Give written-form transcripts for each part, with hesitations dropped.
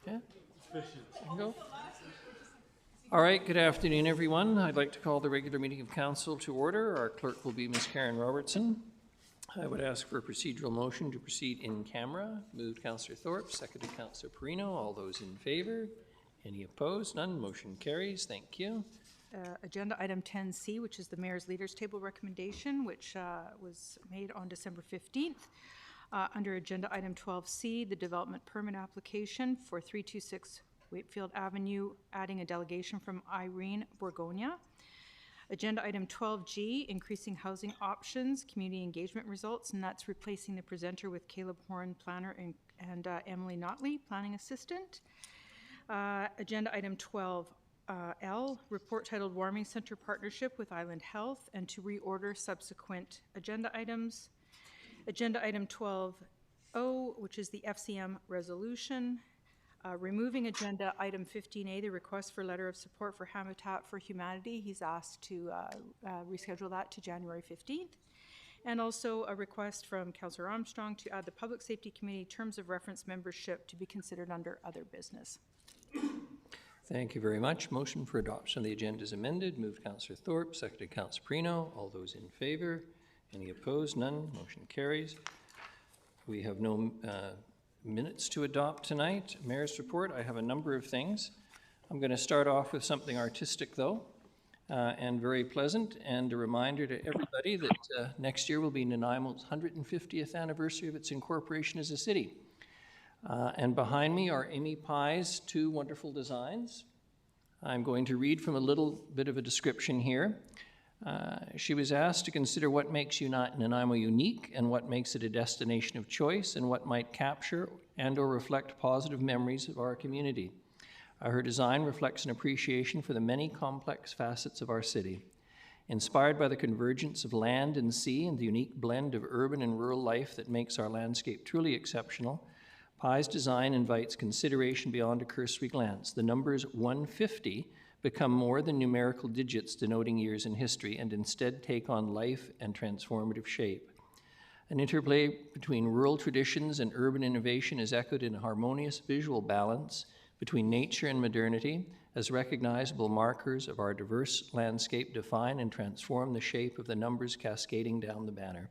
Yeah. Go. All right, good afternoon, everyone. I'd like to call the regular meeting of council to order. Our clerk will be Ms. Karen Robertson. I would ask for a procedural motion to proceed in camera. Moved Councillor Thorpe, seconded Councillor Perino. All those in favor? Any opposed? None. Motion carries. Thank you. Agenda item 10C, which is the Mayor's Leaders Table recommendation, which was made on December 15th. Under agenda item 12C, the development permit application for 326 Wakefield Avenue, adding a delegation from Irene Borgonia. Agenda item 12G, increasing housing options, community engagement results, and that's replacing the presenter with Caleb Horn, planner, and Emily Notley, planning assistant. Agenda item 12L, report titled Warming Center Partnership with Island Health, and to reorder subsequent agenda items. Agenda item 12O, which is the FCM resolution. Removing agenda item 15A, the request for letter of support for Habitat for Humanity. He's asked to reschedule that to January 15th. And also a request from Councillor Armstrong to add the Public Safety Committee terms of reference membership to be considered under other business. Thank you very much. Motion for adoption of the agenda is amended. Moved Councillor Thorpe, seconded Councillor Perino. All those in favor? Any opposed? None. Motion carries. We have no minutes to adopt tonight. Mayor's report, I have a number of things. I'm going to start off with something artistic, though, and very pleasant, and a reminder to everybody that next year will be Nanaimo's 150th anniversary of its incorporation as a city. And behind me are Amy Pye's two wonderful designs. I'm going to read from a little bit of a description here. She was asked to consider what makes Nanaimo unique and what makes it a destination of choice and what might capture and or reflect positive memories of our community. Her design reflects an appreciation for the many complex facets of our city. Inspired by the convergence of land and sea and the unique blend of urban and rural life that makes our landscape truly exceptional, Pye's design invites consideration beyond a cursory glance. The numbers 150 become more than numerical digits denoting years in history and instead take on life and transformative shape. An interplay between rural traditions and urban innovation is echoed in a harmonious visual balance between nature and modernity as recognizable markers of our diverse landscape define and transform the shape of the numbers cascading down the banner.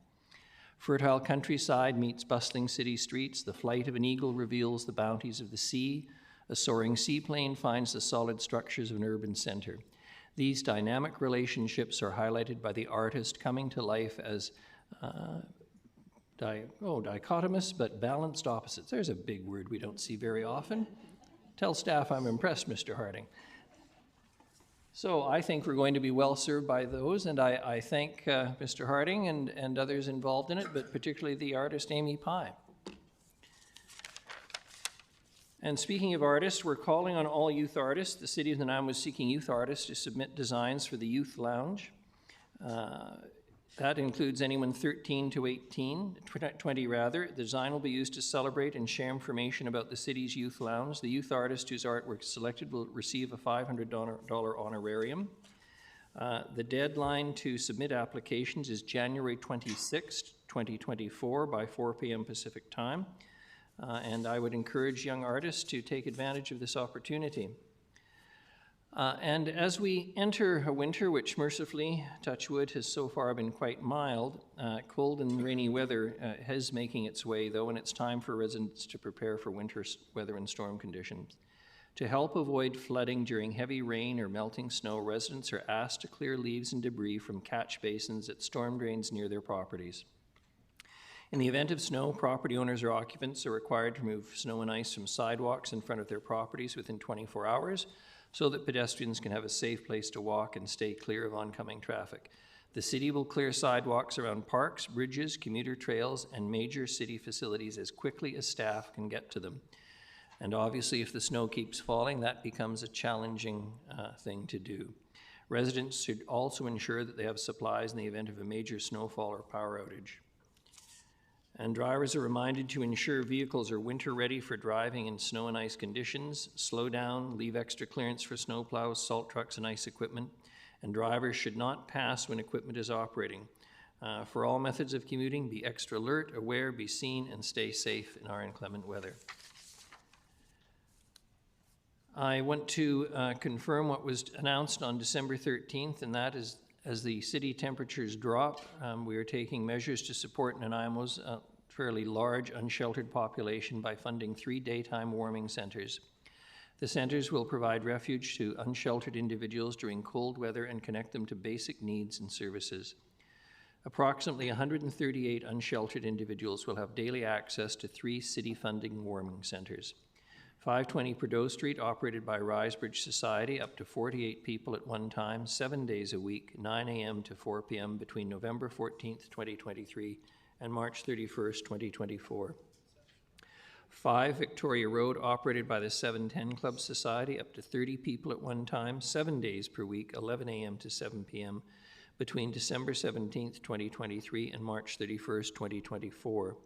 Fertile countryside meets bustling city streets. The flight of an eagle reveals the bounties of the sea. A soaring seaplane finds the solid structures of an urban center. These dynamic relationships are highlighted by the artist coming to life as dichotomous but balanced opposites. There's a big word we don't see very often. Tell staff I'm impressed, Mr. Harding. So I think we're going to be well served by those, and I thank Mr. Harding and others involved in it, but particularly the artist Amy Pye. And speaking of artists, we're calling on all youth artists. The City of Nanaimo is seeking youth artists to submit designs for the Youth Lounge. That includes anyone 13 to 20 rather. The design will be used to celebrate and share information about the city's Youth Lounge. The youth artist whose artwork is selected will receive a $500 honorarium. The deadline to submit applications is January 26, 2024 by 4 p.m. Pacific time. And I would encourage young artists to take advantage of this opportunity. And as we enter a winter, which mercifully, touch wood, has so far been quite mild, cold and rainy weather is making its way, though, and it's time for residents to prepare for winter weather and storm conditions. To help avoid flooding during heavy rain or melting snow, residents are asked to clear leaves and debris from catch basins at storm drains near their properties. In the event of snow, property owners or occupants are required to remove snow and ice from sidewalks in front of their properties within 24 hours so that pedestrians can have a safe place to walk and stay clear of oncoming traffic. The city will clear sidewalks around parks, bridges, commuter trails, and major city facilities as quickly as staff can get to them. And obviously, if the snow keeps falling, that becomes a challenging thing to do. Residents should also ensure that they have supplies in the event of a major snowfall or power outage. And drivers are reminded to ensure vehicles are winter-ready for driving in snow and ice conditions, slow down, leave extra clearance for snowplows, salt trucks, and ice equipment, and drivers should not pass when equipment is operating. For all methods of commuting, be extra alert, aware, be seen, and stay safe in our inclement weather. I want to confirm what was announced on December 13th, and that is, as the city temperatures drop, we are taking measures to support Nanaimo's fairly large unsheltered population by funding 3 daytime warming centers. The centers will provide refuge to unsheltered individuals during cold weather and connect them to basic needs and services. Approximately 138 unsheltered individuals will have daily access to 3 city-funding warming centers. 520 Prideaux Street, operated by Risebridge Society, up to 48 people at one time, 7 days a week, 9 a.m. to 4 p.m. between November 14th, 2023 and March 31st, 2024. 5 Victoria Road, operated by the 710 Club Society, up to 30 people at one time, 7 days per week, 11 a.m. to 7 p.m. between December 17th, 2023 and March 31st, 2024.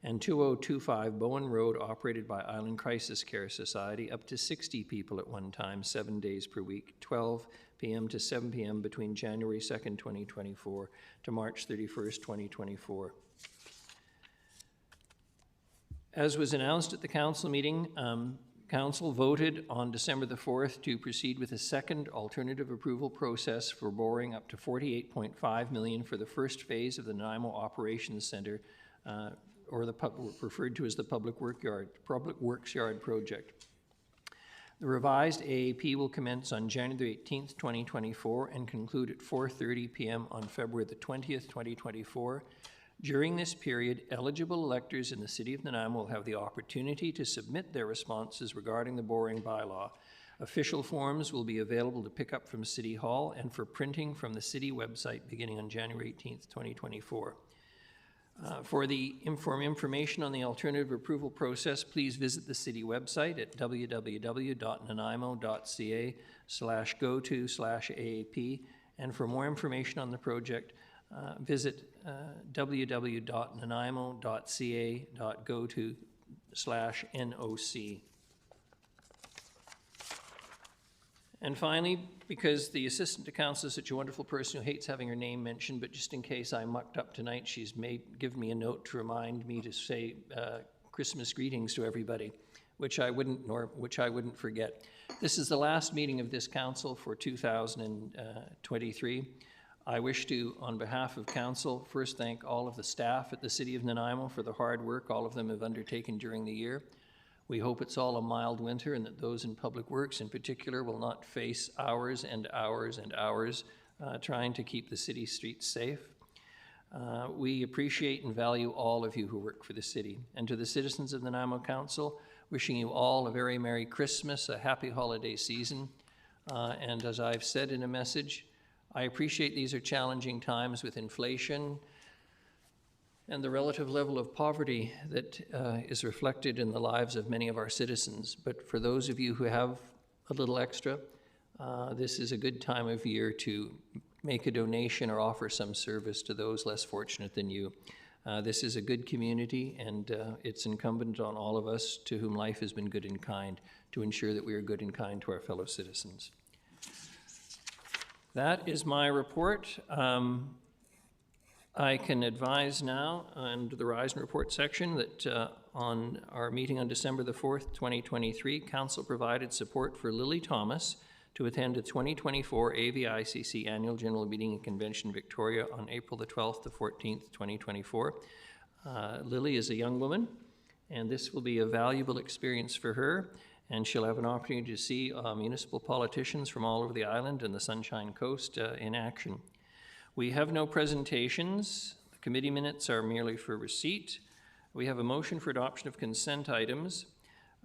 And 2025 Bowen Road, operated by Island Crisis Care Society, up to 60 people at one time, 7 days per week, 12 p.m. to 7 p.m. between January 2nd, 2024 to March 31st, 2024. As was announced at the council meeting, Council voted on December the 4th to proceed with a second alternative approval process for borrowing up to $48.5 million for the first phase of the Nanaimo Operations Centre, or referred to as the Public Works Yard project. The revised AAP will commence on January 18th, 2024 and conclude at 4:30 p.m. on February the 20th, 2024. During this period, eligible electors in the City of Nanaimo will have the opportunity to submit their responses regarding the borrowing bylaw. Official forms will be available to pick up from City Hall and for printing from the City website beginning on January 18th, 2024. For the information on the alternative approval process, please visit the City website at www.nanaimo.ca/go-to/AAP, and for more information on the project, visit www.nanaimo.ca.go-to/NOC. And finally, because the assistant to council is such a wonderful person who hates having her name mentioned, but just in case I mucked up tonight, she's given me a note to remind me to say Christmas greetings to everybody, which I wouldn't forget. This is the last meeting of this council for 2023. I wish to, on behalf of council, first thank all of the staff at the City of Nanaimo for the hard work all of them have undertaken during the year. We hope it's all a mild winter and that those in Public Works in particular will not face hours and hours and hours trying to keep the city streets safe. We appreciate and value all of you who work for the city. And to the citizens of the Nanaimo Council, wishing you all a very Merry Christmas, a happy holiday season. And as I've said in a message, I appreciate these are challenging times with inflation and the relative level of poverty that is reflected in the lives of many of our citizens. But for those of you who have a little extra, this is a good time of year to make a donation or offer some service to those less fortunate than you. This is a good community, and it's incumbent on all of us to whom life has been good and kind to ensure that we are good and kind to our fellow citizens. That is my report. I can advise now under the Rise and Report section that on our meeting on December the 4th, 2023, Council provided support for Lily Thomas to attend the 2024 AVICC Annual General Meeting and Convention Victoria on April the 12th to 14th, 2024. Lily is a young woman, and this will be a valuable experience for her, and she'll have an opportunity to see municipal politicians from all over the island and the Sunshine Coast in action. We have no presentations. The committee minutes are merely for receipt. We have a motion for adoption of consent items,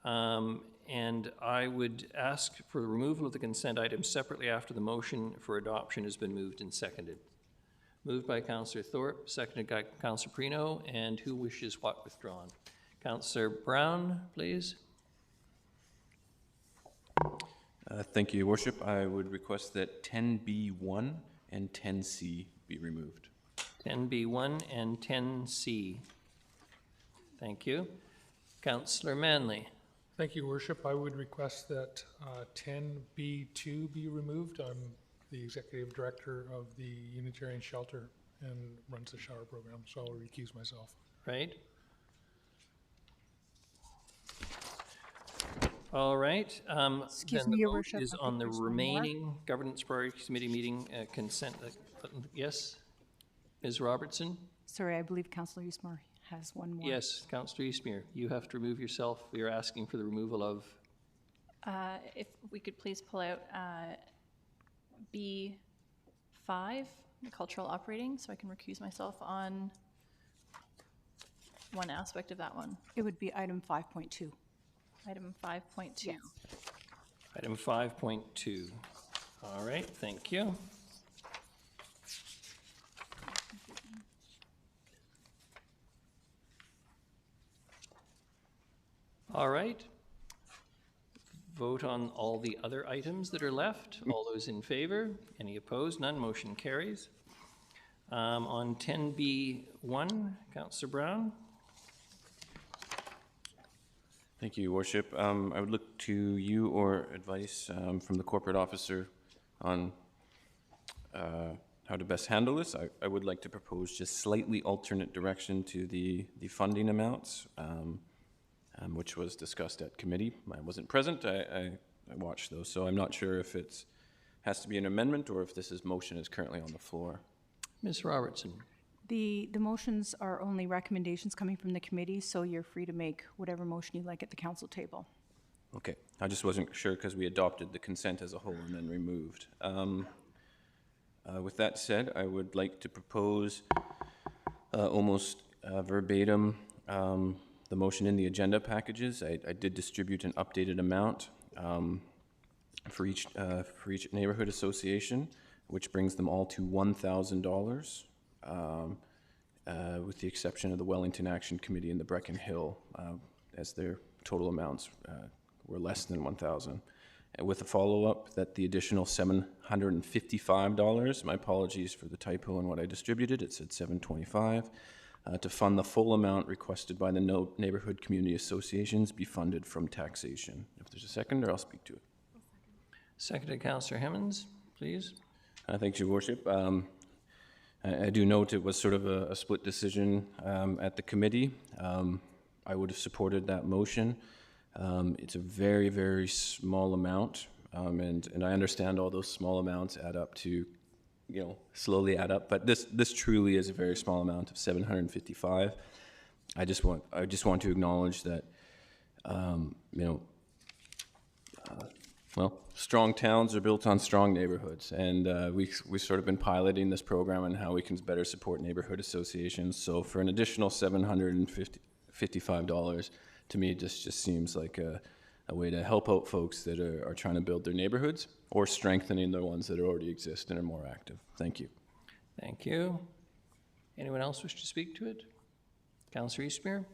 and I would ask for the removal of the consent items separately after the motion for adoption has been moved and seconded. Moved by Councillor Thorpe, seconded by Councillor Perino, and who wishes what withdrawn? Councillor Brown, please. Thank you, Your Worship. I would request that 10B1 and 10C be removed. 10B1 and 10C. Thank you. Councillor Manley. Thank you, Worship. I would request that 10B2 be removed. I'm the Executive Director of the Unitarian Shelter and runs the shower program, so I'll recuse myself. Right? All right. Excuse then me, the Your vote Worship, is I think on the there's one more. remaining Governance Priorities Committee meeting consent. Yes? Ms. Robertson? Sorry, I believe Councillor Eastmore has one more. Yes, Councillor Eastmere, you have to remove yourself. You're asking for the removal of, If we could please pull out B5, the cultural operating, so I can recuse myself on one aspect of that one. It would be item 5.2. Item 5.2. Yes. item 5.2. All right, thank you. All right. Vote on all the other items that are left. All those in favor? Any opposed? None. Motion carries. On 10B1, Councillor Brown. Thank you, Your Worship. I would look to you or advice from the corporate officer on how to best handle this. I would like to propose just slightly alternate direction to the funding amounts, which was discussed at committee. I wasn't present. I watched those, so I'm not sure if it has to be an amendment or if this motion is currently on the floor. Ms. Robertson. The motions are only recommendations coming from the committee, so you're free to make whatever motion you like at the council table. Okay, I just wasn't sure because we adopted the consent as a whole and then removed. With that said, I would like to propose almost verbatim the motion in the agenda packages. I did distribute an updated amount for each neighborhood association, which brings them all to $1,000, with the exception of the Wellington Action Committee and the Brecon Hill, as their total amounts were less than $1,000. And with a follow-up that the additional $755, my apologies for the typo in what I distributed, it said $725, to fund the full amount requested by the neighborhood community associations be funded from taxation. If there's a seconder, I'll speak to it. Seconded, Councillor Hemmons, please. Thank you, Your Worship. I do note it was sort of a split decision at the committee. I would have supported that motion. It's a very, very small amount, and I understand all those small amounts add up to, slowly add up. But this truly is a very small amount of $755. I just want to acknowledge that, well, strong towns are built on strong neighborhoods, and we've sort of been piloting this program and how we can better support neighborhood associations. So for an additional $755, to me, it just seems like a way to help out folks that are trying to build their neighborhoods or strengthening the ones that already exist and are more active. Thank you. Thank you. Anyone else wish to speak to it? Councillor Eastmere?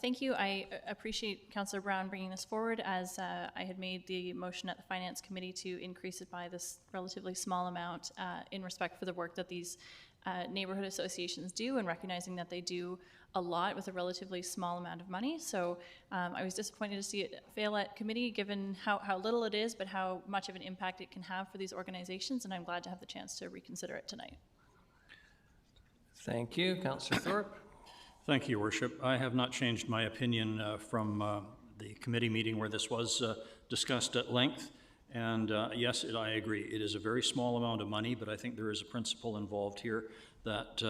Thank you. I appreciate Councillor Brown bringing this forward, as I had made the motion at the Finance Committee to increase it by this relatively small amount in respect for the work that these neighborhood associations do, and recognizing that they do a lot with a relatively small amount of money. So I was disappointed to see it fail at committee, given how little it is, but how much of an impact it can have for these organizations, and I'm glad to have the chance to reconsider it tonight. Thank you. Councillor Thorpe? Thank you, Your Worship. I have not changed my opinion from the committee meeting where this was discussed at length. And yes, I agree. It is a very small amount of money, but I think there is a principle involved here that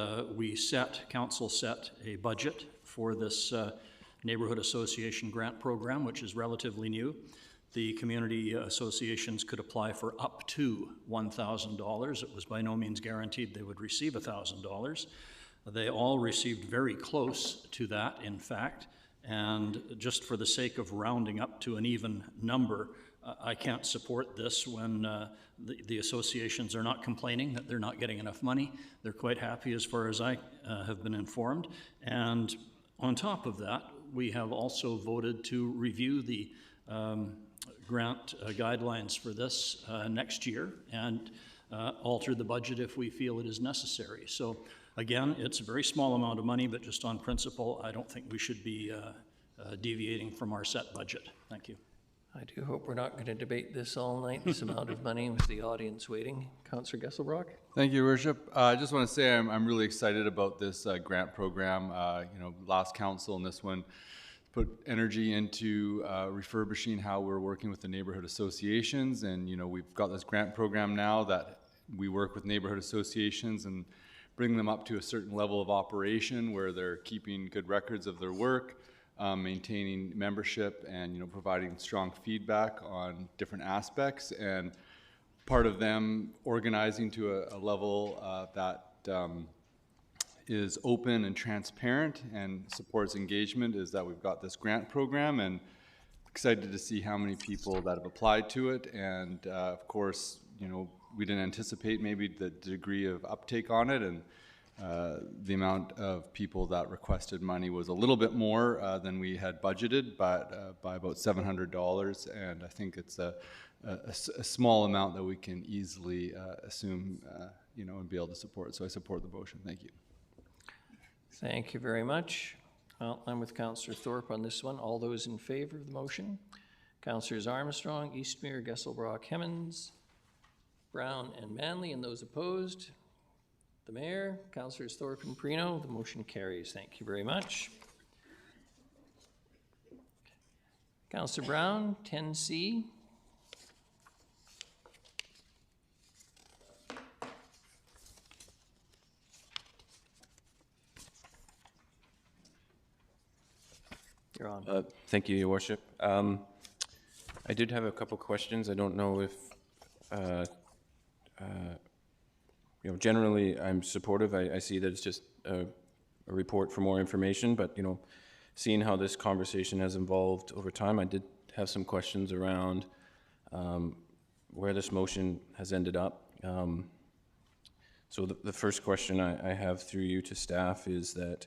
council set a budget for this neighborhood association grant program, which is relatively new. The community associations could apply for up to $1,000. It was by no means guaranteed they would receive $1,000. They all received very close to that, in fact, and just for the sake of rounding up to an even number, I can't support this when the associations are not complaining that they're not getting enough money. They're quite happy as far as I have been informed. And on top of that, we have also voted to review the grant guidelines for this next year and alter the budget if we feel it is necessary. So Again, it's a very small amount of money, but just on principle, I don't think we should be deviating from our set budget. Thank you. I do hope we're not going to debate this all night, this amount of money with the audience waiting. Councillor Gesselbrock? Thank you, Your Worship. I just want to say I'm really excited about this grant program. Last council and this one put energy into refurbishing how we're working with the neighborhood associations. And, we've got this grant program now that we work with neighborhood associations and bring them up to a certain level of operation where they're keeping good records of their work, maintaining membership, and providing strong feedback on different aspects, and part of them organizing to a level that is open and transparent and supports engagement is that we've got this grant program, and excited to see how many people that have applied to it. And of course, we didn't anticipate maybe the degree of uptake on it, and the amount of people that requested money was a little bit more than we had budgeted, but by about $700. And I think it's a small amount that we can easily assume, and be able to support. So I support the motion. Thank you. Thank you very much. Well, I'm with Councillor Thorpe on this one. All those in favor of the motion? Councillors Armstrong, Eastmere, Gesselbrock, Hemmens, Brown, and Manley, and those opposed? The Mayor, Councillors Thorpe and Perino, the motion carries. Thank you very much. Councillor Brown, 10C. You're on. Thank you, Your Worship. I did have a couple questions. I don't know if, generally I'm supportive. I see that it's just a report for more information, but, seeing how this conversation has evolved over time, I did have some questions around where this motion has ended up. So the first question I have through you to staff is that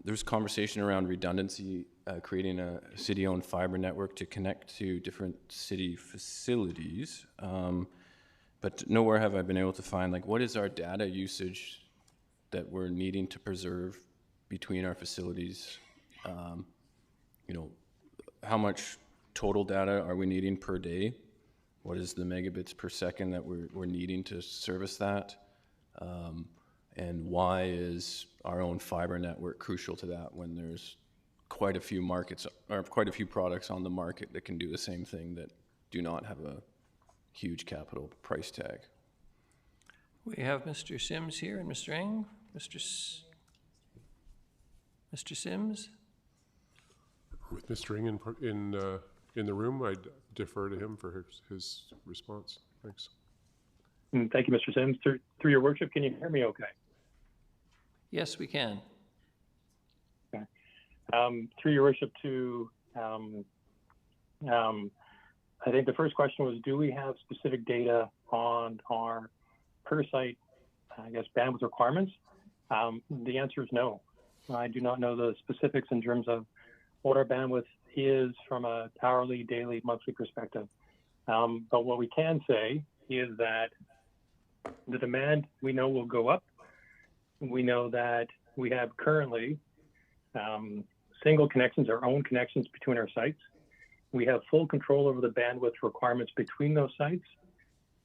there's conversation around redundancy, creating a city-owned fiber network to connect to different city facilities, but nowhere have I been able to find, what is our data usage that we're needing to preserve between our facilities? How much total data are we needing per day? What is the megabits per second that we're needing to service that? And why is our own fiber network crucial to that when there's quite a few markets or quite a few products on the market that can do the same thing that do not have a huge capital price tag? We have Mr. Sims here and Mr. Eng. Mr. Sims? With Mr. Ing in the room, I'd defer to him for his response. Thanks. Thank you, Mr. Sims. Through your worship, can you hear me okay? Yes, we can. Okay. Through your worship to, I think the first question was, do we have specific data on our per site, bandwidth requirements? The answer is no. I do not know the specifics in terms of what our bandwidth is from a hourly, daily, monthly perspective. But what we can say is that the demand we know will go up. We know that we have currently single connections, our own connections between our sites. We have full control over the bandwidth requirements between those sites.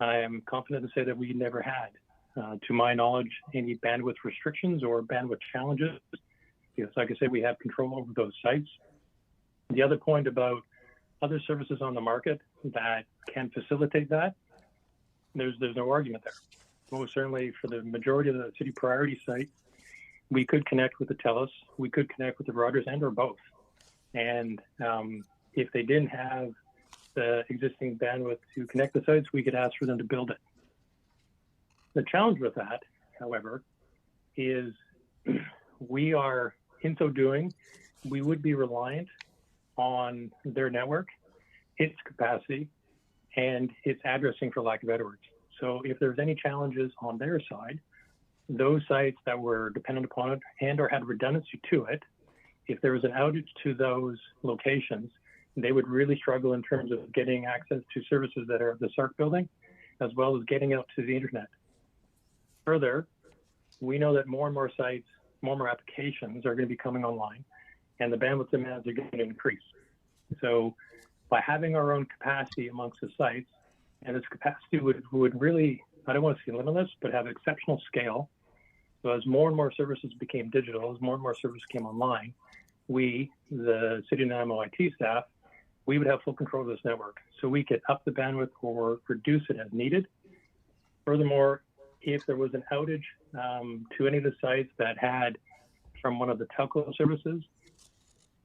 I am confident to say that we never had, to my knowledge, any bandwidth restrictions or bandwidth challenges. Because like I said, we have control over those sites. The other point about other services on the market that can facilitate that, there's no argument there. Most certainly for the majority of the city priority site, we could connect with the TELUS, we could connect with the Rogers and or both. And if they didn't have the existing bandwidth to connect the sites, we could ask for them to build it. The challenge with that, however, is we are, in so doing, we would be reliant on their network, its capacity, and its addressing, for lack of better words. So if there's any challenges on their side, those sites that were dependent upon it and or had redundancy to it, if there was an outage to those locations, they would really struggle in terms of getting access to services that are at the SARC building, as well as getting out to the internet. Further, we know that more and more sites, more and more applications are going to be coming online, and the bandwidth demands are going to increase. So by having our own capacity amongst the sites, and this capacity would really, I don't want to say limitless, but have exceptional scale. So as more and more services became digital, as more and more services came online, we, the City of Nanaimo IT staff, we would have full control of this network. So we could up the bandwidth or reduce it as needed. Furthermore, if there was an outage to any of the sites that had from one of the telco services,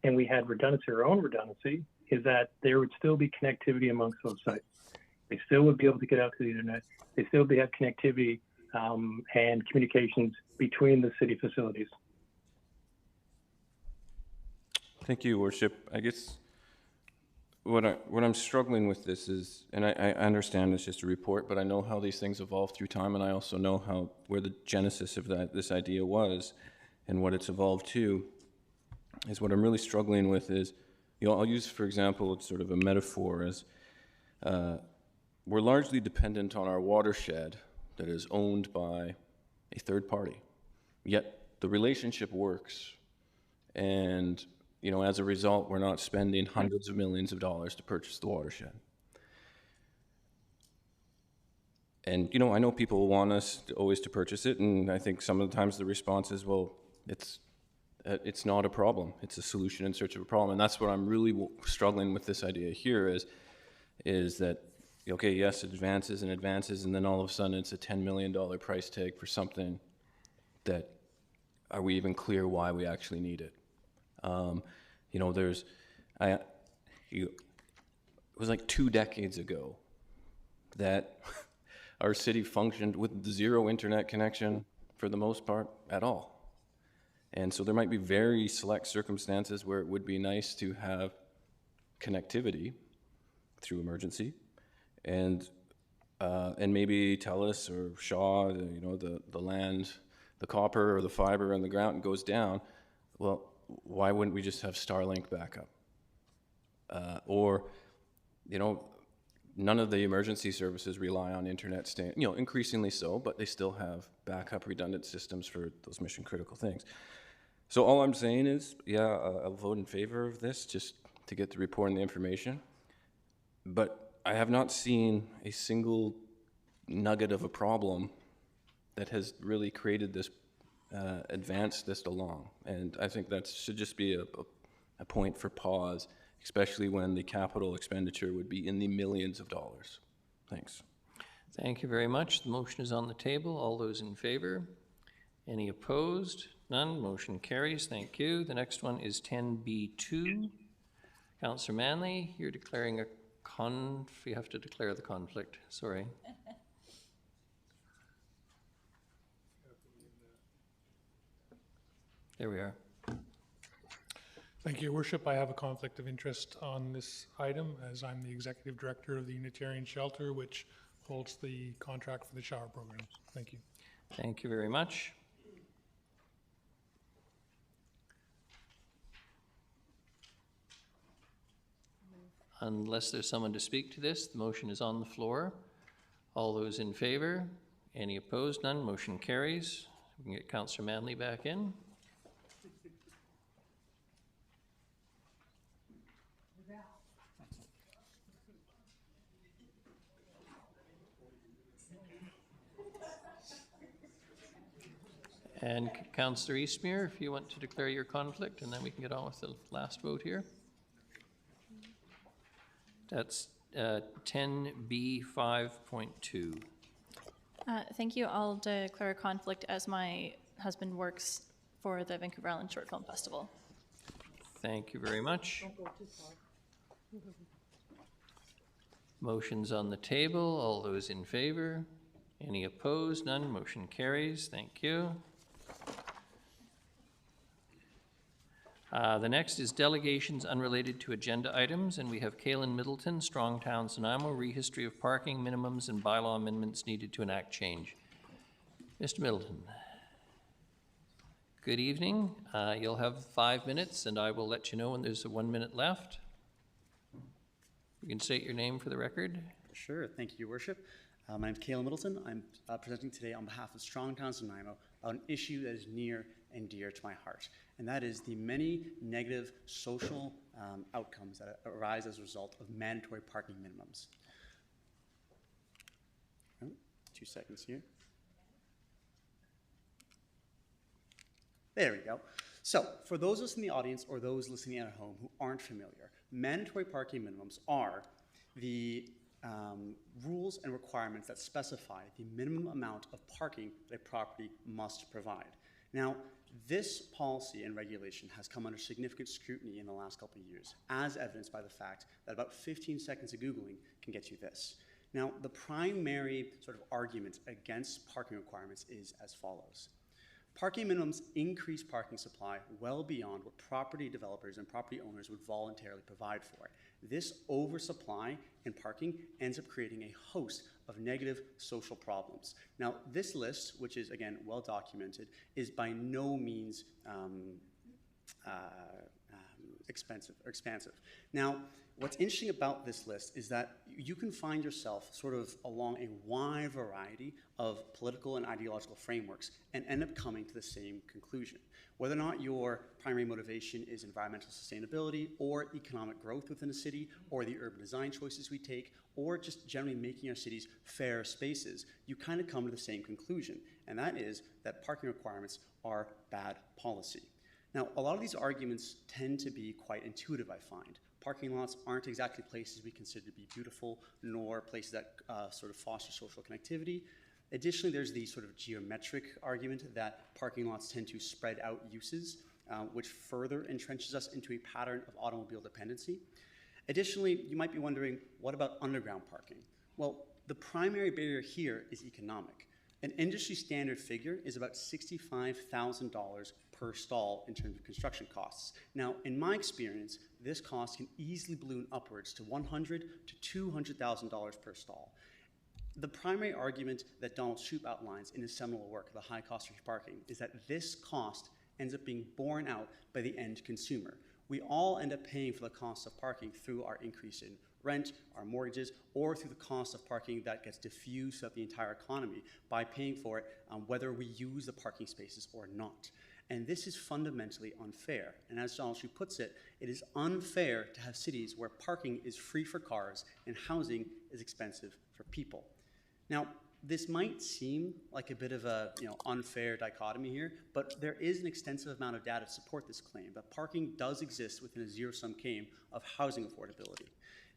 and we had redundancy, our own redundancy, is that there would still be connectivity amongst those sites. They still would be able to get out to the internet. They still would have connectivity and communications between the city facilities. Thank you, Worship. I guess what I'm struggling with this is, and I understand it's just a report, but I know how these things evolve through time, and I also know where the genesis of this idea was and what it's evolved to. Is what I'm really struggling with is, I'll use, for example, it's sort of a metaphor as we're largely dependent on our watershed that is owned by a third party, yet the relationship works, and as a result, we're not spending hundreds of millions of dollars to purchase the watershed. And, I know people want us always to purchase it, and I think some of the times the response is, well, it's not a problem. It's a solution in search of a problem. And that's what I'm really struggling with this idea here is that, okay, yes, it advances and advances, and then all of a sudden it's a $10 million price tag for something that, are we even clear why we actually need it? It was like 2 decades ago that our city functioned with zero internet connection for the most part at all. And so there might be very select circumstances where it would be nice to have connectivity through emergency, and maybe TELUS or Shaw, the land, the copper or the fiber in the ground goes down. Well, why wouldn't we just have Starlink backup? None of the emergency services rely on internet, increasingly so, but they still have backup redundant systems for those mission critical things. So all I'm saying is, I'll vote in favor of this just to get the report and the information. But I have not seen a single nugget of a problem that has really created this, advanced this along. And I think that should just be a point for pause, especially when the capital expenditure would be in the millions of dollars. Thanks. Thank you very much. The motion is on the table. All those in favor? Any opposed? None. Motion carries. Thank you. The next one is 10B2. Councillor Manley, you're declaring you have to declare the conflict. Sorry. There we are. Thank you, Your Worship. I have a conflict of interest on this item as I'm the Executive Director of the Unitarian Shelter, which holds the contract for the shower programs. Thank you. Thank you very much. Unless there's someone to speak to this, the motion is on the floor. All those in favor? Any opposed? None. Motion carries. We can get Councillor Manley back in. And Councillor Eastmere, if you want to declare your conflict, and then we can get on with the last vote here. That's 10B5.2. Thank you. I'll declare a conflict as my husband works for the Vancouver Island Short Film Festival. Thank you very much. Motion's on the table. All those in favor? Any opposed? None. Motion carries. Thank you. The next is delegations unrelated to agenda items, and we have Kaylin Middleton, Strong Towns, Nanaimo, rehistory of parking minimums and bylaw amendments needed to enact change. Mr. Middleton. Good evening. You'll have 5 minutes, and I will let you know when there's 1 minute left. You can state your name for the record. Sure. Thank you, Your Worship. My name is Kaylin Middleton. I'm presenting today on behalf of Strong Towns, Nanaimo, an issue that is near and dear to my heart, and that is the many negative social outcomes that arise as a result of mandatory parking minimums. Oh, 2 seconds here. There we go. So, for those of us in the audience or those listening at home who aren't familiar, mandatory parking minimums are the rules and requirements that specify the minimum amount of parking that a property must provide. Now, this policy and regulation has come under significant scrutiny in the last couple of years, as evidenced by the fact that about 15 seconds of Googling can get you this. Now, the primary sort of argument against parking requirements is as follows. Parking minimums increase parking supply well beyond what property developers and property owners would voluntarily provide for. This oversupply in parking ends up creating a host of negative social problems. Now, this list, which is, again, well documented, is by no means expansive. Now, what's interesting about this list is that you can find yourself sort of along a wide variety of political and ideological frameworks and end up coming to the same conclusion. Whether or not your primary motivation is environmental sustainability or economic growth within a city or the urban design choices we take or just generally making our cities fair spaces, you kind of come to the same conclusion, and that is that parking requirements are bad policy. Now, a lot of these arguments tend to be quite intuitive, I find. Parking lots aren't exactly places we consider to be beautiful, nor places that sort of foster social connectivity. Additionally, there's the sort of geometric argument that parking lots tend to spread out uses, which further entrenches us into a pattern of automobile dependency. Additionally, you might be wondering, what about underground parking? Well, the primary barrier here is economic. An industry standard figure is about $65,000 per stall in terms of construction costs. Now, in my experience, this cost can easily balloon upwards to $100,000 to $200,000 per stall. The primary argument that Donald Shoup outlines in his seminal work, The High Cost of Parking, is that this cost ends up being borne out by the end consumer. We all end up paying for the cost of parking through our increase in rent, our mortgages, or through the cost of parking that gets diffused throughout the entire economy by paying for it whether we use the parking spaces or not. And this is fundamentally unfair. And as Donald Shoup puts it, it is unfair to have cities where parking is free for cars and housing is expensive for people. Now, this might seem like a bit of a unfair dichotomy here, but there is an extensive amount of data to support this claim that parking does exist within a zero-sum game of housing affordability.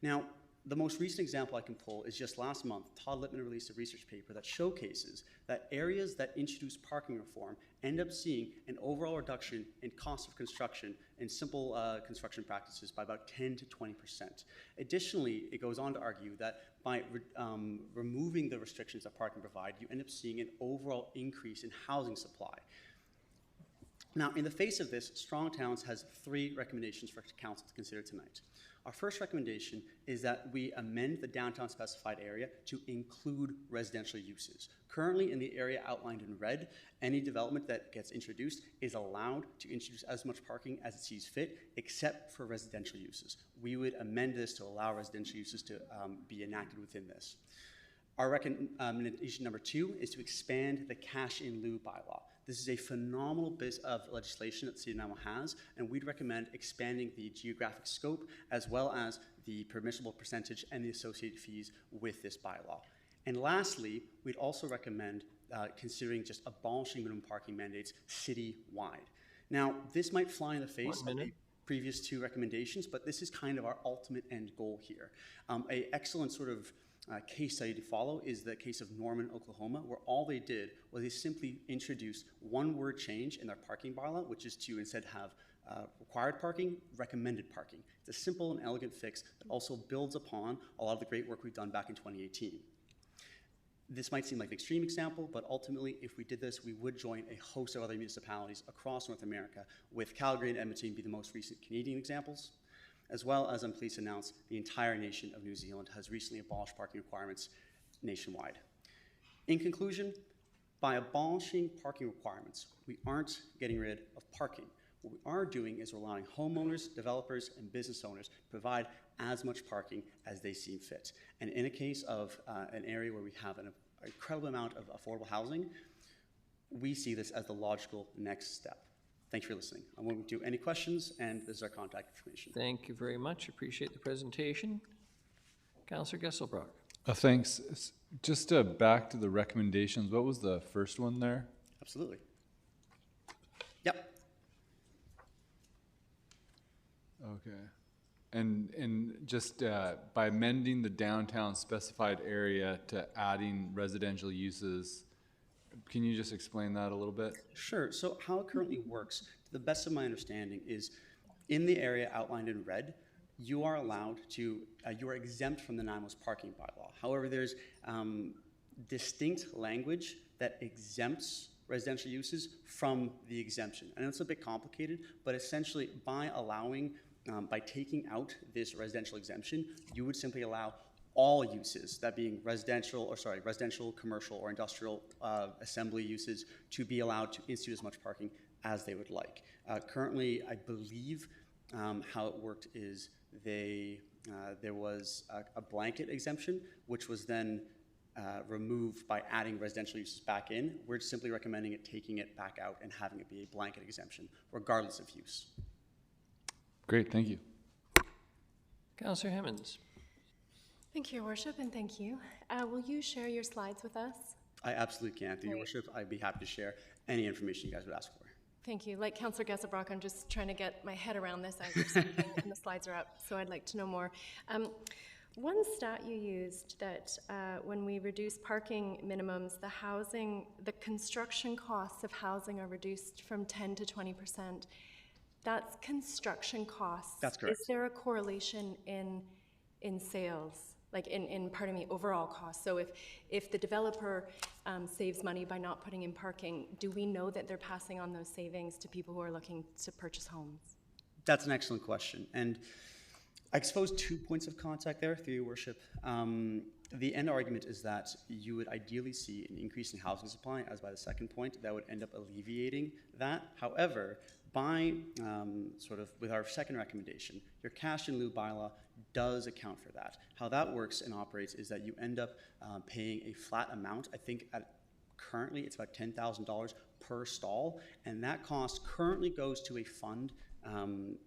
Now, the most recent example I can pull is just last month, Todd Lippman released a research paper that showcases that areas that introduce parking reform end up seeing an overall reduction in cost of construction and simple construction practices by about 10 to 20%. Additionally, it goes on to argue that by removing the restrictions that parking provide, you end up seeing an overall increase in housing supply. Now, in the face of this, Strong Towns has 3 recommendations for council to consider tonight. Our first recommendation is that we amend the downtown specified area to include residential uses. Currently, in the area outlined in red, any development that gets introduced is allowed to introduce as much parking as it sees fit, except for residential uses. We would amend this to allow residential uses to be enacted within this. Our recommendation number 2 is to expand the cash in lieu bylaw. This is a phenomenal bit of legislation that the City of Nanaimo has, and we'd recommend expanding the geographic scope as well as the permissible percentage and the associated fees with this bylaw. And lastly, we'd also recommend considering just abolishing minimum parking mandates city-wide. Now, this might fly in the face of the previous 2 recommendations, but this is kind of our ultimate end goal here. An excellent sort of case study to follow is the case of Norman, Oklahoma, where all they did was they simply introduced one word change in their parking bylaw, which is to instead have required parking, recommended parking. It's a simple and elegant fix that also builds upon a lot of the great work we've done back in 2018. This might seem like an extreme example, but ultimately, if we did this, we would join a host of other municipalities across North America, with Calgary and Edmonton being the most recent Canadian examples, as well as I'm pleased to announce the entire nation of New Zealand has recently abolished parking requirements nationwide. In conclusion, by abolishing parking requirements, we aren't getting rid of parking. What we are doing is allowing homeowners, developers, and business owners to provide as much parking as they see fit. And in a case of an area where we have an incredible amount of affordable housing, we see this as the logical next step. Thanks for listening. I'm willing to any questions, and this is our contact information. Thank you very much. Appreciate the presentation. Councillor Gesselbrock. Thanks. Just back to the recommendations, what was the first one there? Absolutely. Yep. Okay. And just by amending the downtown specified area to adding residential uses, can you just explain that a little bit? Sure. So how it currently works, to the best of my understanding, is in the area outlined in red, you are allowed to, you are exempt from the NIMOS parking bylaw. However, there's distinct language that exempts residential uses from the exemption. I know it's a bit complicated, but essentially by allowing, by taking out this residential exemption, you would simply allow all uses, that being residential, commercial, or industrial assembly uses, to be allowed to institute as much parking as they would like. Currently, I believe how it worked is there was a blanket exemption, which was then removed by adding residential uses back in. We're simply recommending taking it back out and having it be a blanket exemption, regardless of use. Great, thank you. Councillor Hemmons. Thank you, Your Worship, and thank you. Will you share your slides with us? I absolutely can. Through Your Worship, I'd be happy to share any information you guys would ask for. Thank you. Like Councillor Gesselbrock, I'm just trying to get my head around this as you're speaking, and the slides are up, so I'd like to know more. One stat you used that when we reduce parking minimums, the construction costs of housing are reduced from 10 to 20%. That's construction costs. That's correct. Is there a correlation in sales, like overall costs? So if the developer saves money by not putting in parking, do we know that they're passing on those savings to people who are looking to purchase homes? That's an excellent question. And I suppose 2 points of contact there, through Your Worship. The end argument is that you would ideally see an increase in housing supply, as by the second point, that would end up alleviating that. However, by with our second recommendation, your cash in lieu bylaw does account for that. How that works and operates is that you end up paying a flat amount. I think currently it's about $10,000 per stall, and that cost currently goes to a fund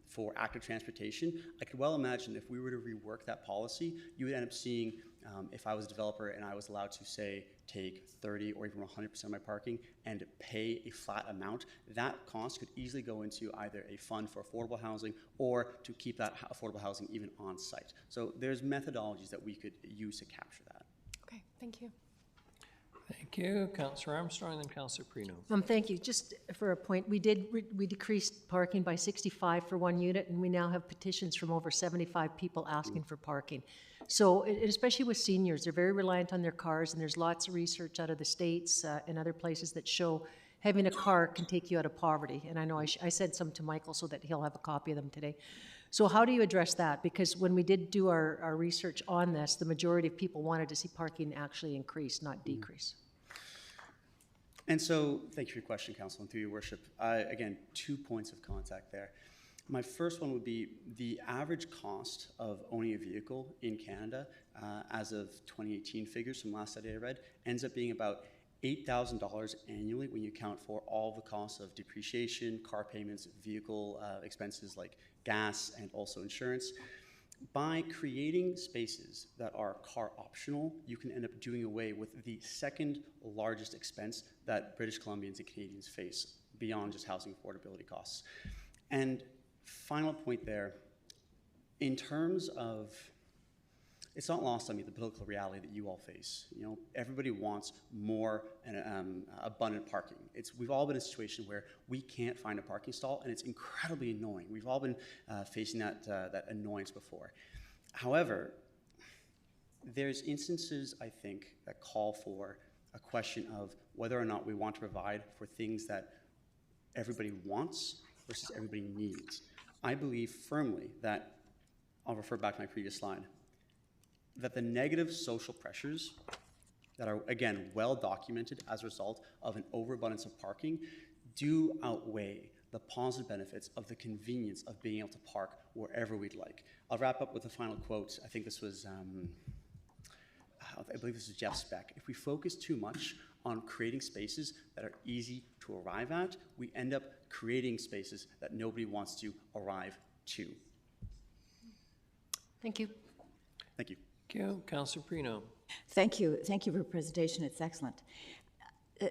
for active transportation. I could well imagine if we were to rework that policy, you would end up seeing, if I was a developer and I was allowed to, say, take 30 or even 100% of my parking and pay a flat amount, that cost could easily go into either a fund for affordable housing or to keep that affordable housing even on site. So there's methodologies that we could use to capture that. Okay, thank you. Thank you. Councillor Armstrong, then Councillor Perino. Thank you. Just for a point, we decreased parking by 65 for one unit, and we now have petitions from over 75 people asking for parking. So, especially with seniors, they're very reliant on their cars, and there's lots of research out of the States and other places that show having a car can take you out of poverty. And I know I sent some to Michael so that he'll have a copy of them today. So how do you address that? Because when we did do our research on this, the majority of people wanted to see parking actually increase, not decrease. And so, thank you for your question, Council, and through Your Worship. Again, 2 points of contact there. My first one would be the average cost of owning a vehicle in Canada, as of 2018 figures from last study I read, ends up being about $8,000 annually when you account for all the costs of depreciation, car payments, vehicle expenses like gas, and also insurance. By creating spaces that are car optional, you can end up doing away with the second largest expense that British Columbians and Canadians face beyond just housing affordability costs. And final point there, in terms of, it's not lost on me the political reality that you all face. You know, everybody wants more and abundant parking. We've all been in a situation where we can't find a parking stall, and it's incredibly annoying. We've all been facing that annoyance before. However, there's instances, I think, that call for a question of whether or not we want to provide for things that everybody wants versus everybody needs. I believe firmly that, I'll refer back to my previous slide, that the negative social pressures that are, again, well documented as a result of an overabundance of parking do outweigh the positive benefits of the convenience of being able to park wherever we'd like. I'll wrap up with a final quote. I think this was, I believe this is Jeff Speck. If we focus too much on creating spaces that are easy to arrive at, we end up creating spaces that nobody wants to arrive to. Thank you. Thank you. Thank you. Councillor Prino. Thank you. Thank you for your presentation. It's excellent.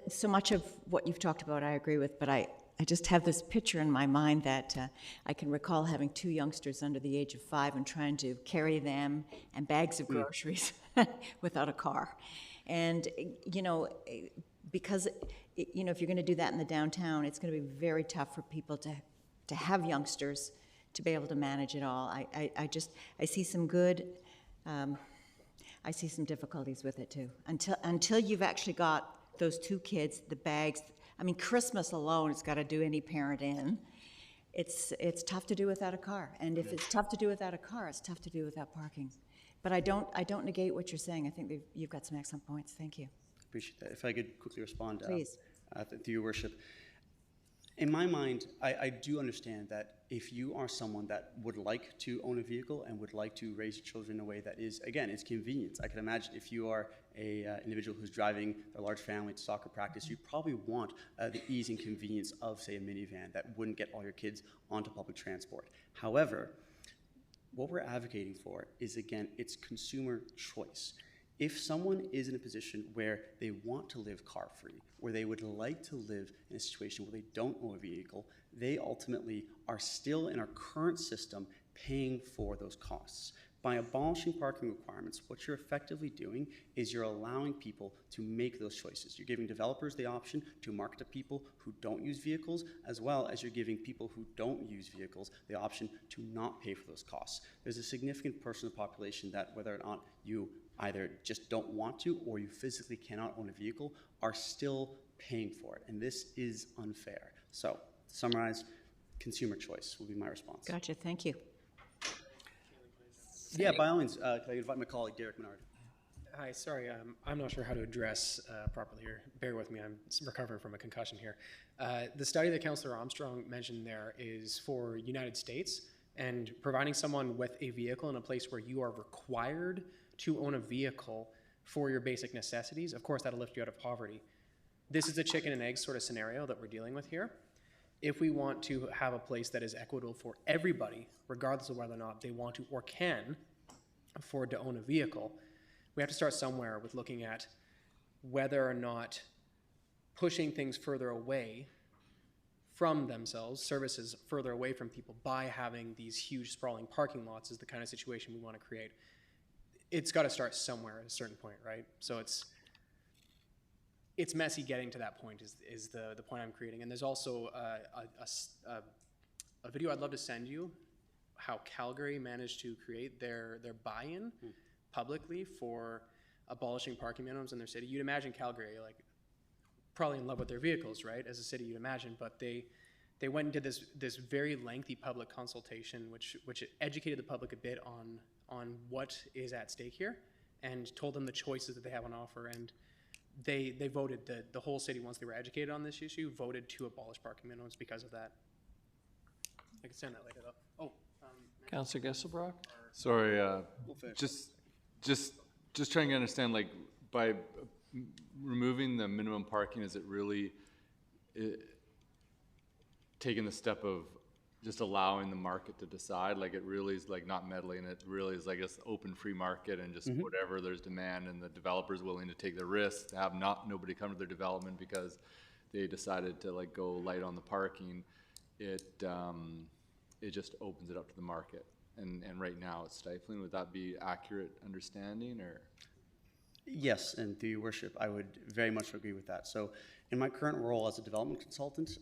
So much of what you've talked about I agree with, but I just have this picture in my mind that I can recall having 2 youngsters under the age of 5 and trying to carry them and bags of groceries without a car. And, you know, because, you know, if you're going to do that in the downtown, it's going to be very tough for people to have youngsters to be able to manage it all. I see some good, I see some difficulties with it too. Until you've actually got those 2 kids, the bags. I mean, Christmas alone has got to do any parent in. It's tough to do without a car. And if it's tough to do without a car, it's tough to do without parking. But I don't negate what you're saying. I think you've got some excellent points. Thank you. Appreciate that. If I could quickly respond, Please. Through your worship. In my mind, I do understand that if you are someone that would like to own a vehicle and would like to raise your children in a way that is, again, it's convenience. I can imagine if you are a individual who's driving a large family to soccer practice, you probably want the ease and convenience of, say, a minivan that wouldn't get all your kids onto public transport. However, what we're advocating for is, again, it's consumer choice. If someone is in a position where they want to live car-free, where they would like to live in a situation where they don't own a vehicle, they ultimately are still in our current system paying for those costs. By abolishing parking requirements, what you're effectively doing is you're allowing people to make those choices. You're giving developers the option to market to people who don't use vehicles, as well as you're giving people who don't use vehicles the option to not pay for those costs. There's a significant portion of the population that, whether or not you either just don't want to or you physically cannot own a vehicle, are still paying for it. And this is unfair. So, to summarize, consumer choice will be my response. Gotcha. Thank you. Yeah, by all means, can I invite my colleague, Derek Menard? Hi, sorry, I'm not sure how to address properly here. Bear with me, I'm recovering from a concussion here. The study that Councillor Armstrong mentioned there is for United States, and providing someone with a vehicle in a place where you are required to own a vehicle for your basic necessities, of course that'll lift you out of poverty. This is a chicken and egg sort of scenario that we're dealing with here. If we want to have a place that is equitable for everybody, regardless of whether or not they want to or can afford to own a vehicle, we have to start somewhere with looking at whether or not pushing things further away from themselves, services further away from people, by having these huge sprawling parking lots is the kind of situation we want to create. It's got to start somewhere at a certain point, right? So it's messy getting to that point is the point I'm creating. And there's also a video I'd love to send you, how Calgary managed to create their buy-in publicly for abolishing parking minimums in their city. You'd imagine Calgary, like, probably in love with their vehicles, right, as a city you'd imagine, but they went and did this very lengthy public consultation, which educated the public a bit on what is at stake here, and told them the choices that they have on offer. And they voted, the whole city, once they were educated on this issue, voted to abolish parking minimums because of that. I can send that later though. Councillor Gesselbrock? Sorry, just trying to understand, like, by removing the minimum parking, is it really taking the step of just allowing the market to decide? Like, it really is like not meddling, it really is like this open free market and just whatever there's demand, and the developer's willing to take the risk to have nobody come to their development because they decided to, like, go light on the parking. It just opens it up to the market, and right now it's stifling. Would that be accurate understanding, or? Yes, and through your worship, I would very much agree with that. So in my current role as a development consultant,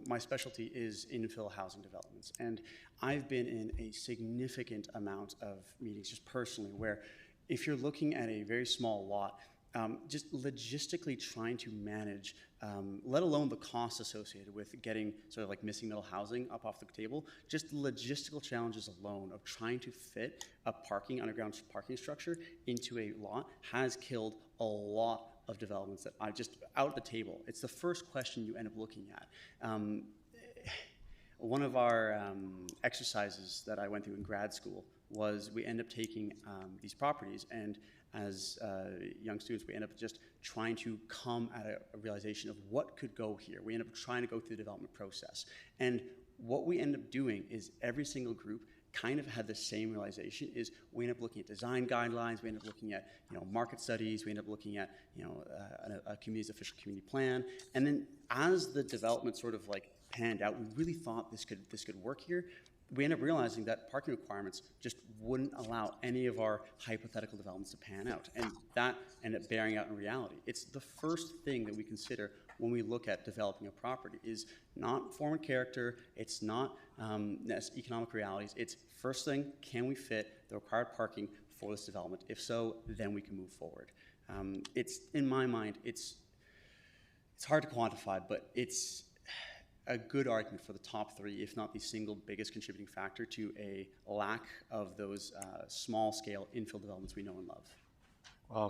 my specialty is infill housing developments. And I've been in a significant amount of meetings just personally where if you're looking at a very small lot, just logistically trying to manage, let alone the costs associated with getting sort of like missing middle housing up off the table, just logistical challenges alone of trying to fit a underground parking structure into a lot has killed a lot of developments that I just out the table. It's the first question you end up looking at. One of our exercises that I went through in grad school was we end up taking these properties, and as young students, we end up just trying to come at a realization of what could go here. We end up trying to go through the development process. And what we end up doing is every single group kind of had the same realization, is we end up looking at design guidelines, we end up looking at market studies, we end up looking at a community's official community plan, and then as the development sort of like panned out, we really thought this could work here. We end up realizing that parking requirements just wouldn't allow any of our hypothetical developments to pan out, and that ended up bearing out in reality. It's the first thing that we consider when we look at developing a property, is not form and character, it's not economic realities, it's first thing, can we fit the required parking for this development? If so, then we can move forward. It's, in my mind, it's hard to quantify, but it's a good argument for the top three, if not the single biggest contributing factor to a lack of those small-scale infill developments we know and love.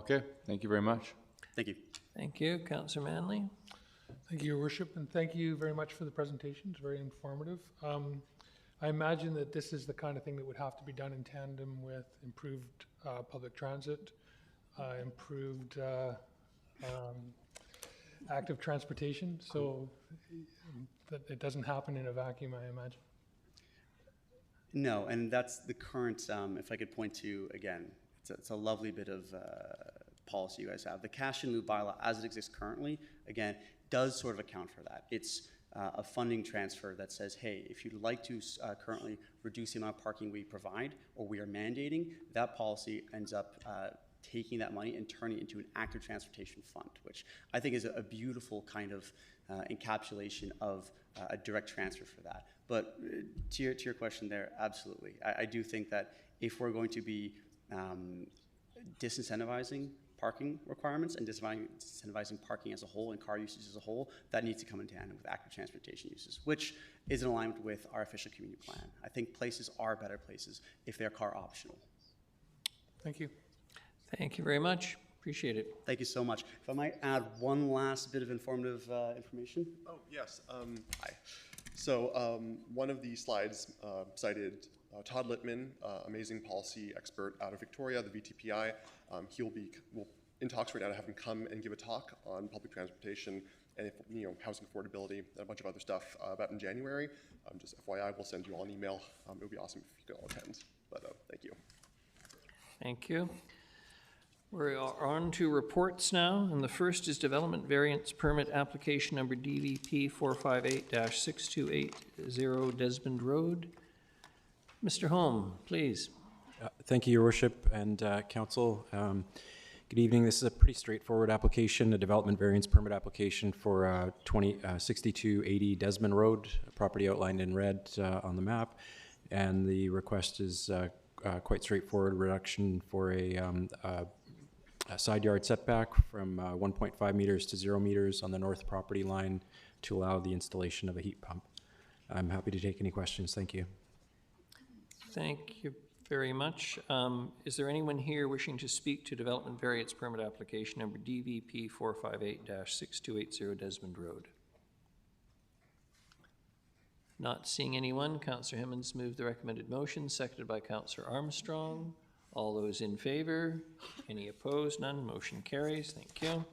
Okay, thank you very much. Thank you. Thank you. Councillor Manley? Thank you, Your Worship, and thank you very much for the presentation. It's very informative. I imagine that this is the kind of thing that would have to be done in tandem with improved public transit, improved active transportation, so that it doesn't happen in a vacuum, I imagine. No, and that's the current, if I could point to, again, it's a lovely bit of policy you guys have. The cash in lieu bylaw, as it exists currently, again, does sort of account for that. It's a funding transfer that says, hey, if you'd like to currently reduce the amount of parking we provide or we are mandating, that policy ends up taking that money and turning it into an active transportation fund, which I think is a beautiful kind of encapsulation of a direct transfer for that. But to your question there, absolutely. I do think that if we're going to be disincentivizing parking requirements and disincentivizing parking as a whole and car usage as a whole, that needs to come in tandem with active transportation uses, which is in alignment with our official community plan. I think places are better places if they're car optional. Thank you. Thank you very much. Appreciate it. Thank you so much. If I might add one last bit of informative information. Oh, yes. Hi. So one of the slides cited Todd Littman, amazing policy expert out of Victoria, the VTPI. We're in talks right now to have him come and give a talk on public transportation and housing affordability and a bunch of other stuff about in January. Just FYI, we'll send you all an email. It would be awesome if you could all attend. But thank you. Thank you. We're on to reports now, and the first is Development Variance Permit Application Number DVP 458-6280 Desmond Road. Mr. Holm, please. Thank you, Your Worship and Council. Good evening. This is a pretty straightforward application, a development variance permit application for 6280 Desmond Road, a property outlined in red on the map. And the request is quite straightforward, reduction for a side yard setback from 1.5 meters to 0 meters on the north property line to allow the installation of a heat pump. I'm happy to take any questions. Thank you. Thank you very much. Is there anyone here wishing to speak to Development Variance Permit Application Number DVP 458-6280 Desmond Road? Not seeing anyone. Councillor Hemmons moved the recommended motion, seconded by Councillor Armstrong. All those in favor? Any opposed? None. Motion carries. Thank you.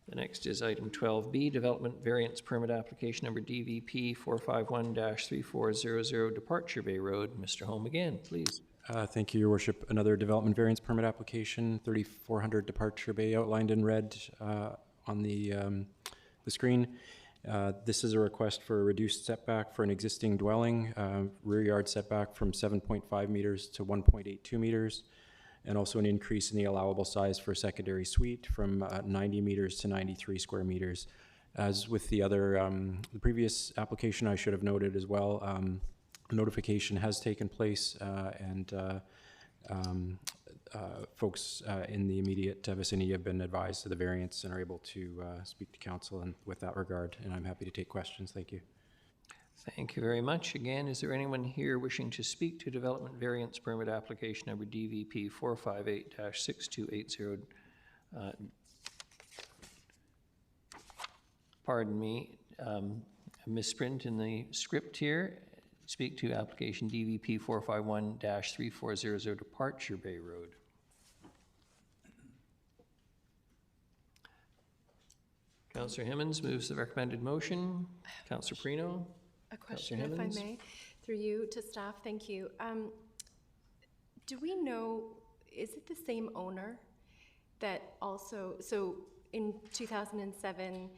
The next is item 12B, Development Variance Permit Application Number DVP 451-3400 Departure Bay Road. Mr. Holm again, please. Thank you, Your Worship. Another development variance permit application, 3400 Departure Bay, outlined in red on the screen. This is a request for a reduced setback for an existing dwelling, rear yard setback from 7.5 meters to 1.82 meters, and also an increase in the allowable size for a secondary suite from 90 meters to 93 square meters. As with the other, the previous application, I should have noted as well, notification has taken place and folks in the immediate vicinity have been advised of the variance and are able to speak to council in with that regard, and I'm happy to take questions. Thank you. Thank you very much. Again, is there anyone here wishing to speak to Development Variance Permit Application Number DVP 458-6280? Pardon me, a misprint in the script here. speak to application DVP 451-3400 Departure Bay Road. Councillor Hemmons moves the recommended motion. Councillor Perino. A question, Councillor if I Hemmons. may, through you to staff. Thank you. Do we know, is it the same owner that also, so in 2007,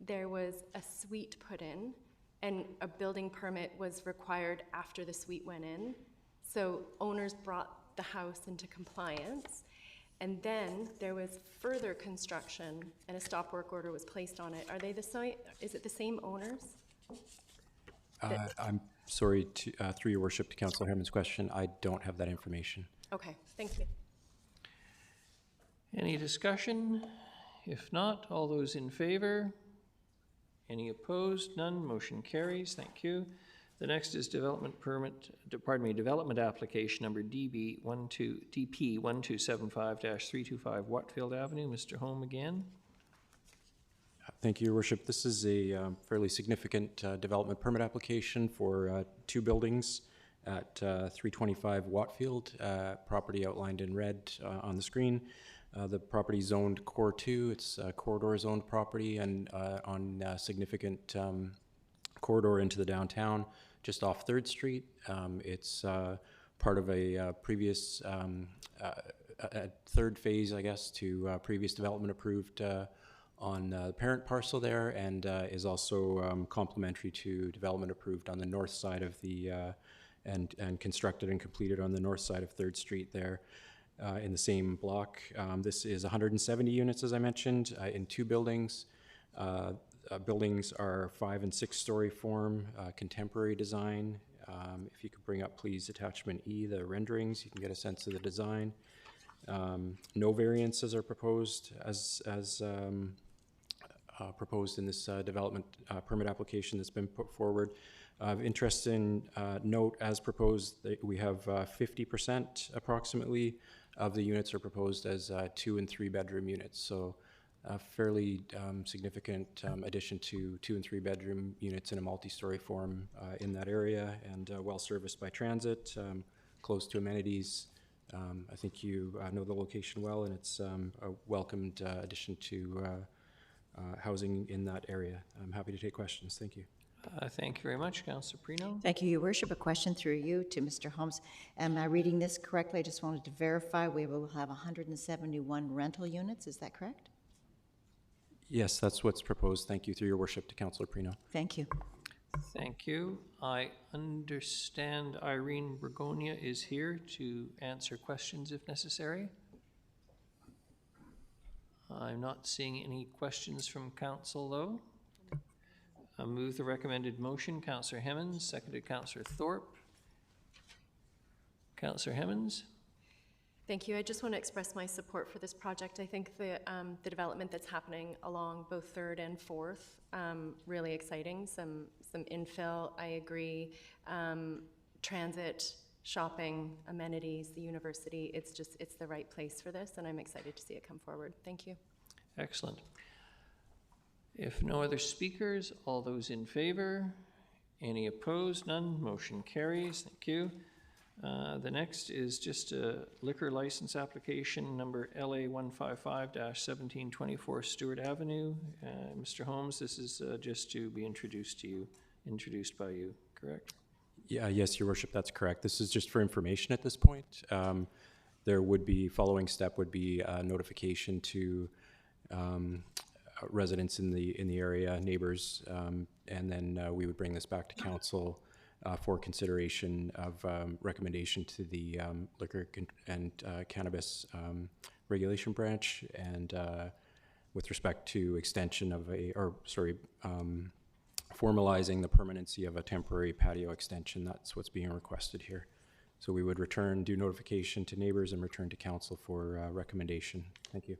there was a suite put in and a building permit was required after the suite went in. So owners brought the house into compliance. And then there was further construction and a stop work order was placed on it. Are they the same, is it the same owners? I'm sorry, through your worship, to Councillor Herman's question, I don't have that information. Okay, thank you. Any discussion? If not, all those in favor? Any opposed? None. Motion carries. Thank you. The next is development application number DP 1275-325 Watfield Avenue. Mr. Holm again. Thank you, Your Worship. This is a fairly significant development permit application for 2 buildings at 325 Watfield, property outlined in red on the screen. The property zoned Core 2. It's a corridor zoned property and on a significant corridor into the downtown, just off 3rd Street. It's part of a previous third phase, I guess, to previous development approved on the parent parcel there, and is also complementary to development approved on the north side of the and constructed and completed on the north side of 3rd Street there. In the same block. This is 170 units, as I mentioned, in 2 buildings. Buildings are 5- and 6-story form, contemporary design. If you could bring up, please, attachment E, the renderings, you can get a sense of the design. No variances are proposed as proposed in this development permit application that's been put forward. Of interest in note, as proposed, we have 50% approximately of the units are proposed as 2- and 3-bedroom units. So a fairly significant addition to 2- and 3-bedroom units in a multi-story form in that area, and well serviced by transit, close to amenities. I think you know the location well, and it's a welcomed addition to housing in that area. I'm happy to take questions. Thank you. Thank you very much, Councillor Perino. Thank you, Your Worship. A question through you to Mr. Holmes. Am I reading this correctly? I just wanted to verify we will have 171 rental units. Is that correct? Yes, that's what's proposed. Thank you, through your worship, to Councillor Perino. Thank you. Thank you. I understand Irene Bergonia is here to answer questions if necessary. I'm not seeing any questions from council, though. I move the recommended motion. Councillor Hemmons, seconded Councillor Thorpe. Councillor Hemmons. Thank you. I just want to express my support for this project. I think the development that's happening along both 3rd and 4th, really exciting. Some infill, I agree. Transit, shopping, amenities, the university. It's the right place for this, and I'm excited to see it come forward. Thank you. Excellent. If no other speakers, all those in favor? Any opposed? None. Motion carries. Thank you. The next is just a liquor license application number LA 155-1724 Stewart Avenue. Mr. Holmes, this is just to be introduced by you, correct? Yeah, yes, Your Worship, that's correct. This is just for information at this point. There would be, following step would be notification to residents in the area, neighbors, and then we would bring this back to council for consideration of recommendation to the Liquor and Cannabis Regulation Branch, and with respect to extension of formalizing the permanency of a temporary patio extension. That's what's being requested here. So we would do notification to neighbors and return to council for recommendation. Thank you.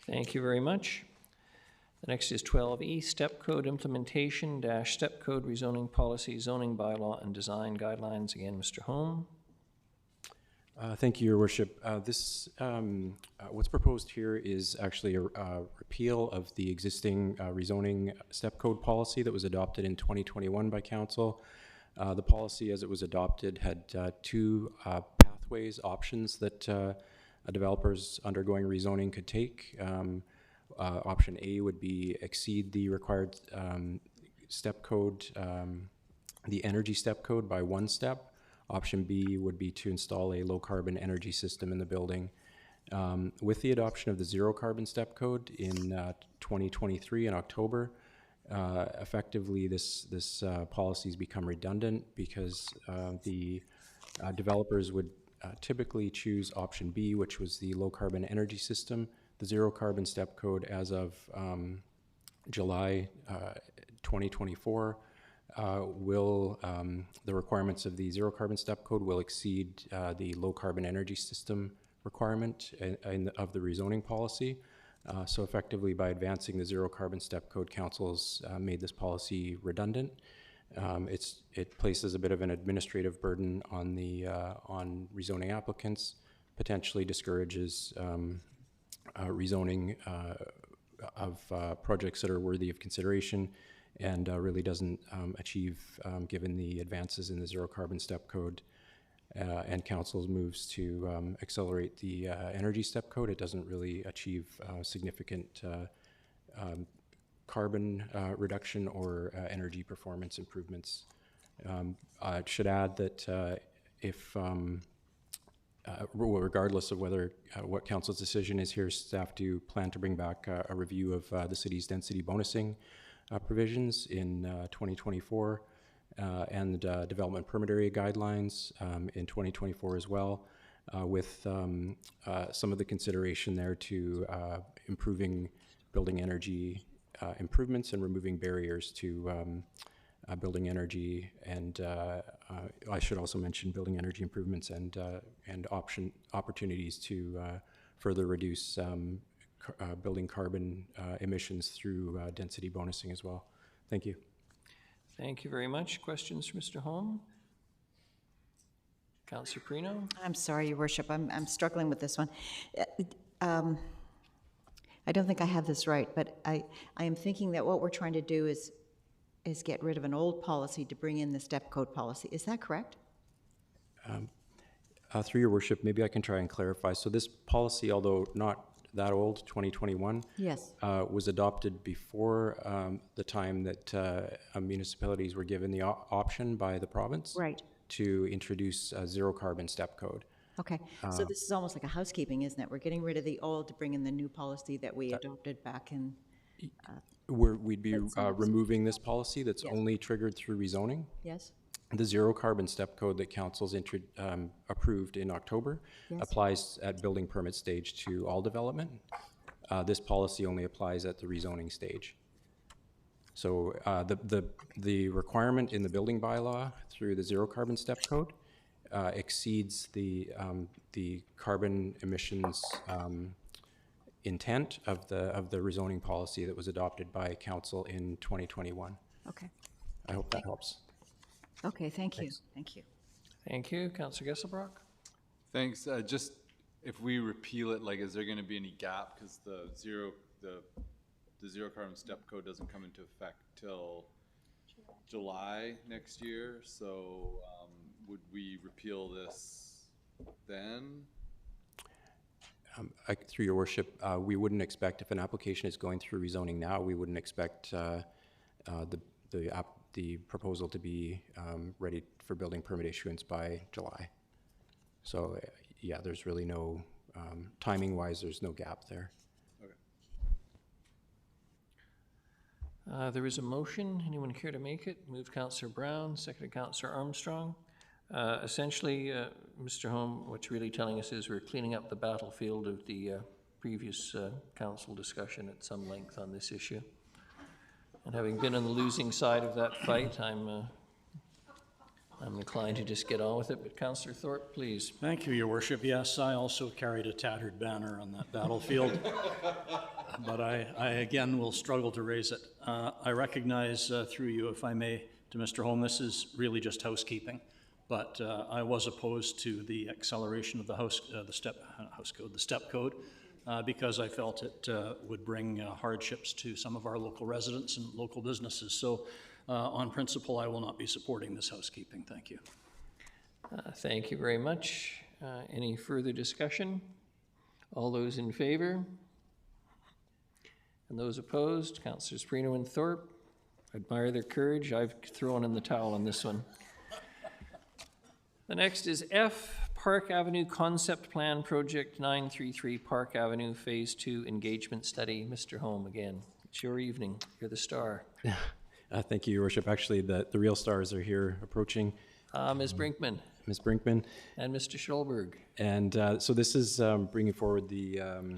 Thank you very much. The next is 12E, Step Code Implementation - Step Code Rezoning Policy, Zoning Bylaw and Design Guidelines. Again, Mr. Holm. Thank you, Your Worship. What's proposed here is actually a repeal of the existing rezoning step code policy that was adopted in 2021 by Council. The policy, as it was adopted, had two pathways, options that developers undergoing rezoning could take. Option A would be exceed the required step code, the energy step code by 1 step. Option B would be to install a low carbon energy system in the building. With the adoption of the zero carbon step code in 2023 in October, effectively this policy has become redundant because the developers would typically choose option B, which was the low carbon energy system. The zero carbon step code as of July 2024 will, the requirements of the zero carbon step code will exceed the low carbon energy system requirement of the rezoning policy. So effectively, by advancing the zero carbon step code, council's made this policy redundant. It places a bit of an administrative burden on the on rezoning applicants, potentially discourages rezoning of projects that are worthy of consideration, and really doesn't achieve, given the advances in the zero carbon step code and council's moves to accelerate the energy step code, it doesn't really achieve significant carbon reduction or energy performance improvements. I should add that if, regardless of whether what council's decision is here, staff do plan to bring back a review of the city's density bonusing provisions in 2024 and development permit area guidelines in 2024 as well, with some of the consideration there to improving building energy improvements and removing barriers to building energy, and I should also mention building energy improvements and opportunities to further reduce building carbon emissions through density bonusing as well. Thank you. Thank you very much. Questions for Mr. Holm? Councillor Perino? I'm sorry, Your Worship, I'm struggling with this one. I don't think I have this right, but I am thinking that what we're trying to do is get rid of an old policy to bring in the step code policy. Is that correct? Through Your Worship, maybe I can try and clarify. So this policy, although not that old, 2021, yes, was adopted before the time that municipalities were given the option by the province, right, to introduce a zero carbon step code. Okay, so this is almost like a housekeeping, isn't it? We're getting rid of the old to bring in the new policy that we adopted back in... We'd be removing this policy that's only triggered through rezoning. Yes. The zero carbon step code that council's approved in October applies at building permit stage to all development. This policy only applies at the rezoning stage. So the requirement in the building bylaw through the zero carbon step code exceeds the carbon emissions intent of the rezoning policy that was adopted by council in 2021. Okay. I hope that helps. Okay, thank you. Thanks. Thank you. Thank you. Councillor Gesselbrock? Thanks. Just if we repeal it, like, is there going to be any gap? Because the zero carbon step code doesn't come into effect till July next year. So would we repeal this then? Through Your Worship, we wouldn't expect, if an application is going through rezoning now, we wouldn't expect the proposal to be ready for building permit issuance by July. So yeah, there's really no, timing-wise, there's no gap there. Okay. There is a motion. Anyone care to make it? Moved Councillor Brown, seconded Councillor Armstrong. Essentially, Mr. Holm, what's really telling us is we're cleaning up the battlefield of the previous council discussion at some length on this issue. And having been on the losing side of that fight, I'm inclined to just get on with it. But Councillor Thorpe, please. Thank you, Your Worship. Yes, I also carried a tattered banner on that battlefield, but I again will struggle to raise it. I recognize through you, if I may, to Mr. Holm, this is really just housekeeping. But I was opposed to the acceleration of the step code because I felt it would bring hardships to some of our local residents and local businesses. So on principle, I will not be supporting this housekeeping. Thank you. Thank you very much. Any further discussion? All those in favor? And those opposed? Councillors Perino and Thorpe. I admire their courage. I've thrown in the towel on this one. The next is F, Park Avenue Concept Plan Project 933 Park Avenue Phase 2 Engagement Study. Mr. Holm, again, it's your evening. You're the star. Thank you, Your Worship. Actually, the real stars are here approaching. Ms. Brinkman. Ms. Brinkman. And Mr. Schulberg. And so this is bringing forward the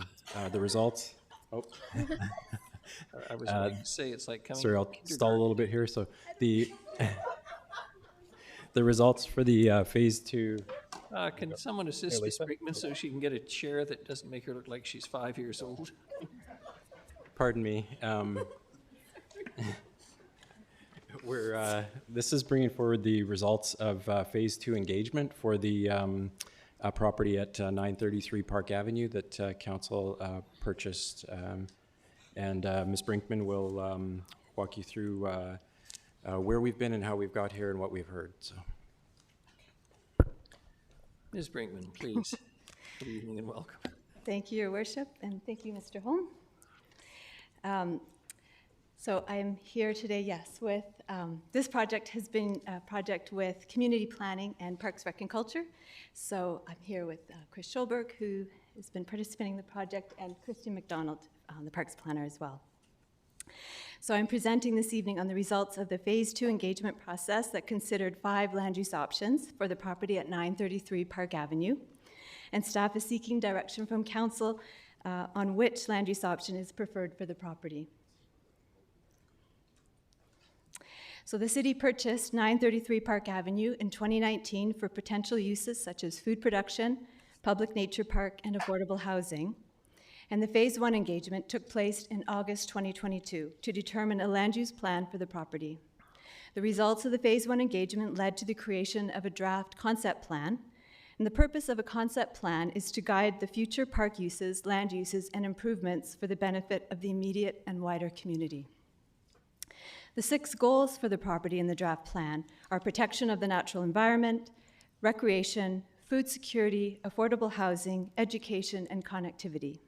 results. Oh. I was going to say it's like coming. Sorry, I'll stall a little bit here. So the the results for the phase 2. Can someone assist Ms. Brinkman so she can get a chair that doesn't make her look like she's 5 years old? Pardon me. This is bringing forward the results of phase 2 engagement for the property at 933 Park Avenue that council purchased. And Ms. Brinkman will walk you through where we've been and how we've got here and what we've heard. So, Ms. Brinkman, please. Good evening and welcome. Thank you, Your Worship, and thank you, Mr. Holm. So I am here today, yes, with this project has been a project with community planning and Parks, Rec and Culture. So I'm here with Chris Schulberg, who has been participating in the project, and Christy McDonald, the Parks Planner as well. So I'm presenting this evening on the results of the Phase 2 engagement process that considered 5 land use options for the property at 933 Park Avenue. And staff is seeking direction from council on which land use option is preferred for the property. So the city purchased 933 Park Avenue in 2019 for potential uses such as food production, public nature park, and affordable housing. And the Phase 1 engagement took place in August 2022 to determine a land use plan for the property. The results of the Phase 1 engagement led to the creation of a draft concept plan. And the purpose of a concept plan is to guide the future park uses, land uses, and improvements for the benefit of the immediate and wider community. The 6 goals for the property in the draft plan are protection of the natural environment, recreation, food security, affordable housing, education, and connectivity.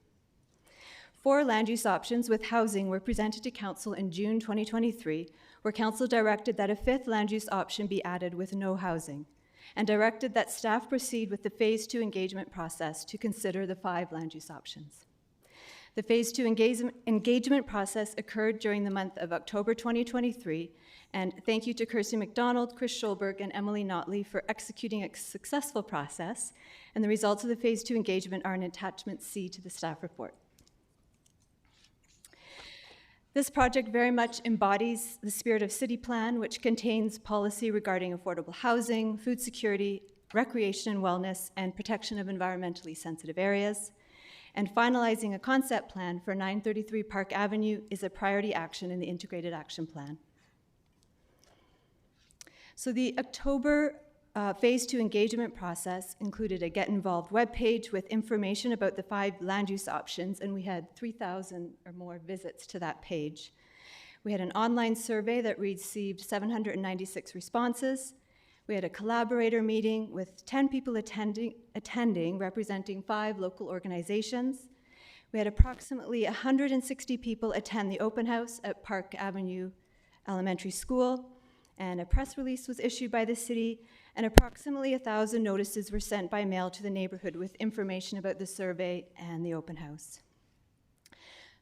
4 land use options with housing were presented to council in June 2023, where council directed that a 5th land use option be added with no housing, and directed that staff proceed with the Phase 2 engagement process to consider the 5 land use options. The Phase 2 engagement process occurred during the month of October 2023, and thank you to Kirsty McDonald, Chris Schulberg, and Emily Notley for executing a successful process, and the results of the Phase 2 engagement are in attachment C to the staff report. This project very much embodies the spirit of City Plan, which contains policy regarding affordable housing, food security, recreation and wellness, and protection of environmentally sensitive areas. And finalizing a concept plan for 933 Park Avenue is a priority action in the Integrated Action Plan. So the October Phase 2 engagement process included a Get Involved webpage with information about the 5 land use options, and we had 3,000 or more visits to that page. We had an online survey that received 796 responses. We had a collaborator meeting with 10 people attending, representing 5 local organizations. We had approximately 160 people attend the open house at Park Avenue Elementary School, and a press release was issued by the city, and approximately 1,000 notices were sent by mail to the neighborhood with information about the survey and the open house.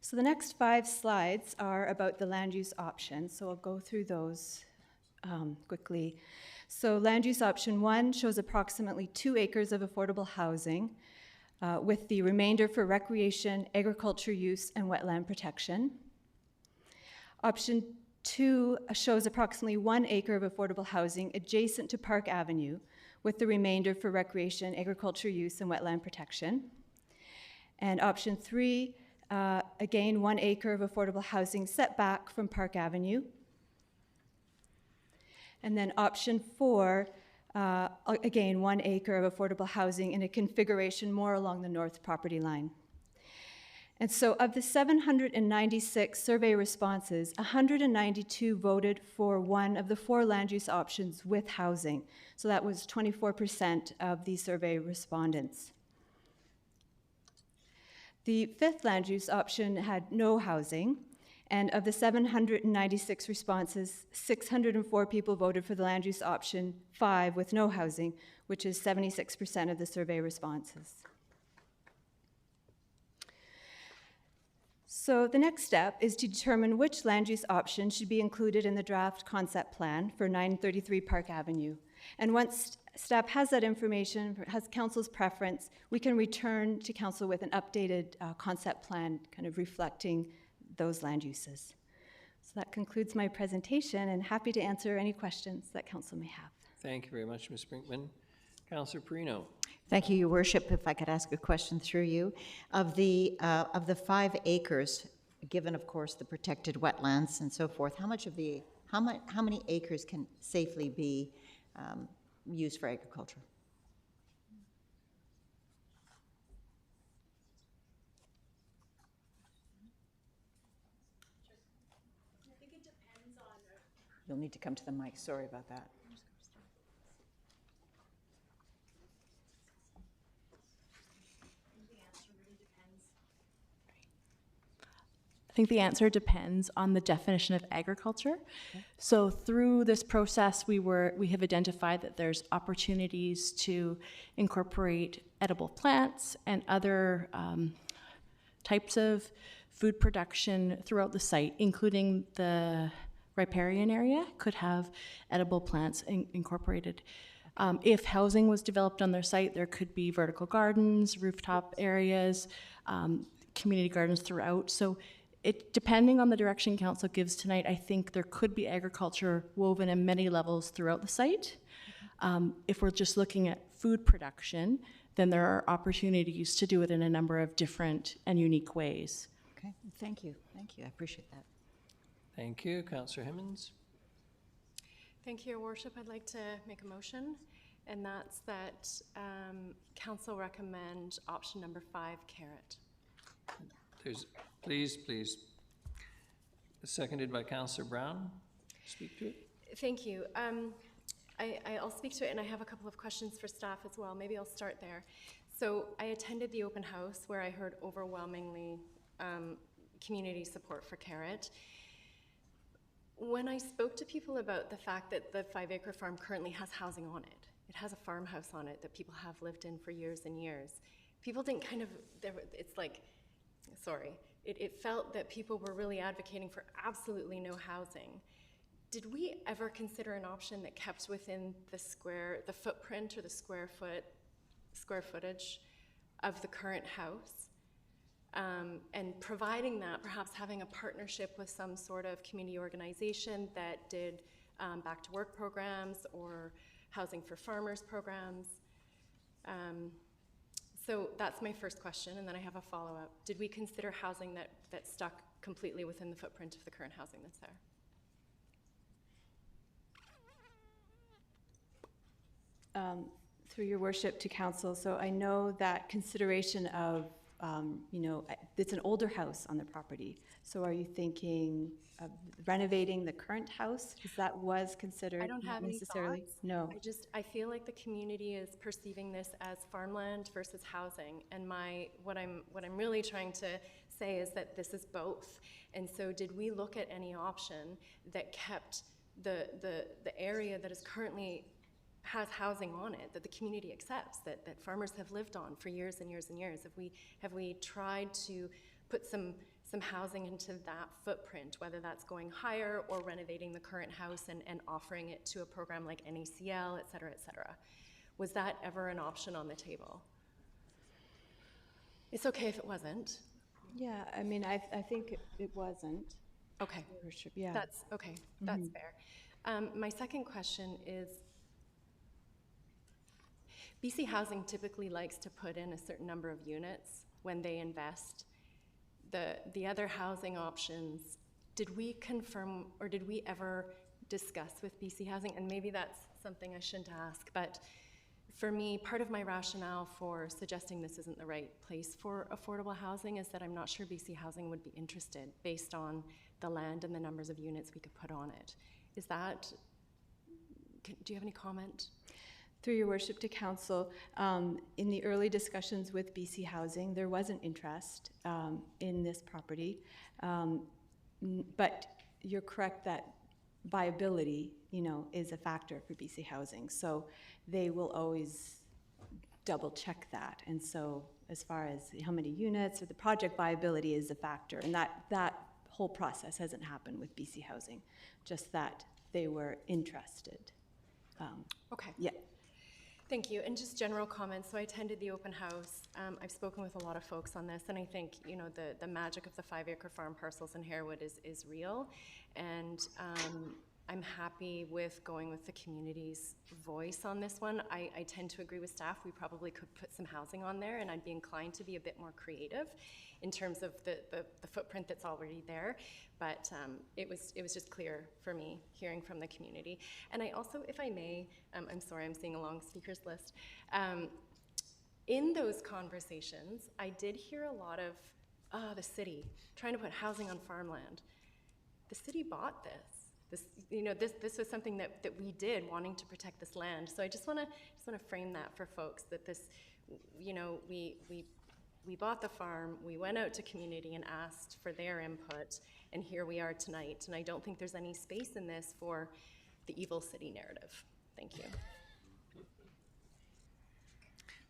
So the next 5 slides are about the land use options, so I'll go through those quickly. So land use option 1 shows approximately 2 acres of affordable housing with the remainder for recreation, agriculture use, and wetland protection. Option 2 shows approximately 1 acre of affordable housing adjacent to Park Avenue with the remainder for recreation, agriculture use, and wetland protection. And option 3, again, 1 acre of affordable housing set back from Park Avenue. And then option 4, again, 1 acre of affordable housing in a configuration more along the north property line. And so of the 796 survey responses, 192 voted for one of the 4 land use options with housing. So that was 24% of the survey respondents. The 5th land use option had no housing, and of the 796 responses, 604 people voted for the land use option 5 with no housing, which is 76% of the survey responses. So the next step is to determine which land use option should be included in the draft concept plan for 933 Park Avenue. And once staff has that information, has council's preference, we can return to council with an updated concept plan kind of reflecting those land uses. So that concludes my presentation, and happy to answer any questions that council may have. Thank you very much, Ms. Brinkman. Councillor Perino. Thank you, Your Worship. If I could ask a question through you. Of the 5 acres, given, of course, the protected wetlands and so forth, how many acres can safely be used for agriculture? You'll need to come to the mic. Sorry about that. I think the answer depends on the definition of agriculture. Okay. So through this process, we have identified that there's opportunities to incorporate edible plants and other types of food production throughout the site, including the riparian area could have edible plants incorporated. If housing was developed on their site, there could be vertical gardens, rooftop areas, community gardens throughout. So depending on the direction council gives tonight, I think there could be agriculture woven in many levels throughout the site. If we're just looking at food production, then there are opportunities to do it in a number of different and unique ways. Okay, thank you. Thank you. I appreciate that. Thank you. Councillor Himmons. Thank you, Your Worship. I'd like to make a motion, and that's that council recommend option number 5, carrot. Please. Seconded by Councillor Brown. Speak to it. Thank you. I'll speak to it, and I have a couple of questions for staff as well. Maybe I'll start there. So I attended the open house where I heard overwhelmingly community support for carrot. When I spoke to people about the fact that the 5-acre farm currently has housing on it, it has a farmhouse on it that people have lived in for years and years, people didn't it felt that people were really advocating for absolutely no housing. Did we ever consider an option that kept within the footprint or the square footage of the current house? And providing that, perhaps having a partnership with some sort of community organization that did back to work programs or housing for farmers programs. So that's my first question, and then I have a follow-up. Did we consider housing that stuck completely within the footprint of the current housing that's there? Through your worship to council, so I know that consideration of it's an older house on the property. So are you thinking of renovating the current house? Because that was considered. I don't have any necessarily. thoughts. No. I feel like the community is perceiving this as farmland versus housing. And what I'm really trying to say is that this is both. And so did we look at any option that kept the area that is currently has housing on it that the community accepts, that farmers have lived on for years and years and years? Have we tried to put some housing into that footprint, whether that's going higher or renovating the current house and offering it to a program like NECL, et cetera, et cetera? Was that ever an option on the table? It's okay if it wasn't. Yeah, I mean, I think it wasn't. Okay. Worship, yeah. That's okay. That's fair. My second question is, BC Housing typically likes to put in a certain number of units when they invest. The other housing options, did we confirm or did we ever discuss with BC Housing, and maybe that's something I shouldn't ask, but for me, part of my rationale for suggesting this isn't the right place for affordable housing is that I'm not sure BC Housing would be interested based on the land and the numbers of units we could put on it. Is that, do you have any comment? Through your worship to council, in the early discussions with BC Housing, there was an interest in this property, but you're correct that viability, is a factor for BC Housing. So they will always double check that. And so as far as how many units or the project viability is a factor, and that whole process hasn't happened with BC Housing, just that they were interested. Okay. Yeah. Thank you. And just general comments. So I attended the open house. I've spoken with a lot of folks on this, and I think the magic of the 5-acre farm parcels in Harewood is real. And I'm happy with going with the community's voice on this one. I tend to agree with staff. We probably could put some housing on there, and I'd be inclined to be a bit more creative in terms of the footprint that's already there. But it was just clear for me hearing from the community. And I also, if I may, I'm sorry, I'm seeing a long speakers list. In those conversations, I did hear a lot of the city trying to put housing on farmland. The city bought this. This was something that we did, wanting to protect this land. So I just want to frame that for folks, that this, we bought the farm, we went out to community and asked for their input, and here we are tonight. And I don't think there's any space in this for the evil city narrative. Thank you.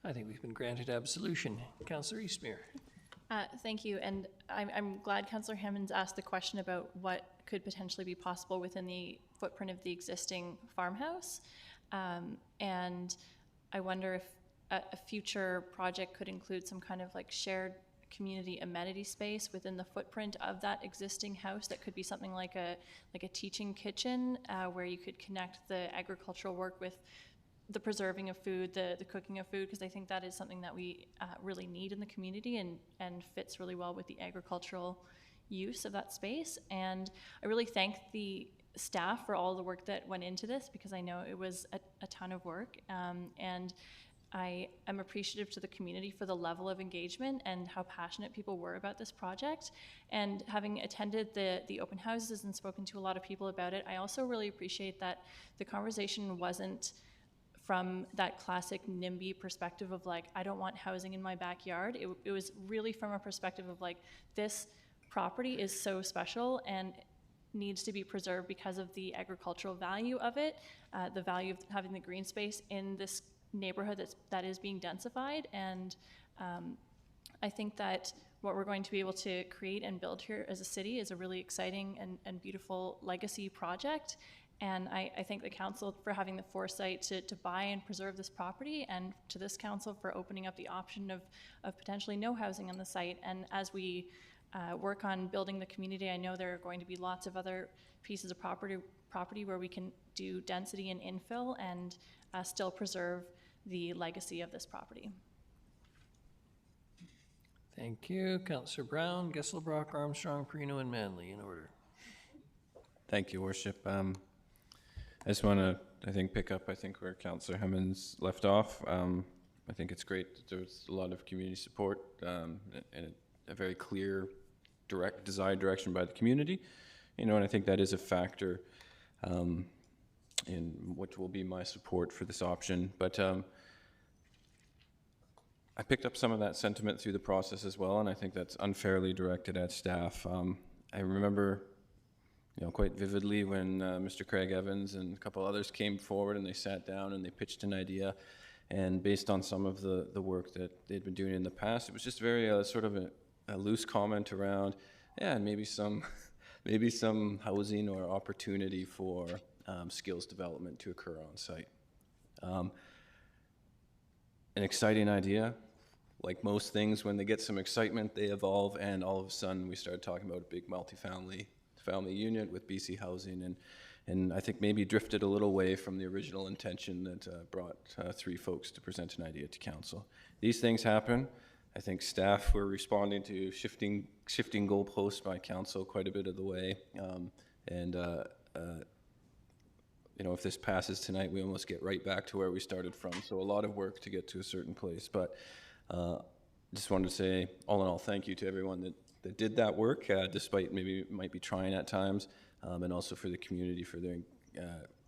I think we've been granted absolution. Councillor Eastmere. Thank you, and I'm glad Councillor Hammonds asked the question about what could potentially be possible within the footprint of the existing farmhouse. And I wonder if a future project could include some kind of like shared community amenity space within the footprint of that existing house. That could be something like a teaching kitchen where you could connect the agricultural work with the preserving of food, the cooking of food, because I think that is something that we really need in the community and fits really well with the agricultural use of that space. And I really thank the staff for all the work that went into this, because I know it was a ton of work. And I am appreciative to the community for the level of engagement and how passionate people were about this project. And having attended the open houses and spoken to a lot of people about it, I also really appreciate that the conversation wasn't from that classic NIMBY perspective of like, I don't want housing in my backyard. It was really from a perspective of like, this property is so special and needs to be preserved because of the agricultural value of it, the value of having the green space in this neighborhood that is being densified. And I think that what we're going to be able to create and build here as a city is a really exciting and beautiful legacy project. And I thank the council for having the foresight to buy and preserve this property, and to this council for opening up the option of potentially no housing on the site. And as we work on building the community, I know there are going to be lots of other pieces of property where we can do density and infill and still preserve the legacy of this property. Thank you. Councillor Brown, Gesselbrock, Armstrong, Perino, and Manley in order. Thank you, Worship. I just want to, pick up, where Councillor Hammonds left off. I think it's great that there's a lot of community support and a very clear, desired direction by the community. And I think that is a factor in what will be my support for this option. But I picked up some of that sentiment through the process as well, and I think that's unfairly directed at staff. I remember quite vividly when Mr. Craig Evans and a couple others came forward and they sat down and they pitched an idea. And based on some of the work that they'd been doing in the past, it was just very sort of a loose comment around, maybe some housing or opportunity for skills development to occur on site. An exciting idea. Like most things, when they get some excitement, they evolve, and all of a sudden we started talking about a big multifamily unit with BC Housing, and I think maybe drifted a little away from the original intention that brought three folks to present an idea to council. These things happen. I think staff were responding to shifting goalposts by council quite a bit of the way, and you know, if this passes tonight, we almost get right back to where we started from. So a lot of work to get to a certain place. But just wanted to say, all in all, thank you to everyone that did that work, despite maybe it might be trying at times, and also for the community for their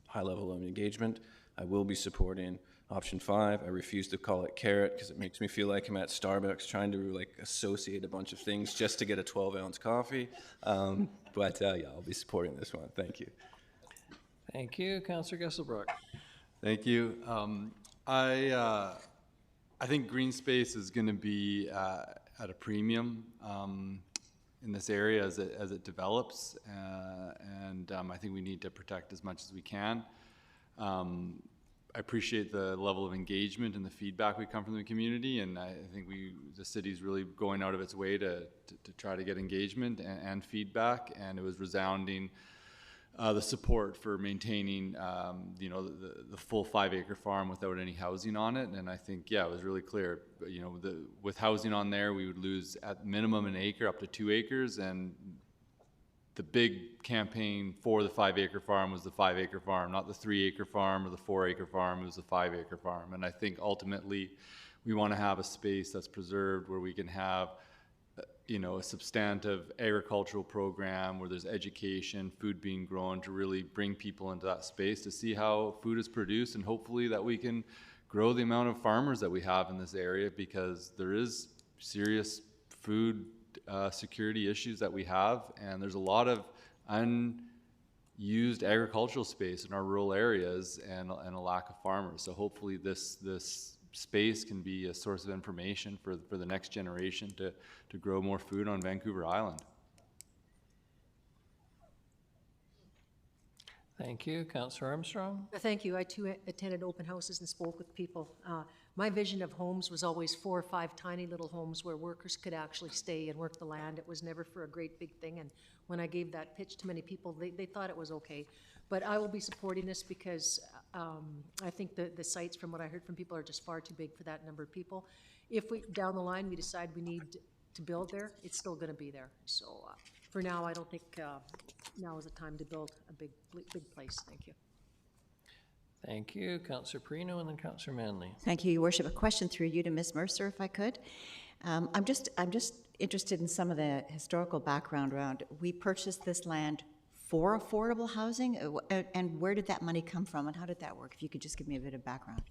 high level of engagement. I will be supporting option 5. I refuse to call it carrot because it makes me feel like I'm at Starbucks trying to like associate a bunch of things just to get a 12-ounce coffee. But yeah, I'll be supporting this one. Thank you. Thank you. Councillor Gesselbrock. Thank you. I think green space is going to be at a premium in this area as it develops, and I think we need to protect as much as we can. I appreciate the level of engagement and the feedback we come from the community, and I think the city's really going out of its way to try to get engagement and feedback, and it was resounding. The support for maintaining, you know, the full 5-acre farm without any housing on it, and I think, yeah, it was really clear. You know, with housing on there, we would lose at minimum an acre, up to 2 acres, and the big campaign for the 5-acre farm was the 5-acre farm, not the 3-acre farm or the 4-acre farm. It was the 5-acre farm, and I think ultimately we want to have a space that's preserved where we can have, you know, a substantive agricultural program where there's education, food being grown, to really bring people into that space to see how food is produced, and hopefully that we can grow the amount of farmers that we have in this area, because there is serious food security issues that we have, and there's a lot of unused agricultural space in our rural areas and a lack of farmers. So hopefully this space can be a source of information for the next generation to grow more food on Vancouver Island. Thank you. Councillor Armstrong. Thank you. I too attended open houses and spoke with people. My vision of homes was always 4 or 5 tiny little homes where workers could actually stay and work the land. It was never for a great big thing, and when I gave that pitch to many people, they thought it was okay. But I will be supporting this because I think the sites, from what I heard from people, are just far too big for that number of people. If we, down the line, we decide we need to build there, it's still going to be there. So for now, I don't think now is the time to build a big place. Thank you. Thank you. Councillor Perino and then Councillor Manley. Thank you, Your Worship. A question through you to Ms. Mercer, if I could. I'm just interested in some of the historical background around. We purchased this land for affordable housing, and where did that money come from, and how did that work? If you could just give me a bit of background.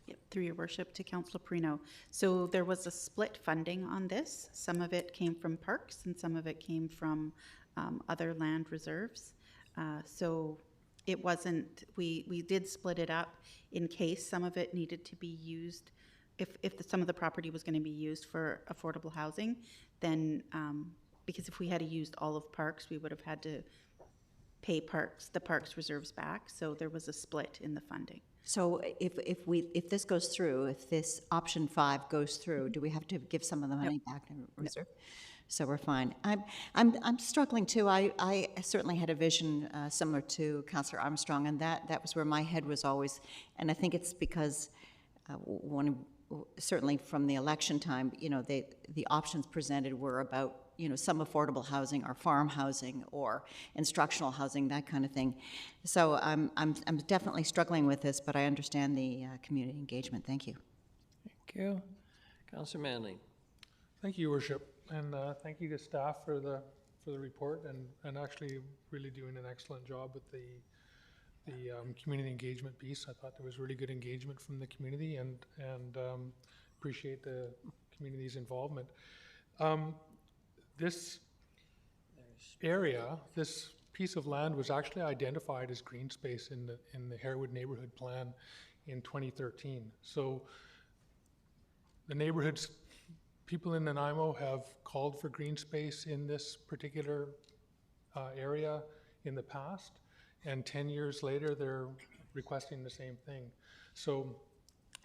Yep, through Your Worship to Councillor Perino. So there was a split funding on this. Some of it came from parks and some of it came from other land reserves. So it wasn't, we did split it up in case some of it needed to be used. If some of the property was going to be used for affordable housing, then because if we had used all of parks, we would have had to pay the parks reserves back. So there was a split in the funding. So if this goes through, if this option 5 goes through, do we have to give some of the money back to reserve? No. So we're fine. I'm struggling too. I certainly had a vision similar to Councillor Armstrong, and that was where my head was always. And I think it's because certainly from the election time, you know, the options presented were about, you know, some affordable housing or farm housing or instructional housing, that kind of thing. So I'm definitely struggling with this, but I understand the community engagement. Thank you. Thank you. Councillor Manley. Thank you, Your Worship, and thank you to staff for the report and actually really doing an excellent job with the community engagement piece. I thought there was really good engagement from the community, and appreciate the community's involvement. This area, this piece of land was actually identified as green space in the Harewood Neighborhood Plan in 2013. So the neighborhood's people in Nanaimo have called for green space in this particular area in the past, and 10 years later they're requesting the same thing. So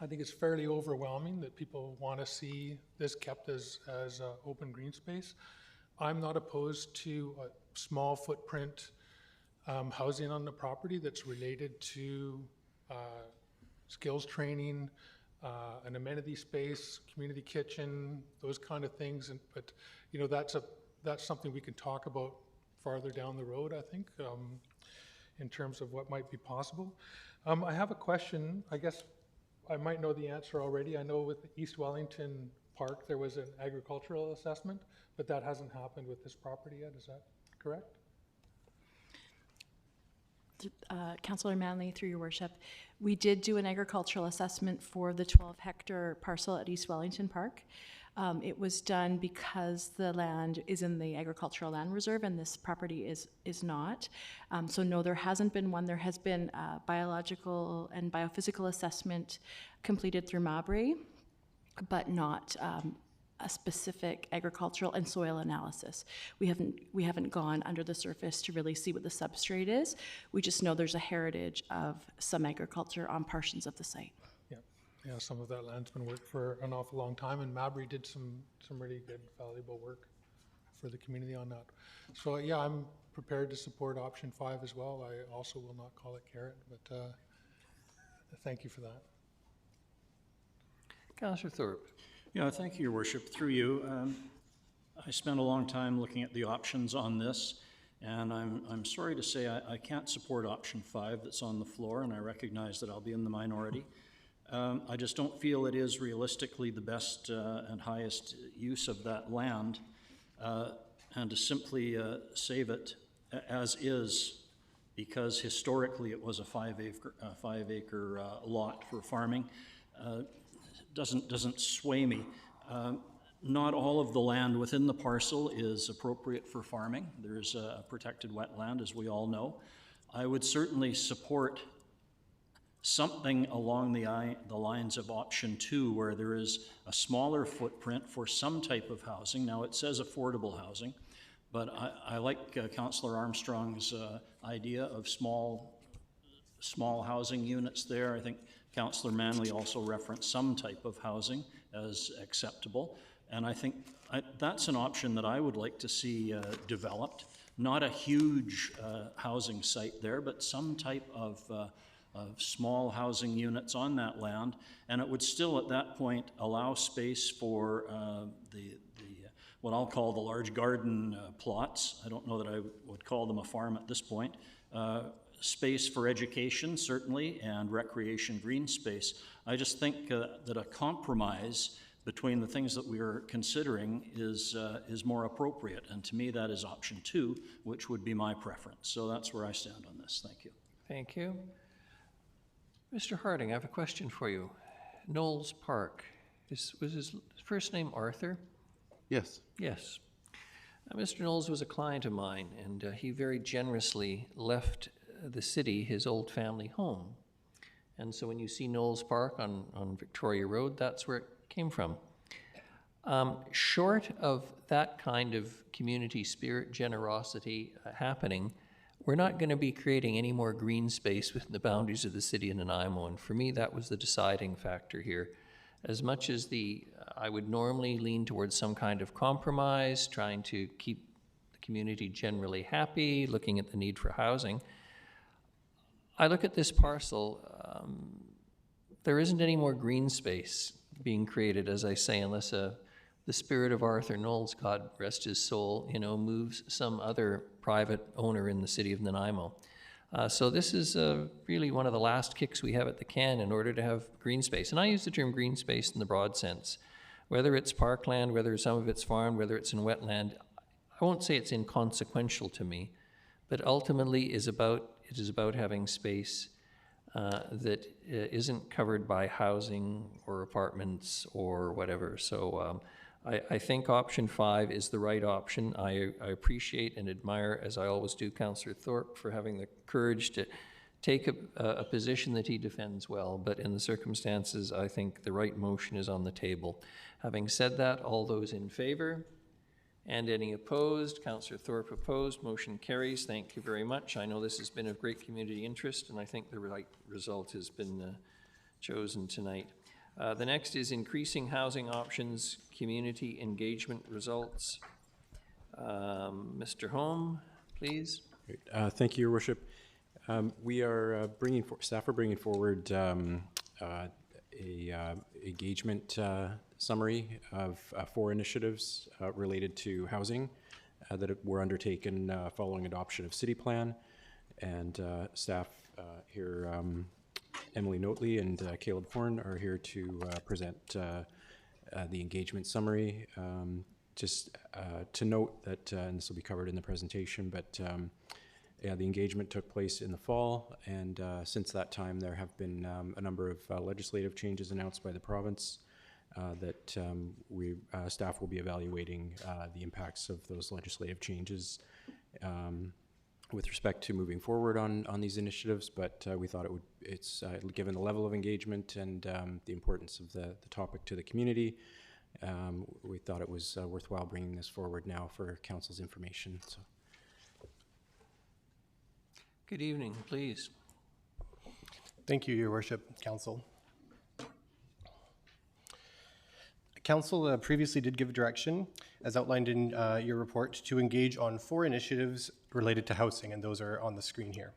I think it's fairly overwhelming that people want to see this kept as open green space. I'm not opposed to a small footprint housing on the property that's related to skills training, an amenity space, community kitchen, those kind of things. But you know, that's something we can talk about farther down the road, I think. in terms of what might be possible. I have a question. I guess I might know the answer already. I know with East Wellington Park, there was an agricultural assessment, but that hasn't happened with this property yet. Is that correct? Councillor Manley, through your worship, we did do an agricultural assessment for the 12-hectare parcel at East Wellington Park. It was done because the land is in the agricultural land reserve and this property is not. So no, there hasn't been one. There has been a biological and biophysical assessment completed through Mabry, but not a specific agricultural and soil analysis. We haven't gone under the surface to really see what the substrate is. We just know there's a heritage of some agriculture on portions of the site. Yeah, some of that land's been worked for an awful long time, and Mabry did some really good, valuable work for the community on that. So yeah, I'm prepared to support option 5 as well. I also will not call it carrot, but thank you for that. Councillor Thorpe. Yeah, thank you, Your Worship. Through you, I spent a long time looking at the options on this, and I'm sorry to say I can't support option 5 that's on the floor, and I recognize that I'll be in the minority. I just don't feel it is realistically the best and highest use of that land, and to simply save it as is, because historically it was a 5-acre lot for farming, doesn't sway me. Not all of the land within the parcel is appropriate for farming. There's a protected wetland, as we all know. I would certainly support something along the lines of option 2, where there is a smaller footprint for some type of housing. Now, it says affordable housing, but I like Councillor Armstrong's idea of small housing units there. I think Councillor Manley also referenced some type of housing as acceptable, and I think that's an option that I would like to see developed. Not a huge housing site there, but some type of small housing units on that land, and it would still at that point allow space for what I'll call the large garden plots. I don't know that I would call them a farm at this point. Space for education, certainly, and recreation green space. I just think that a compromise between the things that we are considering is more appropriate, and to me that is option 2, which would be my preference. So that's where I stand on this. Thank you. Thank you. Mr. Harding, I have a question for you. Knowles Park, was his first name Arthur? Yes. Yes. Mr. Knowles was a client of mine, and he very generously left the city his old family home. And so when you see Knowles Park on Victoria Road, that's where it came from. Short of that kind of community spirit, generosity happening, we're not going to be creating any more green space within the boundaries of the city of Nanaimo, and for me that was the deciding factor here. As much as I would normally lean towards some kind of compromise, trying to keep the community generally happy, looking at the need for housing, I look at this parcel, there isn't any more green space being created, as I say, unless the spirit of Arthur Knowles, God rest his soul, moves some other private owner in the city of Nanaimo. So this is really one of the last kicks we have at the can in order to have green space. And I use the term green space in the broad sense. Whether it's parkland, whether some of it's farmed, whether it's in wetland, I won't say it's inconsequential to me, but ultimately it is about having space that isn't covered by housing or apartments or whatever. So I think option 5 is the right option. I appreciate and admire, as I always do, Councillor Thorpe for having the courage to take a position that he defends well, but in the circumstances, I think the right motion is on the table. Having said that, all those in favor? And any opposed? Councillor Thorpe opposed. Motion carries. Thank you very much. I know this has been of great community interest, and I think the right result has been chosen tonight. The next is increasing housing options, community engagement results. Mr. Holm, please. Great. Thank you, Your Worship. We are staff are bringing forward a engagement summary of 4 initiatives related to housing that were undertaken following adoption of City Plan. And staff here, Emily Notley and Caleb Horn, are here to present the engagement summary. Just to note that, and this will be covered in the presentation, but yeah, the engagement took place in the fall, and since that time there have been a number of legislative changes announced by the province that staff will be evaluating the impacts of those legislative changes with respect to moving forward on these initiatives, but we thought it's given the level of engagement and the importance of the topic to the community, we thought it was worthwhile bringing this forward now for council's information. So. Good evening, please. Thank you, Your Worship, Council. Council previously did give direction, as outlined in your report, to engage on 4 initiatives related to housing, and those are on the screen here.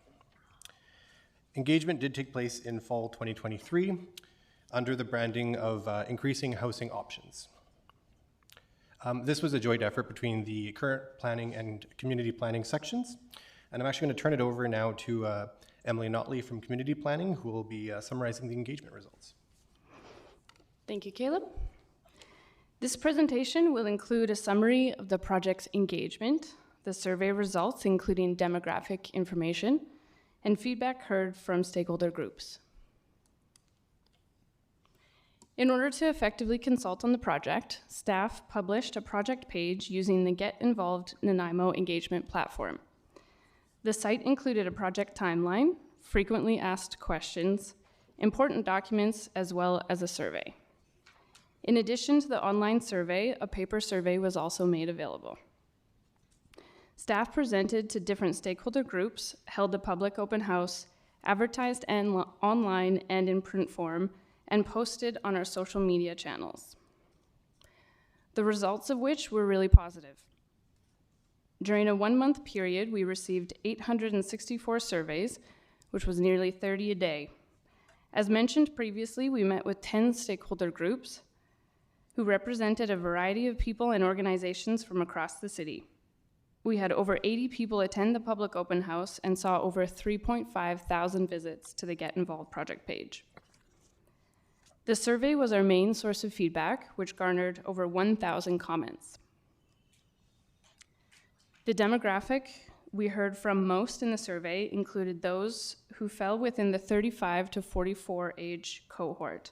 Engagement did take place in fall 2023 under the branding of increasing housing options. This was a joint effort between the current planning and community planning sections, and I'm actually going to turn it over now to Emily Notley from Community Planning, who will be summarizing the engagement results. Thank you, Caleb. This presentation will include a summary of the project's engagement, the survey results, including demographic information, and feedback heard from stakeholder groups. In order to effectively consult on the project, staff published a project page using the Get Involved Nanaimo engagement platform. The site included a project timeline, frequently asked questions, important documents, as well as a survey. In addition to the online survey, a paper survey was also made available. Staff presented to different stakeholder groups, held a public open house, advertised online and in print form, and posted on our social media channels. The results of which were really positive. During a 1-month period, we received 864 surveys, which was nearly 30 a day. As mentioned previously, we met with 10 stakeholder groups who represented a variety of people and organizations from across the city. We had over 80 people attend the public open house and saw over 3.5 thousand visits to the Get Involved project page. The survey was our main source of feedback, which garnered over 1,000 comments. The demographic we heard from most in the survey included those who fell within the 35 to 44 age cohort.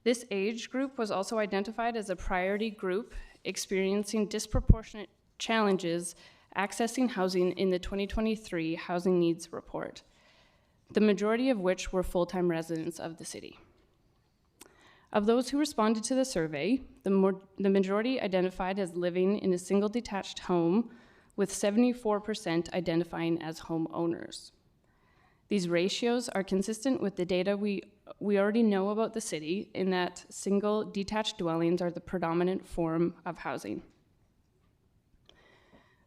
This age group was also identified as a priority group experiencing disproportionate challenges accessing housing in the 2023 Housing Needs Report, the majority of which were full-time residents of the city. Of those who responded to the survey, the majority identified as living in a single detached home, with 74% identifying as homeowners. These ratios are consistent with the data we already know about the city, in that single detached dwellings are the predominant form of housing.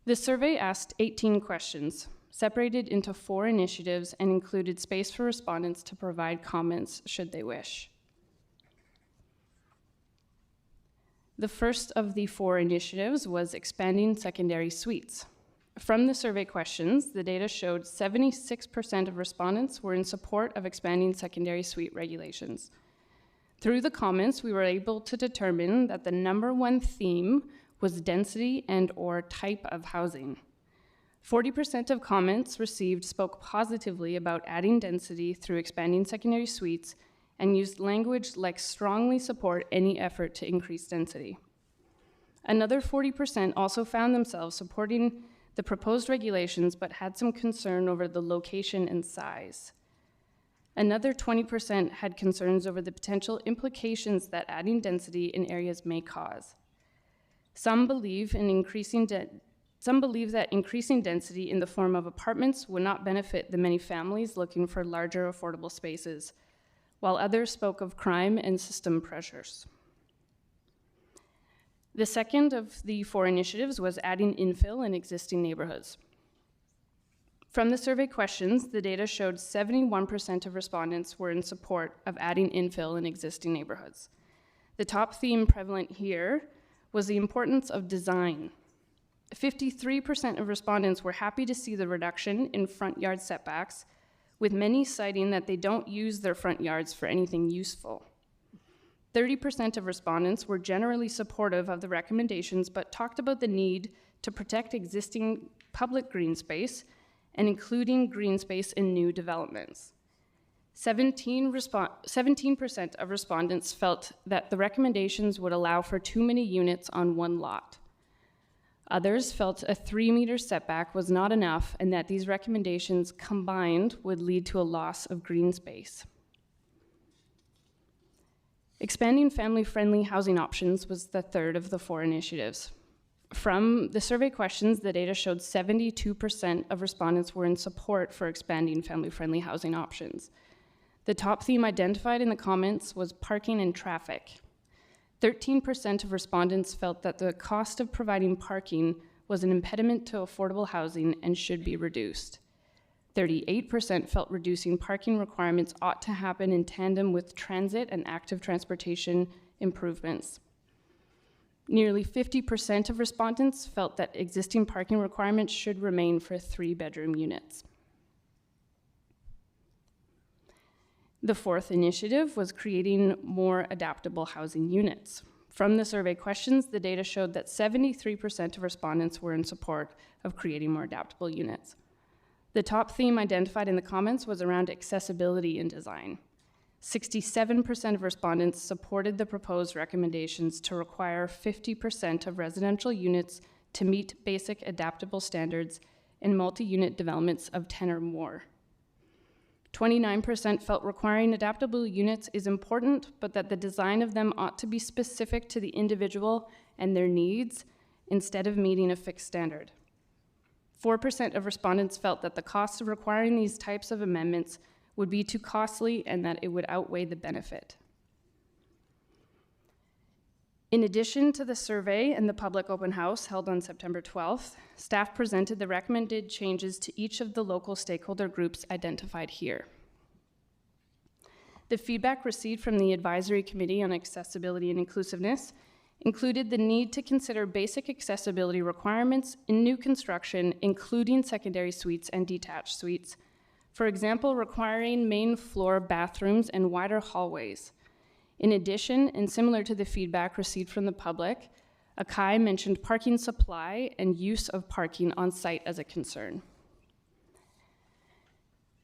The survey asked 18 questions, separated into 4 initiatives, and included space for respondents to provide comments should they wish. The first of the 4 initiatives was expanding secondary suites. From the survey questions, the data showed 76% of respondents were in support of expanding secondary suite regulations. Through the comments, we were able to determine that the #1 theme was density and/or type of housing. 40% of comments received spoke positively about adding density through expanding secondary suites and used language like strongly support any effort to increase density. Another 40% also found themselves supporting the proposed regulations but had some concern over the location and size. Another 20% had concerns over the potential implications that adding density in areas may cause. Some believe that increasing density in the form of apartments would not benefit the many families looking for larger affordable spaces, while others spoke of crime and system pressures. The second of the 4 initiatives was adding infill in existing neighborhoods. From the survey questions, the data showed 71% of respondents were in support of adding infill in existing neighborhoods. The top theme prevalent here was the importance of design. 53% of respondents were happy to see the reduction in front yard setbacks, with many citing that they don't use their front yards for anything useful. 30% of respondents were generally supportive of the recommendations, but talked about the need to protect existing public green space and including green space in new developments. 17% of respondents felt that the recommendations would allow for too many units on one lot. Others felt a 3-meter setback was not enough and that these recommendations combined would lead to a loss of green space. Expanding family-friendly housing options was the third of the 4 initiatives. From the survey questions, the data showed 72% of respondents were in support for expanding family-friendly housing options. The top theme identified in the comments was parking and traffic. 13% of respondents felt that the cost of providing parking was an impediment to affordable housing and should be reduced. 38% felt reducing parking requirements ought to happen in tandem with transit and active transportation improvements. Nearly 50% of respondents felt that existing parking requirements should remain for 3-bedroom units. The 4th initiative was creating more adaptable housing units. From the survey questions, the data showed that 73% of respondents were in support of creating more adaptable units. The top theme identified in the comments was around accessibility in design. 67% of respondents supported the proposed recommendations to require 50% of residential units to meet basic adaptable standards in multi-unit developments of 10 or more. 29% felt requiring adaptable units is important, but that the design of them ought to be specific to the individual and their needs instead of meeting a fixed standard. 4% of respondents felt that the cost of requiring these types of amendments would be too costly and that it would outweigh the benefit. In addition to the survey and the public open house held on September 12th, staff presented the recommended changes to each of the local stakeholder groups identified here. The feedback received from the Advisory Committee on Accessibility and Inclusiveness included the need to consider basic accessibility requirements in new construction, including secondary suites and detached suites. For example, requiring main floor bathrooms and wider hallways. In addition, and similar to the feedback received from the public, Akai mentioned parking supply and use of parking on site as a concern.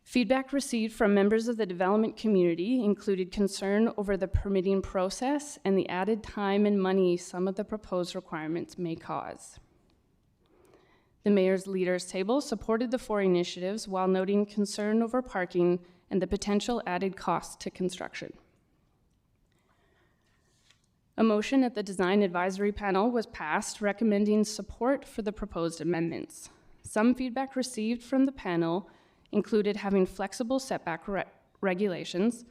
Feedback received from members of the development community included concern over the permitting process and the added time and money some of the proposed requirements may cause. The Mayor's Leaders Table supported the 4 initiatives while noting concern over parking and the potential added cost to construction. A motion at the Design Advisory Panel was passed recommending support for the proposed amendments. Some feedback received from the panel included having flexible setback regulations,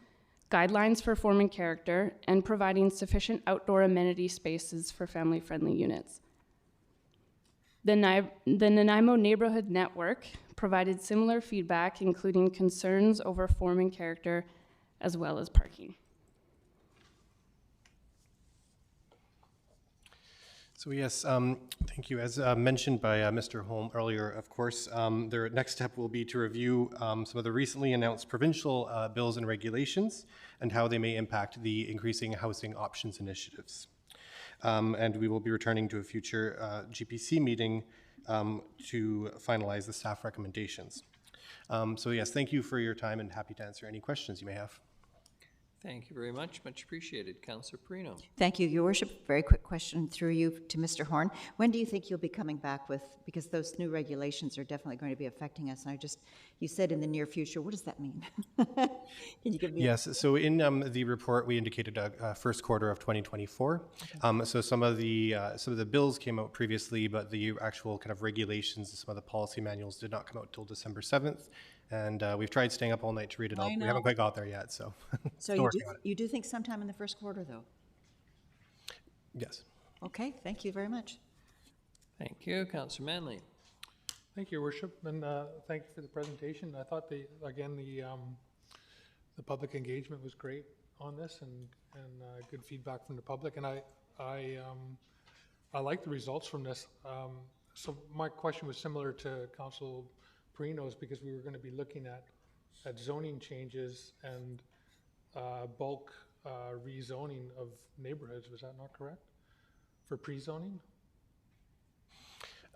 guidelines for form and character, and providing sufficient outdoor amenity spaces for family-friendly units. The Nanaimo Neighborhood Network provided similar feedback, including concerns over form and character, as well as parking. So yes, thank you. As mentioned by Mr. Holm earlier, of course, their next step will be to review some of the recently announced provincial bills and regulations and how they may impact the increasing housing options initiatives. And we will be returning to a future GPC meeting to finalize the staff recommendations. So yes, thank you for your time and happy to answer any questions you may have. Thank you very much. Much appreciated. Councillor Perino. Thank you, Your Worship. Very quick question through you to Mr. Horn. When do you think you'll be coming back with, because those new regulations are definitely going to be affecting us, and you said in the near future, what does that mean? Can you give me Yes, so in the report, we indicated first quarter of 2024. Okay. So some of the bills came out previously, but the actual kind of regulations and some of the policy manuals did not come out until December 7th. And we've tried staying up all night to read it all. We haven't quite got there yet, so. So you do think sometime in the first quarter, though? Yes. Okay, thank you very much. Thank you. Councillor Manley. Thank you, Your Worship, and thank you for the presentation. I thought the public engagement was great on this, and good feedback from the public, and I like the results from this. So my question was similar to Council Perino's, because we were going to be looking at zoning changes and bulk rezoning of neighborhoods. Was that not correct? For pre-zoning?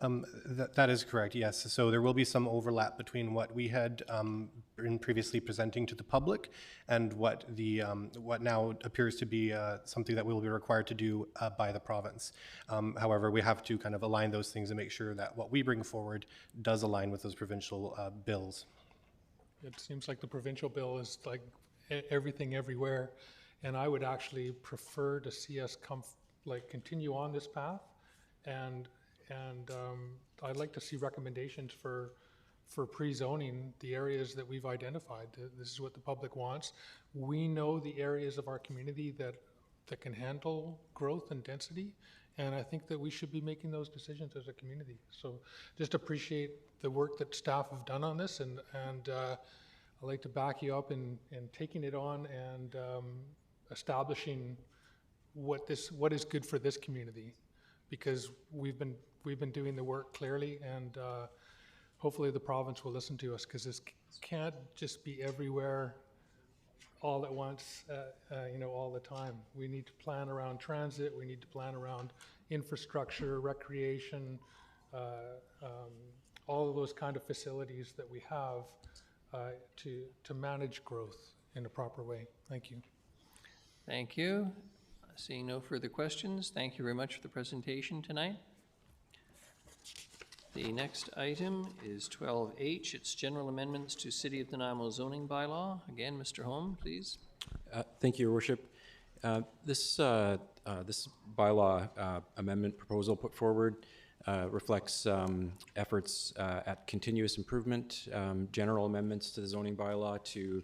That is correct, yes. So there will be some overlap between what we had been previously presenting to the public and what what now appears to be something that we will be required to do by the province. However, we have to kind of align those things and make sure that what we bring forward does align with those provincial bills. It seems like the provincial bill is like everything everywhere, and I would actually prefer to see us continue on this path, and I'd like to see recommendations for pre-zoning the areas that we've identified. This is what the public wants. We know the areas of our community that can handle growth and density, and I think that we should be making those decisions as a community. So just appreciate the work that staff have done on this, and I'd like to back you up in taking it on and establishing what is good for this community, because we've been doing the work clearly, and hopefully the province will listen to us, because this can't just be everywhere all at once, all the time. We need to plan around transit, we need to plan around infrastructure, recreation, all of those kind of facilities that we have to manage growth in a proper way. Thank you. Thank you. Seeing no further questions, thank you very much for the presentation tonight. The next item is 12H. It's general amendments to City of Nanaimo zoning bylaw. Again, Mr. Holm, please. Thank you, Your Worship. This bylaw amendment proposal put forward reflects efforts at continuous improvement, general amendments to the zoning bylaw to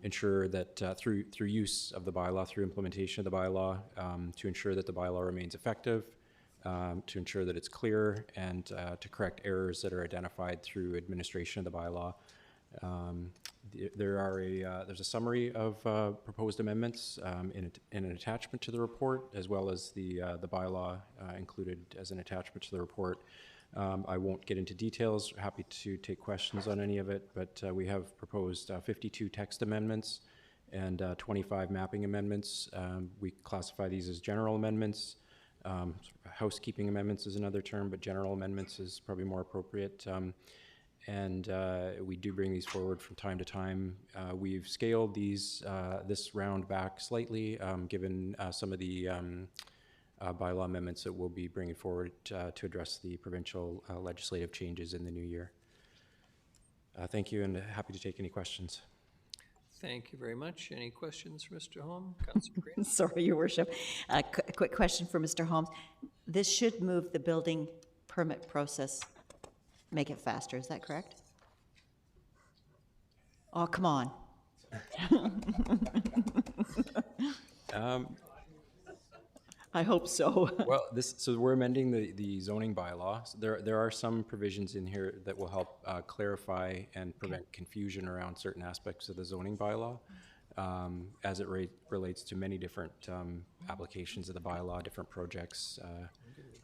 ensure that through use of the bylaw, through implementation of the bylaw, to ensure that the bylaw remains effective, to ensure that it's clear, and to correct errors that are identified through administration of the bylaw. There's a summary of proposed amendments in an attachment to the report, as well as the bylaw included as an attachment to the report. I won't get into details. Happy to take questions on any of it, but we have proposed 52 text amendments and 25 mapping amendments. We classify these as general amendments. Housekeeping amendments is another term, but general amendments is probably more appropriate. We do bring these forward from time to time. We've scaled these this round back slightly, given some of the bylaw amendments that we'll be bringing forward to address the provincial legislative changes in the new year. Thank you, and happy to take any questions. Thank you very much. Any questions for Mr. Holm? Councillor Green? Sorry, Your Worship. A quick question for Mr. Holmes. This should move the building permit process, make it faster, is that correct? Oh, come on. I hope so. Well, so we're amending the zoning bylaw. So there are some provisions in here that will help clarify and prevent confusion around certain aspects of the zoning bylaw, as it relates to many different applications of the bylaw, different projects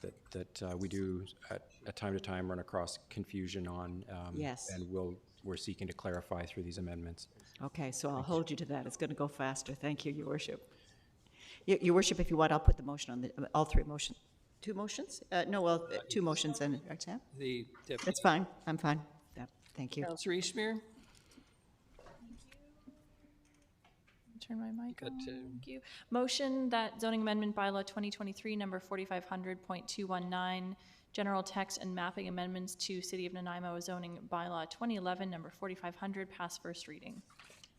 that we do at time to time run across confusion on. Yes. And we're seeking to clarify through these amendments. Okay, so I'll hold you to that. It's going to go faster. Thank you, Your Worship. Your Worship, if you want, I'll put the motion on all three motions. Two motions? Two motions and exam. That's fine. I'm fine. Yeah, thank you. Councillor Eastmere? Turn my mic on. Thank you. Motion that zoning amendment bylaw 2023 number 4500.219 general text and mapping amendments to City of Nanaimo zoning bylaw 2011 number 4500 pass first reading.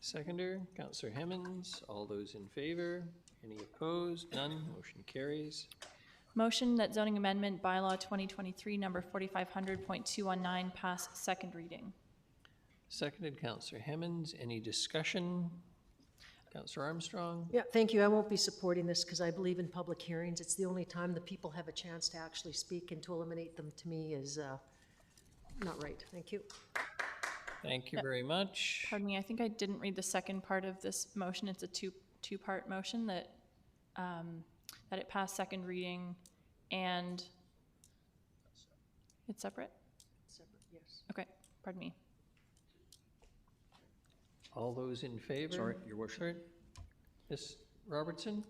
Seconder, Councillor Hemmons. All those in favor? Any opposed? None. Motion carries. Motion that zoning amendment bylaw 2023 number 4500.219 pass second reading. Seconded, Councillor Hemmons. Any discussion? Councillor Armstrong? Yeah, thank you. I won't be supporting this because I believe in public hearings. It's the only time the people have a chance to actually speak, and to eliminate them to me is not right. Thank you. Thank you very much. Pardon me, I think I didn't read the second part of this motion. It's a two-part motion that that it pass second reading and It's separate? Separate, yes. Okay, pardon me. All those in favor? Sorry, Your Worship. Sorry. Ms. Robertson?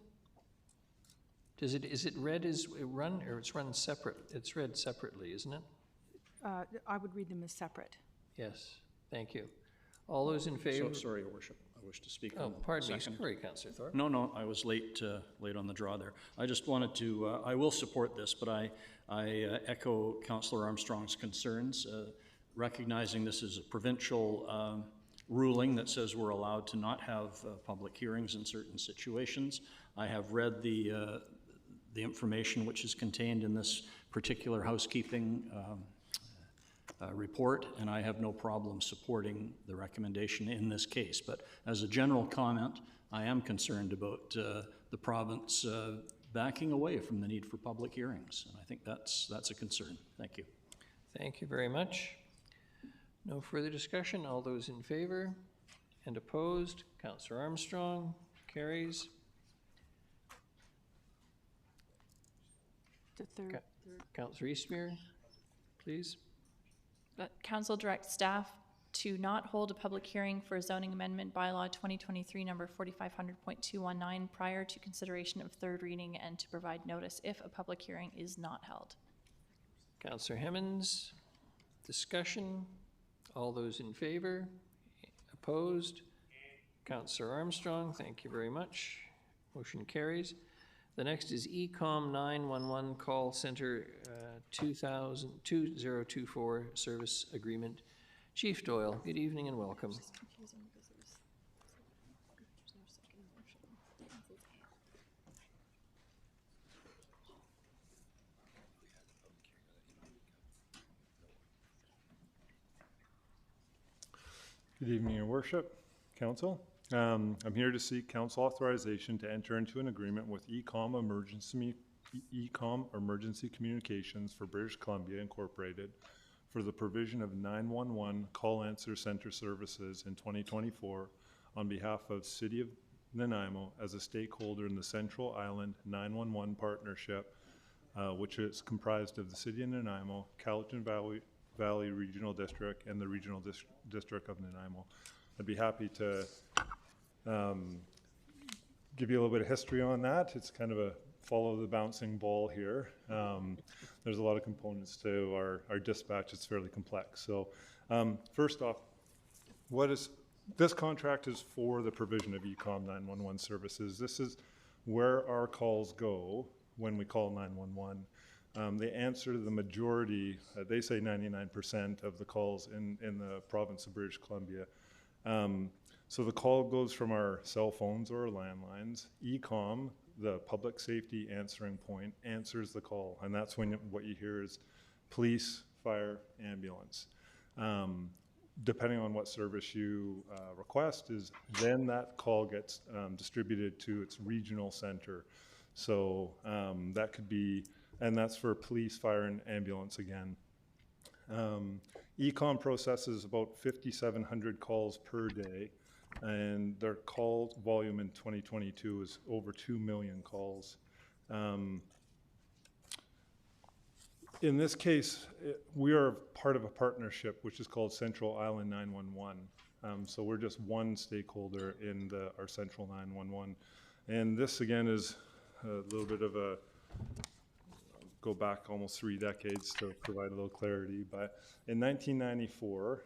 Is it read as run, or it's run separate? It's read separately, isn't it? I would read them as separate. Yes, thank you. All those in favor? Sorry, Your Worship, I wish to speak. Oh, on pardon me, second. sorry, Councillor Thorpe. No, I was late on the draw there. I just wanted to, I will support this, but I echo Councillor Armstrong's concerns, recognizing this is a provincial ruling that says we're allowed to not have public hearings in certain situations. I have read the information which is contained in this particular housekeeping report, and I have no problem supporting the recommendation in this case. But as a general comment, I am concerned about the province backing away from the need for public hearings, and I think that's a concern. Thank you. Thank you very much. No further discussion. All those in favor and opposed? Councillor Armstrong carries. The third. Councillor Eastmere, please. Council directs staff to not hold a public hearing for zoning amendment bylaw 2023 number 4500.219 prior to consideration of third reading and to provide notice if a public hearing is not held. Councillor Hemmons, discussion. All those in favor? Opposed? Councillor Armstrong, thank you very much. Motion carries. The next is ECOM 911 Call Center 2024 Service Agreement. Chief Doyle, good evening and welcome. Good evening, Your Worship, Council. I'm here to seek Council authorization to enter into an agreement with ECOM Emergency Communications for British Columbia Incorporated for the provision of 911 call answer center services in 2024 on behalf of City of Nanaimo as a stakeholder in the Central Island 911 Partnership, which is comprised of the City of Nanaimo, Cowichan Valley Regional District, and the Regional District of Nanaimo. I'd be happy to give you a little bit of history on that. It's kind of a follow the bouncing ball here. There's a lot of components to our dispatch. It's fairly complex. So first off, this contract is for the provision of ECOM 911 services. This is where our calls go when we call 911. They answer the majority, they say 99% of the calls in the province of British Columbia. So the call goes from our cell phones or our landlines. ECOM, the public safety answering point, answers the call, and that's when what you hear is police, fire, ambulance. Depending on what service you request, is then that call gets distributed to its regional center. So that could be, and that's for police, fire, and ambulance again. ECOM processes about 5,700 calls per day, and their call volume in 2022 is over 2 million calls. In this case, we are part of a partnership which is called Central Island 911. So we're just one stakeholder in our Central 911. And this again is a little bit of a, go back almost 3 decades to provide a little clarity, but in 1994,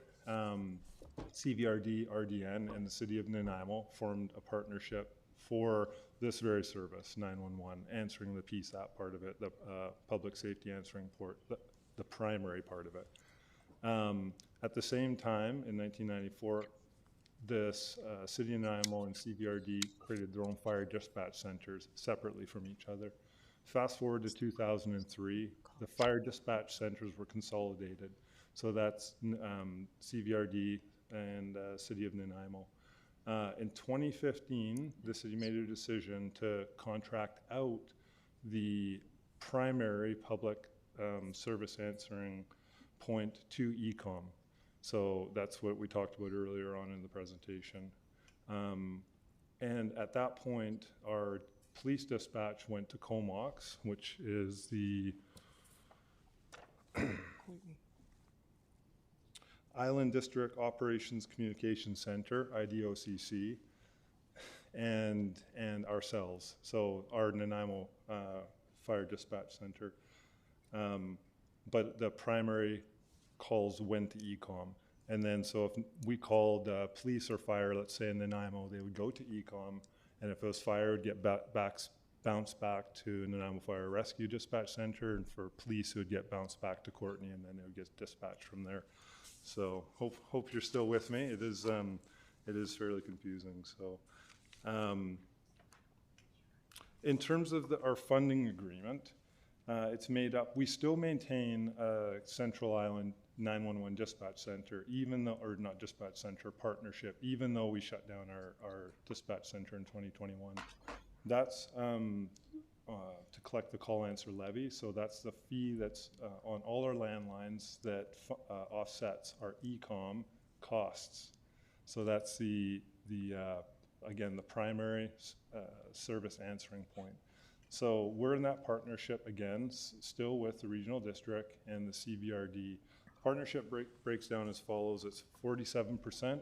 CVRD, RDN, and the City of Nanaimo formed a partnership for this very service, 911, answering the PSAP part of it, the public safety answering port, the primary part of it. At the same time, in 1994, this City of Nanaimo and CVRD created their own fire dispatch centers separately from each other. Fast forward to 2003, the fire dispatch centers were consolidated. So that's CVRD and City of Nanaimo. In 2015, the city made a decision to contract out the primary public service answering point to ECOM. So that's what we talked about earlier on in the presentation. And at that point, our police dispatch went to Comox, which is the Island District Operations Communication Center, IDOCC, and ourselves, so our Nanaimo Fire Dispatch Center. But the primary calls went to ECOM. And then, so if we called police or fire, let's say in Nanaimo, they would go to ECOM, and if it was fire, it would get bounced back to Nanaimo Fire Rescue Dispatch Center, and for police, it would get bounced back to Courtney, and then it would get dispatched from there. So hope you're still with me. It is fairly confusing. So in terms of our funding agreement, it's made up. We still maintain a Central Island 911 dispatch center, even though, or not dispatch center, partnership, even though we shut down our dispatch center in 2021. That's to collect the call answer levy. So that's the fee that's on all our landlines that offsets our ECOM costs. So that's again, the primary service answering point. So we're in that partnership again, still with the regional district and the CVRD. Partnership breaks down as follows. It's 47%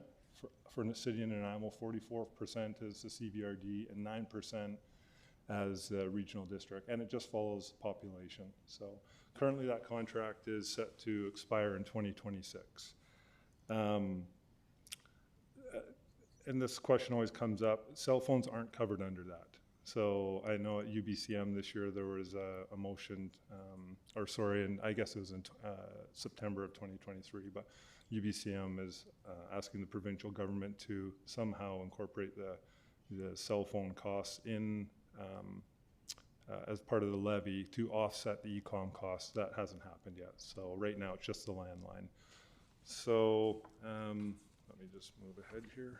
for the city of Nanaimo, 44% is the CVRD, and 9% as the regional district, and it just follows population. So currently that contract is set to expire in 2026. And this question always comes up, cell phones aren't covered under that. So I know at UBCM this year there was a motion, and I guess it was in September of 2023, but UBCM is asking the provincial government to somehow incorporate the cell phone costs in as part of the levy to offset the ECOM costs. That hasn't happened yet. So right now it's just the landline. So let me just move ahead here.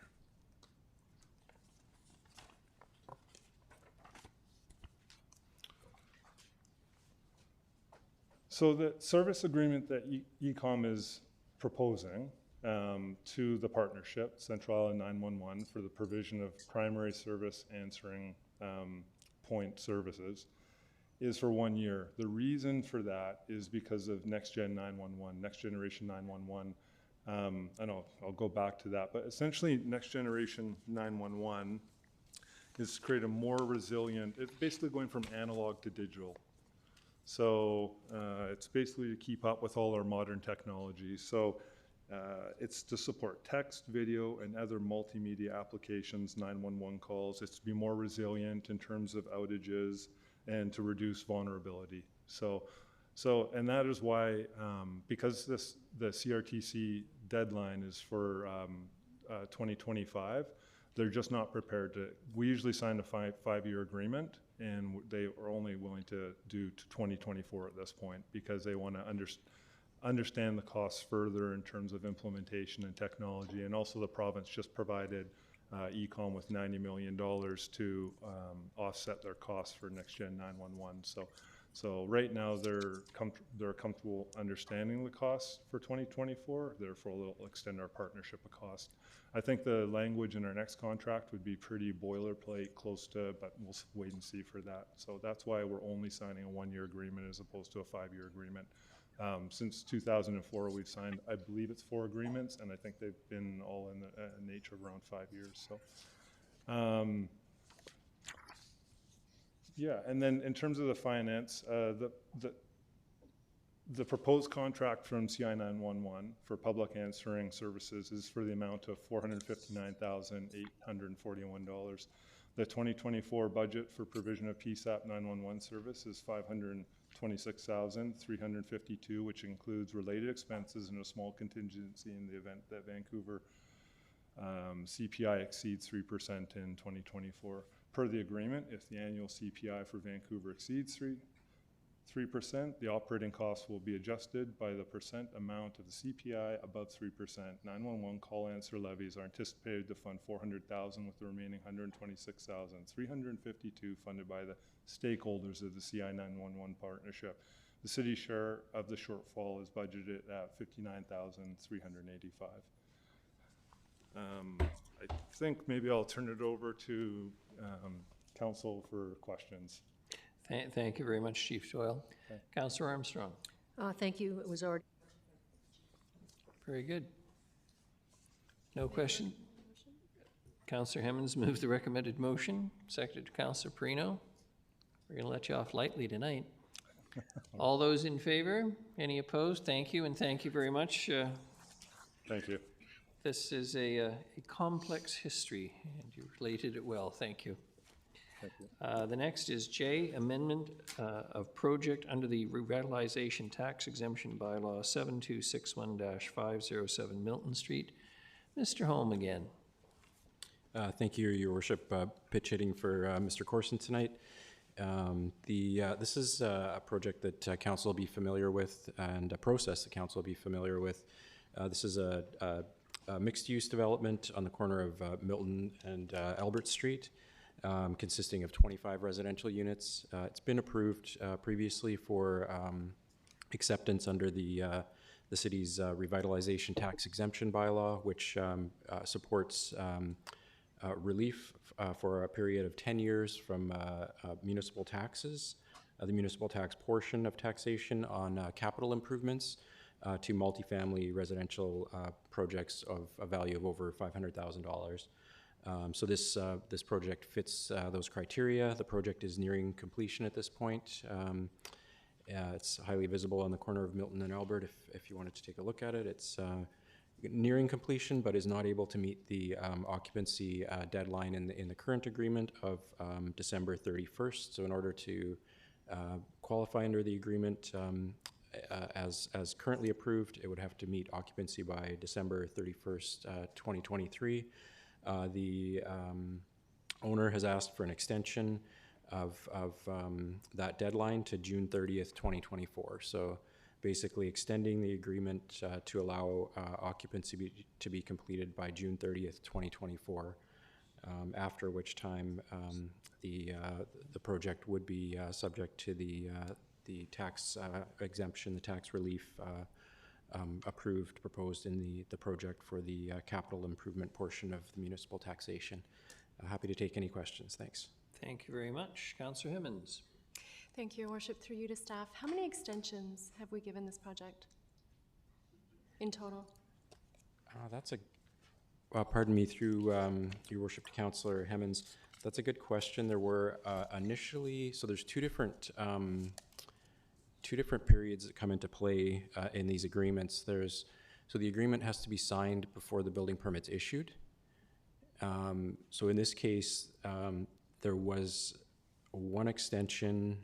So the service agreement that ECOM is proposing to the partnership, Central Island 911, for the provision of primary service answering point services, is for 1 year. The reason for that is because of Next Gen 911, Next Generation 911. And I'll go back to that, but essentially Next Generation 911 is to create a more resilient, it's basically going from analog to digital. So it's basically to keep up with all our modern technologies. So it's to support text, video, and other multimedia applications, 911 calls. It's to be more resilient in terms of outages and to reduce vulnerability. And that is why, because the CRTC deadline is for 2025, they're just not prepared to. We usually sign a five-year agreement, and they are only willing to do to 2024 at this point because they want to understand the costs further in terms of implementation and technology. And also the province just provided ECOM with $90 million to offset their costs for Next Gen 911. So right now they're comfortable understanding the costs for 2024. Therefore, they'll extend our partnership a cost. I think the language in our next contract would be pretty boilerplate, close to, but we'll wait and see for that. So that's why we're only signing a 1-year agreement as opposed to a 5-year agreement. Since 2004, we've signed, I believe it's 4 agreements, and I think they've been all in the nature of around 5 years. So, yeah, and then in terms of the finance, the proposed contract from CI 911 for public answering services is for the amount of $459,841. The 2024 budget for provision of PSAP 911 service is $526,352, which includes related expenses and a small contingency in the event that Vancouver CPI exceeds 3% in 2024. Per the agreement, if the annual CPI for Vancouver exceeds 3%, the operating costs will be adjusted by the percent amount of the CPI above 3%. 911 call answer levies are anticipated to fund $400,000, with the remaining $126,352 funded by the stakeholders of the CI 911 partnership. The city's share of the shortfall is budgeted at $59,385. I think maybe I'll turn it over to council for questions. Thank you very much, Chief Doyle. Okay. Councillor Armstrong. Thank you. It was already very good. No question? Councillor Hemmons moved the recommended motion, seconded to Councillor Perino. We're going to let you off lightly tonight. All those in favor? Any opposed? Thank you, and thank you very much. Thank you. This is a complex history, and you related it well. Thank you. Thank you. The next is J, amendment of project under the revitalization tax exemption bylaw 7261-507 Milton Street. Mr. Holm again. Thank you, Your Worship. Pitch hitting for Mr. Corson tonight. This is a project that council will be familiar with, and a process that council will be familiar with. This is a mixed-use development on the corner of Milton and Albert Street, consisting of 25 residential units. It's been approved previously for acceptance under the city's revitalization tax exemption bylaw, which supports relief for a period of 10 years from municipal taxes, the municipal tax portion of taxation on capital improvements to multifamily residential projects of a value of over $500,000. So this project fits those criteria. The project is nearing completion at this point. It's highly visible on the corner of Milton and Albert if you wanted to take a look at it. It's nearing completion, but is not able to meet the occupancy deadline in the current agreement of December 31st. So in order to qualify under the agreement as currently approved, it would have to meet occupancy by December 31st, 2023. The owner has asked for an extension of that deadline to June 30th, 2024. So basically extending the agreement to allow occupancy to be completed by June 30th, 2024, after which time the project would be subject to the tax exemption, the tax relief proposed in the project for the capital improvement portion of the municipal taxation. Happy to take any questions. Thanks. Thank you very much. Councillor Hemmons. Thank you, Your Worship. Through you to staff, how many extensions have we given this project in total? That's a, pardon me, through Your Worship to Councillor Hemmons, that's a good question. There were initially, so there's two different periods that come into play in these agreements. So the agreement has to be signed before the building permit's issued. So in this case, there was one extension.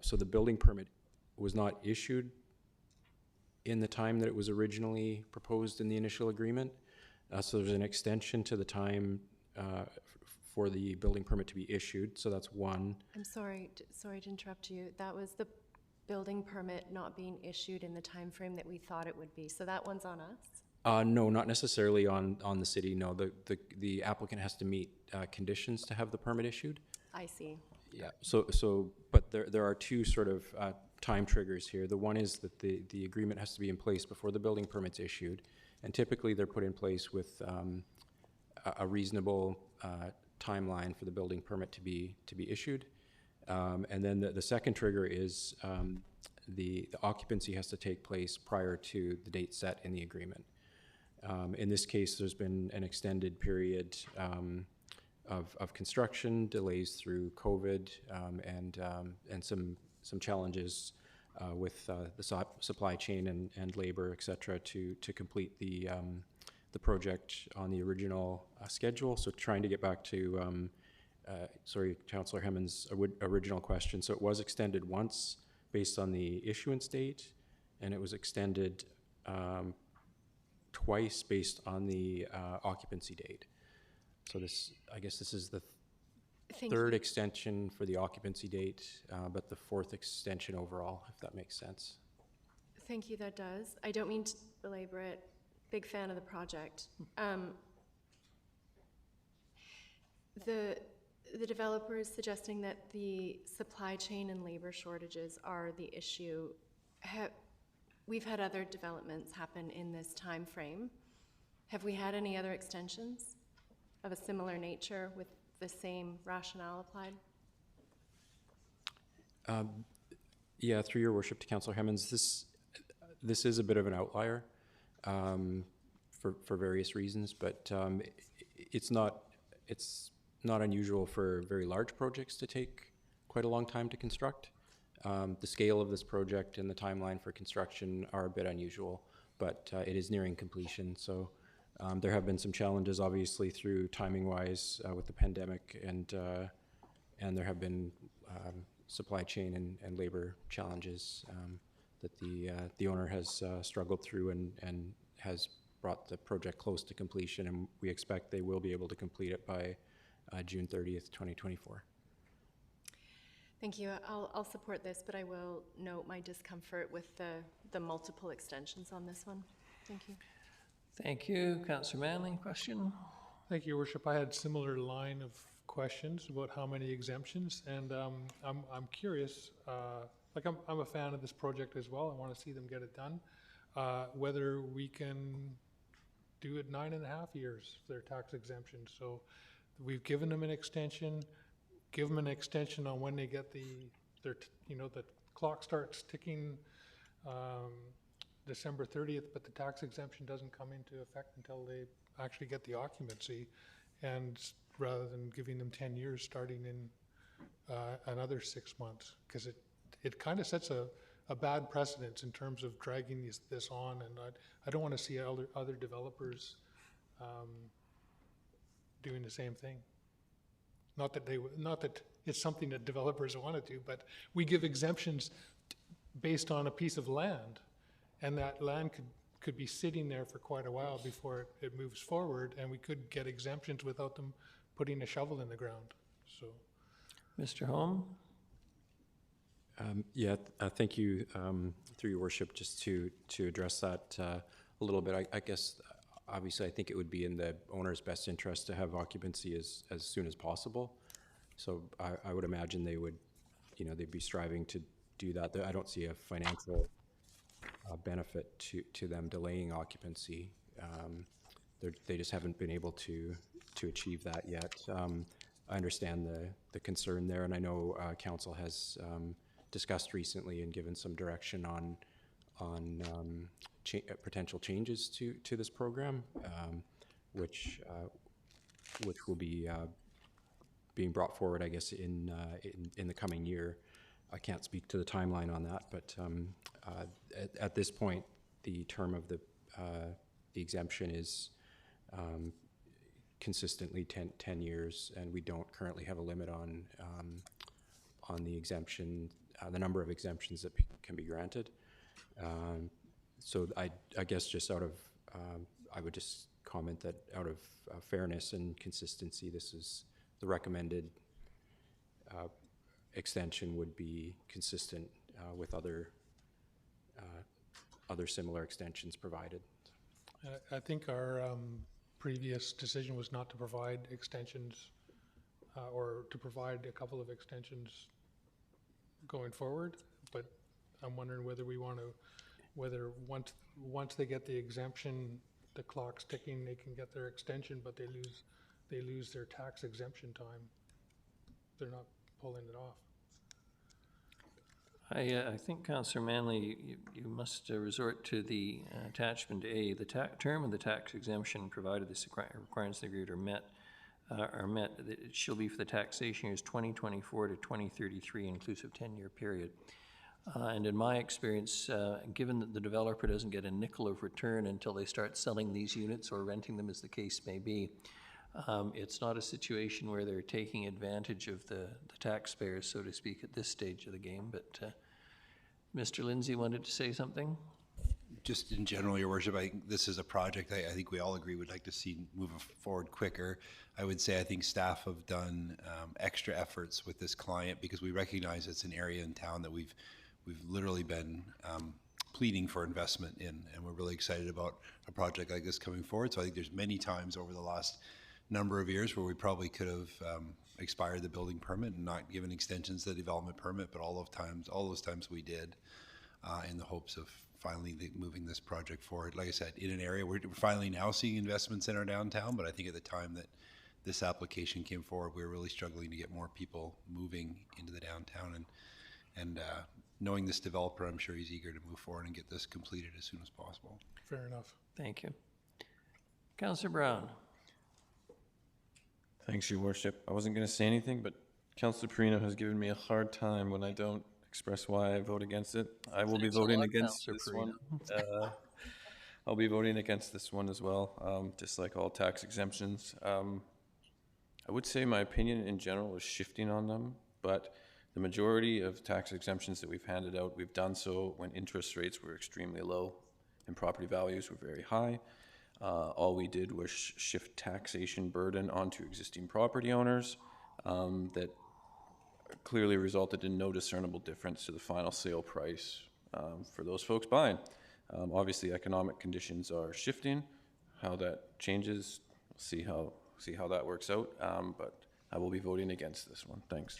So the building permit was not issued in the time that it was originally proposed in the initial agreement. So there's an extension to the time for the building permit to be issued. So that's one. I'm sorry to interrupt you. That was the building permit not being issued in the time frame that we thought it would be. So that one's on us? No, not necessarily on the city. No, the applicant has to meet conditions to have the permit issued. I see. Yeah. So, but there are two sort of time triggers here. The one is that the agreement has to be in place before the building permit's issued, and typically they're put in place with a reasonable timeline for the building permit to be issued. And then the second trigger is the occupancy has to take place prior to the date set in the agreement. In this case, there's been an extended period of construction, delays through COVID, and some challenges with the supply chain and labor, et cetera, to complete the project on the original schedule. So trying to get back to, sorry, Councillor Hemmons' original question. So it was extended once based on the issuance date, and it was extended twice based on the occupancy date. So I guess this is the third extension for the occupancy date, but the fourth extension overall, if that makes sense. Thank you, that does. I don't mean to belabor it. Big fan of the project. The developer is suggesting that the supply chain and labor shortages are the issue. We've had other developments happen in this time frame. Have we had any other extensions of a similar nature with the same rationale applied? Yeah, through your worship to Councillor Hemmons, this is a bit of an outlier. for various reasons, but it's not unusual for very large projects to take quite a long time to construct. The scale of this project and the timeline for construction are a bit unusual, but it is nearing completion. So there have been some challenges, obviously, through timing-wise with the pandemic, and there have been supply chain and labor challenges that the owner has struggled through and has brought the project close to completion, and we expect they will be able to complete it by June 30th, 2024. Thank you. I'll support this, but I will note my discomfort with the multiple extensions on this one. Thank you. Thank you. Councillor Manley, question? Thank you, Your Worship. I had similar line of questions about how many exemptions, and I'm curious. Like I'm a fan of this project as well. I want to see them get it done. Whether we can do it 9.5 years, their tax exemption. So we've given them an extension. Give them an extension on when they get the clock starts ticking December 30th, but the tax exemption doesn't come into effect until they actually get the occupancy, and rather than giving them 10 years starting in another 6 months, because it kind of sets a bad precedence in terms of dragging this on, and I don't want to see other developers doing the same thing. Not that it's something that developers want to do, but we give exemptions based on a piece of land, and that land could be sitting there for quite a while before it moves forward, and we could get exemptions without them putting a shovel in the ground. So, Mr. Holm? Thank you, through your worship, just to address that a little bit. I guess, obviously, I think it would be in the owner's best interest to have occupancy as soon as possible. So I would imagine they would, they'd be striving to do that. I don't see a financial benefit to them delaying occupancy. They just haven't been able to achieve that yet. I understand the concern there, and I know council has discussed recently and given some direction on potential changes to this program, which will be being brought forward, I guess, in the coming year. I can't speak to the timeline on that, but at this point, the term of the exemption is consistently 10 years, and we don't currently have a limit on the exemption, the number of exemptions that can be granted. So I guess just out of, I would just comment that out of fairness and consistency, this is the recommended extension would be consistent with other similar extensions provided. I think our previous decision was not to provide extensions or to provide a couple of extensions going forward, but I'm wondering whether we want to, whether once they get the exemption, the clock's ticking, they can get their extension, but they lose their tax exemption time. They're not pulling it off. I think, Councillor Manley, you must resort to the attachment A. The term of the tax exemption, provided the requirements of the agreement are met, it shall be for the taxation years 2024 to 2033, inclusive 10-year period. And in my experience, given that the developer doesn't get a nickel of return until they start selling these units or renting them, as the case may be, it's not a situation where they're taking advantage of the taxpayers, so to speak, at this stage of the game. But Mr. Lindsay wanted to say something. Just in general, Your Worship, I think this is a project I think we all agree would like to see move forward quicker. I would say I think staff have done extra efforts with this client because we recognize it's an area in town that we've literally been pleading for investment in, and we're really excited about a project like this coming forward. So I think there's many times over the last number of years where we probably could have expired the building permit and not given extensions to the development permit, but all those times we did in the hopes of finally moving this project forward. Like I said, in an area we're finally now seeing investments in our downtown, but I think at the time that this application came forward, we were really struggling to get more people moving into the downtown, and knowing this developer, I'm sure he's eager to move forward and get this completed as soon as possible. Fair enough. Thank you. Councillor Brown. Thanks, Your Worship. I wasn't going to say anything, but Councillor Perino has given me a hard time when I don't express why I vote against it. I will be Thanks a voting lot, against Councillor this Perino. one. I'll be voting against this one as well, just like all tax exemptions. I would say my opinion in general is shifting on them, but the majority of tax exemptions that we've handed out, we've done so when interest rates were extremely low and property values were very high. All we did was shift taxation burden onto existing property owners that clearly resulted in no discernible difference to the final sale price for those folks buying. Obviously, economic conditions are shifting. How that changes, we'll see how that works out. But I will be voting against this one. Thanks.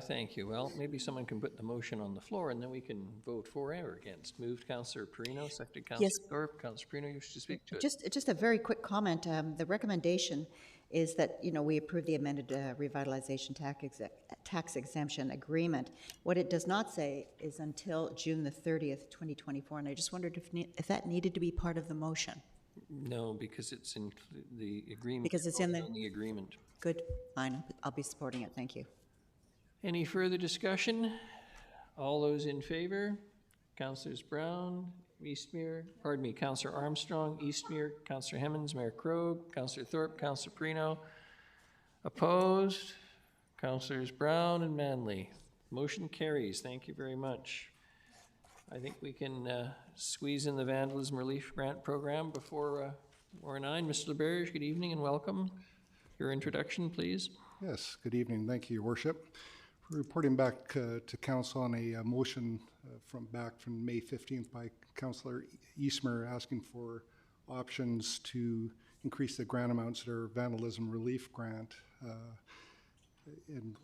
Thank you. Well, maybe someone can put the motion on the floor, and then we can vote for or against. Moved Councillor Perino, seconded Councillor Thorpe. Councillor Perino, you wish to speak to it? Just a very quick comment. The recommendation is that, we approve the amended revitalization tax exemption agreement. What it does not say is until June the 30th, 2024, and I just wondered if that needed to be part of the motion. No, because it's in the agreement. Because it's in the agreement. Good, fine, I'll be supporting it, thank you. Any further discussion? All those in favor? Councillors Brown, Councillor Armstrong, Eastmere, Councillor Hemmons, Mayor Krogh, Councillor Thorpe, Councillor Perino. Opposed? Councillors Brown and Manley. Motion carries. Thank you very much. I think we can squeeze in the Vandalism Relief Grant Program before we're 9. Mr. LeBerge, good evening and welcome. Your introduction, please. Yes, good evening. Thank you, Your Worship. Reporting back to Council on a motion from May 15th by Councillor Eastmere asking for options to increase the grant amounts to our vandalism relief grant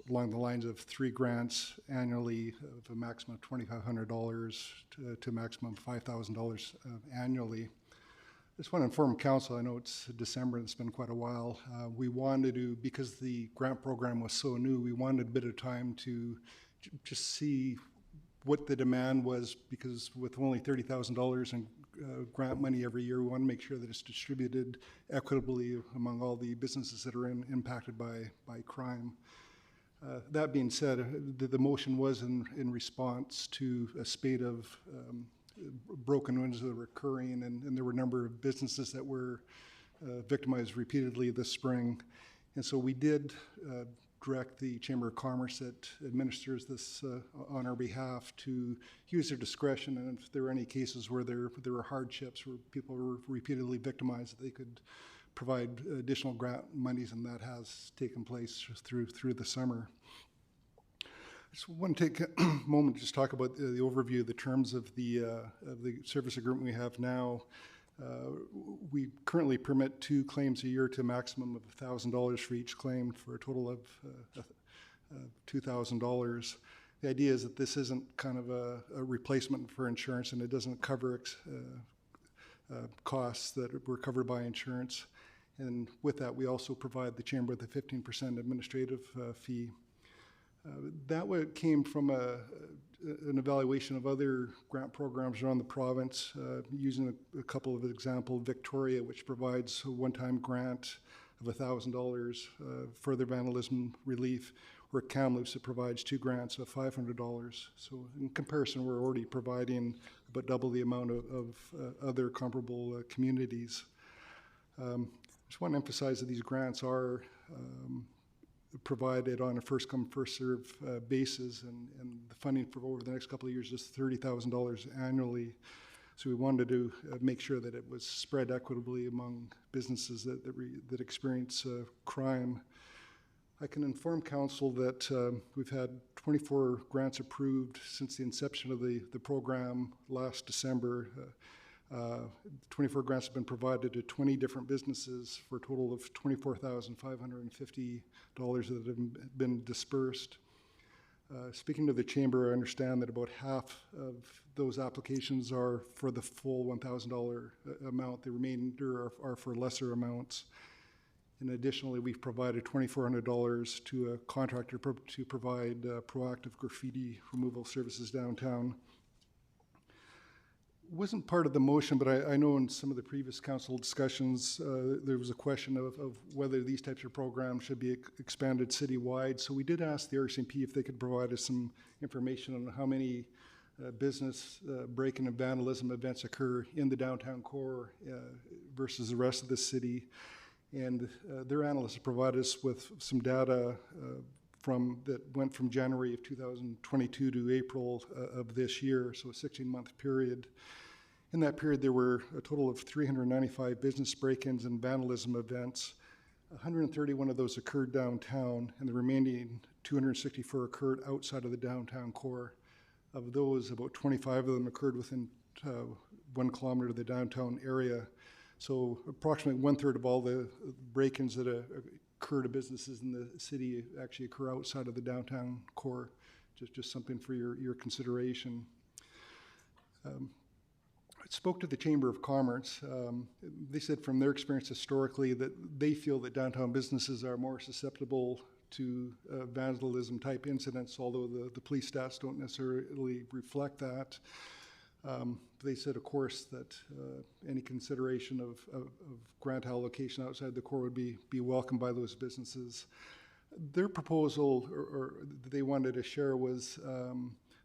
along the lines of 3 grants annually of a maximum of $2,500 to a maximum of $5,000 annually. I just want to inform Council, I know it's December and it's been quite a while. We wanted to, because the grant program was so new, we wanted a bit of time to just see what the demand was, because with only $30,000 in grant money every year, we want to make sure that it's distributed equitably among all the businesses that are impacted by crime. That being said, the motion was in response to a spate of broken windows that were occurring, and there were a number of businesses that were victimized repeatedly this spring. And so we did direct the Chamber of Commerce that administers this on our behalf to use their discretion, and if there were any cases where there were hardships, where people were repeatedly victimized, that they could provide additional grant monies, and that has taken place through the summer. I just want to take a moment to just talk about the overview of the terms of the service agreement we have now. We currently permit 2 claims a year to a maximum of $1,000 for each claim, for a total of $2,000. The idea is that this isn't kind of a replacement for insurance, and it doesn't cover costs that were covered by insurance. And with that, we also provide the Chamber with a 15% administrative fee. That came from an evaluation of other grant programs around the province, using a couple of examples. Victoria, which provides a one-time grant of $1,000 for their vandalism relief, or Kamloops that provides 2 grants of $500. So in comparison, we're already providing about double the amount of other comparable communities. I just want to emphasize that these grants are provided on a first-come, first-served basis, and the funding for over the next couple of years is $30,000 annually. So we wanted to make sure that it was spread equitably among businesses that experience crime. I can inform Council that we've had 24 grants approved since the inception of the program last December. 24 grants have been provided to 20 different businesses for a total of $24,550 that have been dispersed. Speaking to the Chamber, I understand that about half of those applications are for the full $1,000 amount. The remainder are for lesser amounts. And additionally, we've provided $2,400 to a contractor to provide proactive graffiti removal services downtown. wasn't part of the motion, but I know in some of the previous council discussions, there was a question of whether these types of programs should be expanded citywide. So we did ask the RCMP if they could provide us some information on how many business break-in and vandalism events occur in the downtown core versus the rest of the city. And their analysts provided us with some data that went from January of 2022 to April of this year, so a 16-month period. In that period, there were a total of 395 business break-ins and vandalism events. 131 of those occurred downtown, and the remaining 264 occurred outside of the downtown core. Of those, about 25 of them occurred within 1 kilometer of the downtown area. So approximately 1/3 of all the break-ins that occur to businesses in the city actually occur outside of the downtown core. Just something for your consideration. I spoke to the Chamber of Commerce. They said from their experience historically that they feel that downtown businesses are more susceptible to vandalism type incidents, although the police stats don't necessarily reflect that. They said, of course, that any consideration of grant allocation outside the core would be welcomed by those businesses. Their proposal, or they wanted to share, was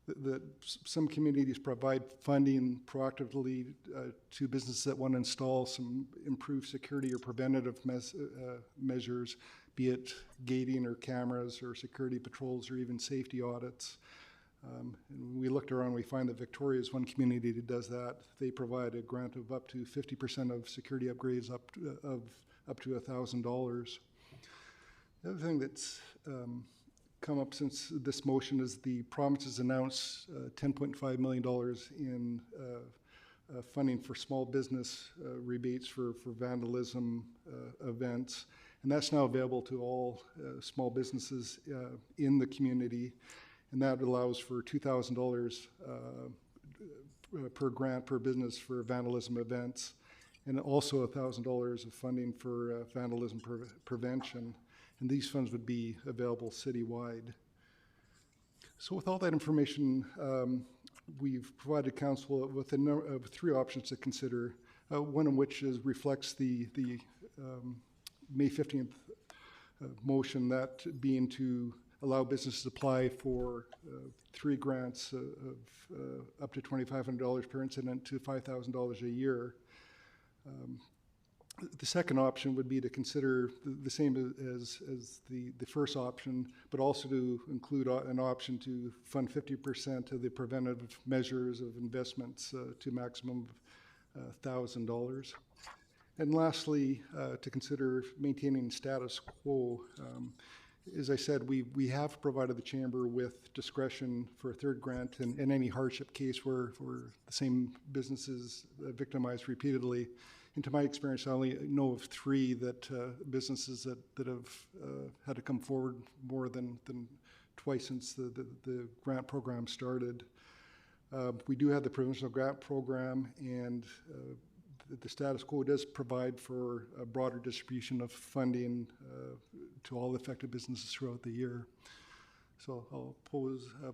that some communities provide funding proactively to businesses that want to install some improved security or preventative measures, be it gating or cameras or security patrols or even safety audits. And when we looked around, we find that Victoria is one community that does that. They provide a grant of up to 50% of security upgrades up to $1,000. The other thing that's come up since this motion is the province has announced $10.5 million in funding for small business rebates for vandalism events. And that's now available to all small businesses in the community. And that allows for $2,000 per grant per business for vandalism events, and also $1,000 of funding for vandalism prevention. And these funds would be available citywide. So with all that information, we've provided council with three options to consider. One of which reflects the May 15th motion, that being to allow businesses to apply for 3 grants of up to $2,500 per incident to $5,000 a year. The second option would be to consider the same as the first option, but also to include an option to fund 50% of the preventative measures of investments to maximum of $1,000. And lastly, to consider maintaining status quo. As I said, we have provided the Chamber with discretion for a third grant in any hardship case where the same business is victimized repeatedly. And to my experience, I only know of 3 businesses that have had to come forward more than twice since the grant program started. We do have the provincial grant program, and the status quo does provide for a broader distribution of funding to all affected businesses throughout the year. So I'll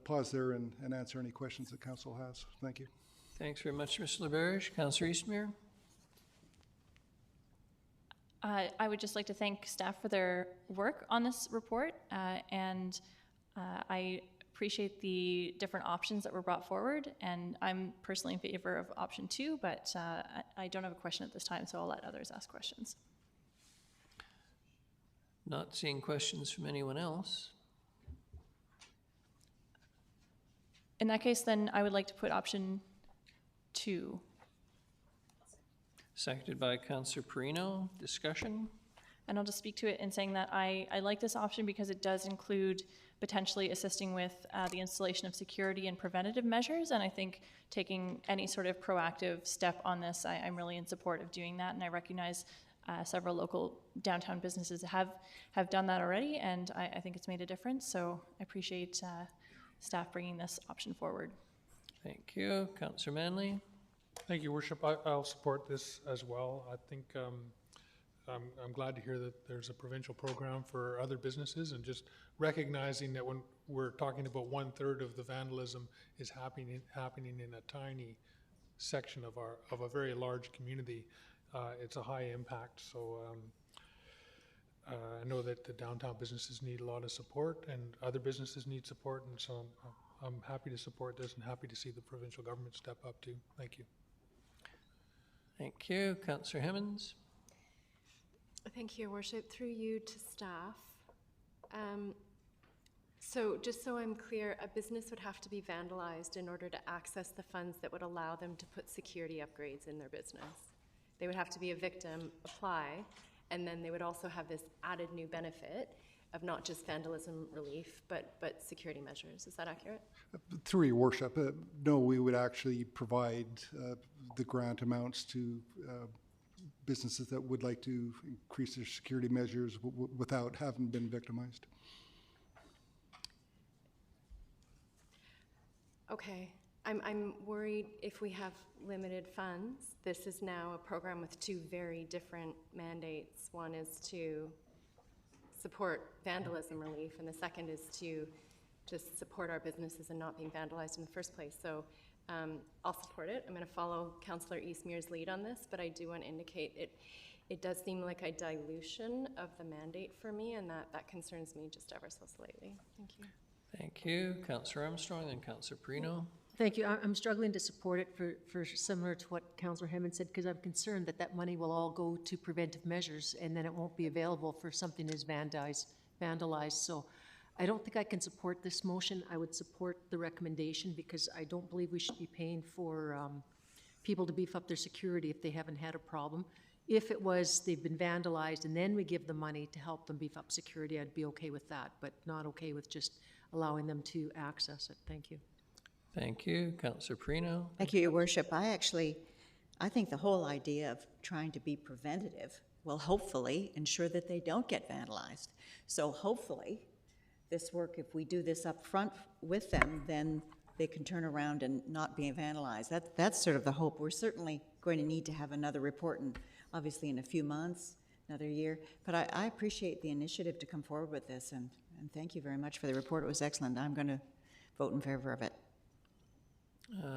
pause there and answer any questions that council has. Thank you. Thanks very much, Mr. LaBerge. Councillor Eastmere? I would just like to thank staff for their work on this report, and I appreciate the different options that were brought forward, and I'm personally in favor of option 2, but I don't have a question at this time, so I'll let others ask questions. Not seeing questions from anyone else. In that case, then I would like to put option 2. Seconded by Councillor Perino. Discussion? And I'll just speak to it in saying that I like this option because it does include potentially assisting with the installation of security and preventative measures, and I think taking any sort of proactive step on this, I'm really in support of doing that, and I recognize several local downtown businesses have done that already, and I think it's made a difference, so I appreciate staff bringing this option forward. Thank you. Councillor Manley? Thank you, Worship. I'll support this as well. I think I'm glad to hear that there's a provincial program for other businesses, and just recognizing that when we're talking about 1/3 of the vandalism is happening in a tiny section of a very large community, it's a high impact. So I know that the downtown businesses need a lot of support, and other businesses need support, and so I'm happy to support this and happy to see the provincial government step up too. Thank you. Thank you. Councillor Hemmons. Thank you, Your Worship. Through you to staff. So just so I'm clear, a business would have to be vandalized in order to access the funds that would allow them to put security upgrades in their business. They would have to be a victim, apply, and then they would also have this added new benefit of not just vandalism relief, but security measures. Is that accurate? Through Your Worship, no, we would actually provide the grant amounts to businesses that would like to increase their security measures without having been victimized. Okay. I'm worried if we have limited funds. This is now a program with two very different mandates. One is to support vandalism relief, and the second is to just support our businesses and not being vandalized in the first place. So I'll support it. I'm going to follow Councillor Eastmere's lead on this, but I do want to indicate it does seem like a dilution of the mandate for me, and that concerns me just ever so slightly. Thank you. Thank you. Councillor Armstrong, then Councillor Perino. Thank you. I'm struggling to support it for similar to what Councillor Hemmons said, because I'm concerned that that money will all go to preventive measures and then it won't be available for something that's vandalized. So I don't think I can support this motion. I would support the recommendation because I don't believe we should be paying for people to beef up their security if they haven't had a problem. If it was they've been vandalized and then we give the money to help them beef up security, I'd be okay with that, but not okay with just allowing them to access it. Thank you. Thank you. Councillor Perino. Thank you, Your Worship. I think the whole idea of trying to be preventative will hopefully ensure that they don't get vandalized. So hopefully, this work, if we do this up front with them, then they can turn around and not be vandalized. That's sort of the hope. We're certainly going to need to have another report, and obviously in a few months, another year. But I appreciate the initiative to come forward with this, and thank you very much for the report. It was excellent. I'm going to vote in favor of it.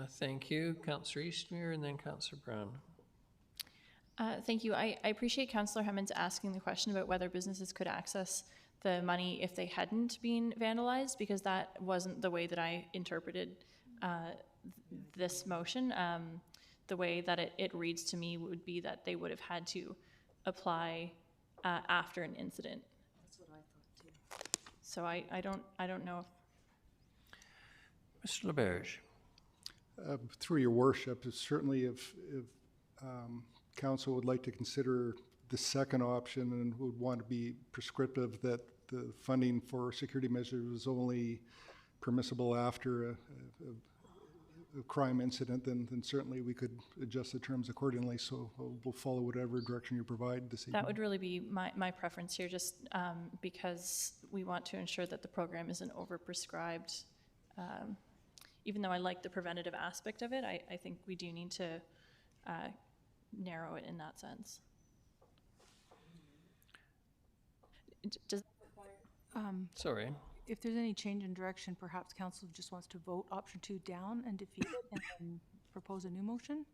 Thank you. Councillor Eastmere and then Councillor Brown. Thank you. I appreciate Councillor Hemmons asking the question about whether businesses could access the money if they hadn't been vandalized, because that wasn't the way that I interpreted this motion. The way that it reads to me would be that they would have had to apply after an incident. That's what I thought too. So I don't know if... Mr. LeBerge. Through Your Worship, certainly if Council would like to consider the second option and would want to be prescriptive that the funding for security measures is only permissible after a crime incident, then certainly we could adjust the terms accordingly. So we'll follow whatever direction you provide this evening. That would really be my preference here, just because we want to ensure that the program isn't overprescribed. Even though I like the preventative aspect of it, I think we do need to narrow it in that sense. Sorry. If there's any change in direction, perhaps council just wants to vote option 2 down and defeat it and then propose a new motion?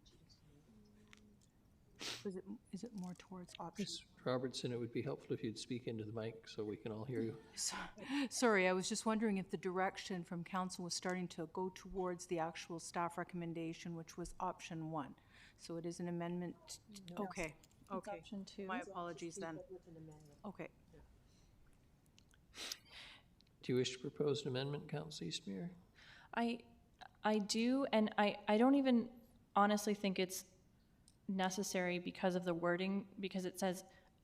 Is it more towards option? Ms. Robertson, it would be helpful if you'd speak into the mic so we can all hear you. Sorry, I was just wondering if the direction from council was starting to go towards the actual staff recommendation, which was option 1. So it is an amendment. No. Okay. It's option 2. My apologies then. Okay. Do you wish to propose an amendment, Councillor Eastmere? I do, and I don't even honestly think it's necessary because of the wording, because it says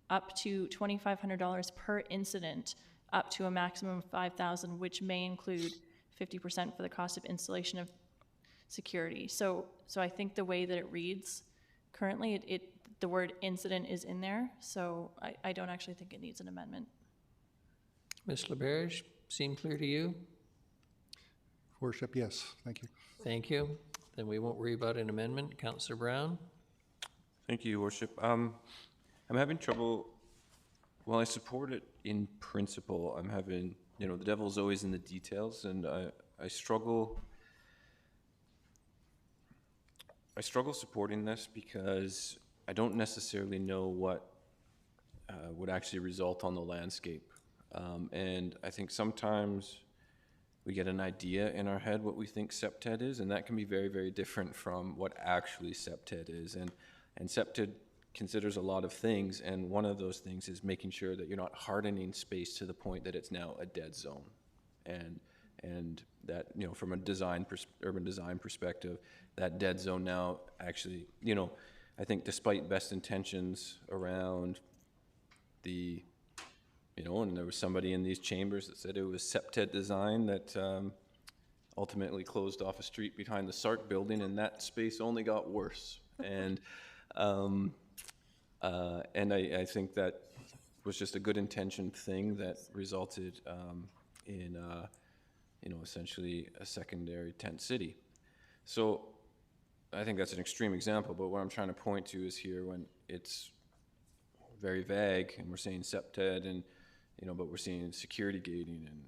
up to $2,500 per incident, up to a maximum of $5,000, which may include 50% for the cost of installation of security. So I think the way that it reads currently, the word incident is in there, so I don't actually think it needs an amendment. Ms. LeBerge, seem clear to you? Worship, yes. Thank you. Thank you. Then we won't worry about an amendment. Councillor Brown? Thank you, Your Worship. I'm having trouble, while I support it in principle, I'm having, the devil's always in the details, and I struggle I struggle supporting this because I don't necessarily know what would actually result on the landscape. And I think sometimes we get an idea in our head what we think SEPTED is, and that can be very, very different from what actually SEPTED is. And SEPTED considers a lot of things, and one of those things is making sure that you're not hardening space to the point that it's now a dead zone. And that, you know, from a urban design perspective, that dead zone now actually, you know, I think despite best intentions around the, you know, and there was somebody in these chambers that said it was SEPTED design that ultimately closed off a street behind the SARC building, and that space only got worse. And I think that was just a good intentioned thing that resulted in, you know, essentially a secondary tent city. So I think that's an extreme example, but what I'm trying to point to is here when it's very vague and we're saying SEPTED and, you know, but we're seeing security gating and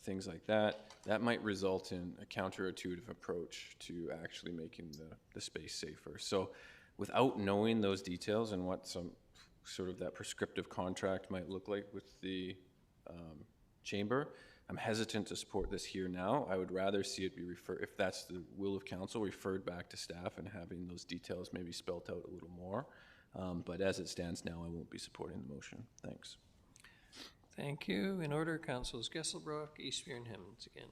things like that, that might result in a counterintuitive approach to actually making the space safer. So without knowing those details and what some sort of that prescriptive contract might look like with the chamber, I'm hesitant to support this here now. I would rather see it be referred, if that's the will of council, referred back to staff and having those details maybe spelt out a little more. But as it stands now, I won't be supporting the motion. Thanks. Thank you. In order, Councilors Gesselbrock, Eastbury, and Hemmons again.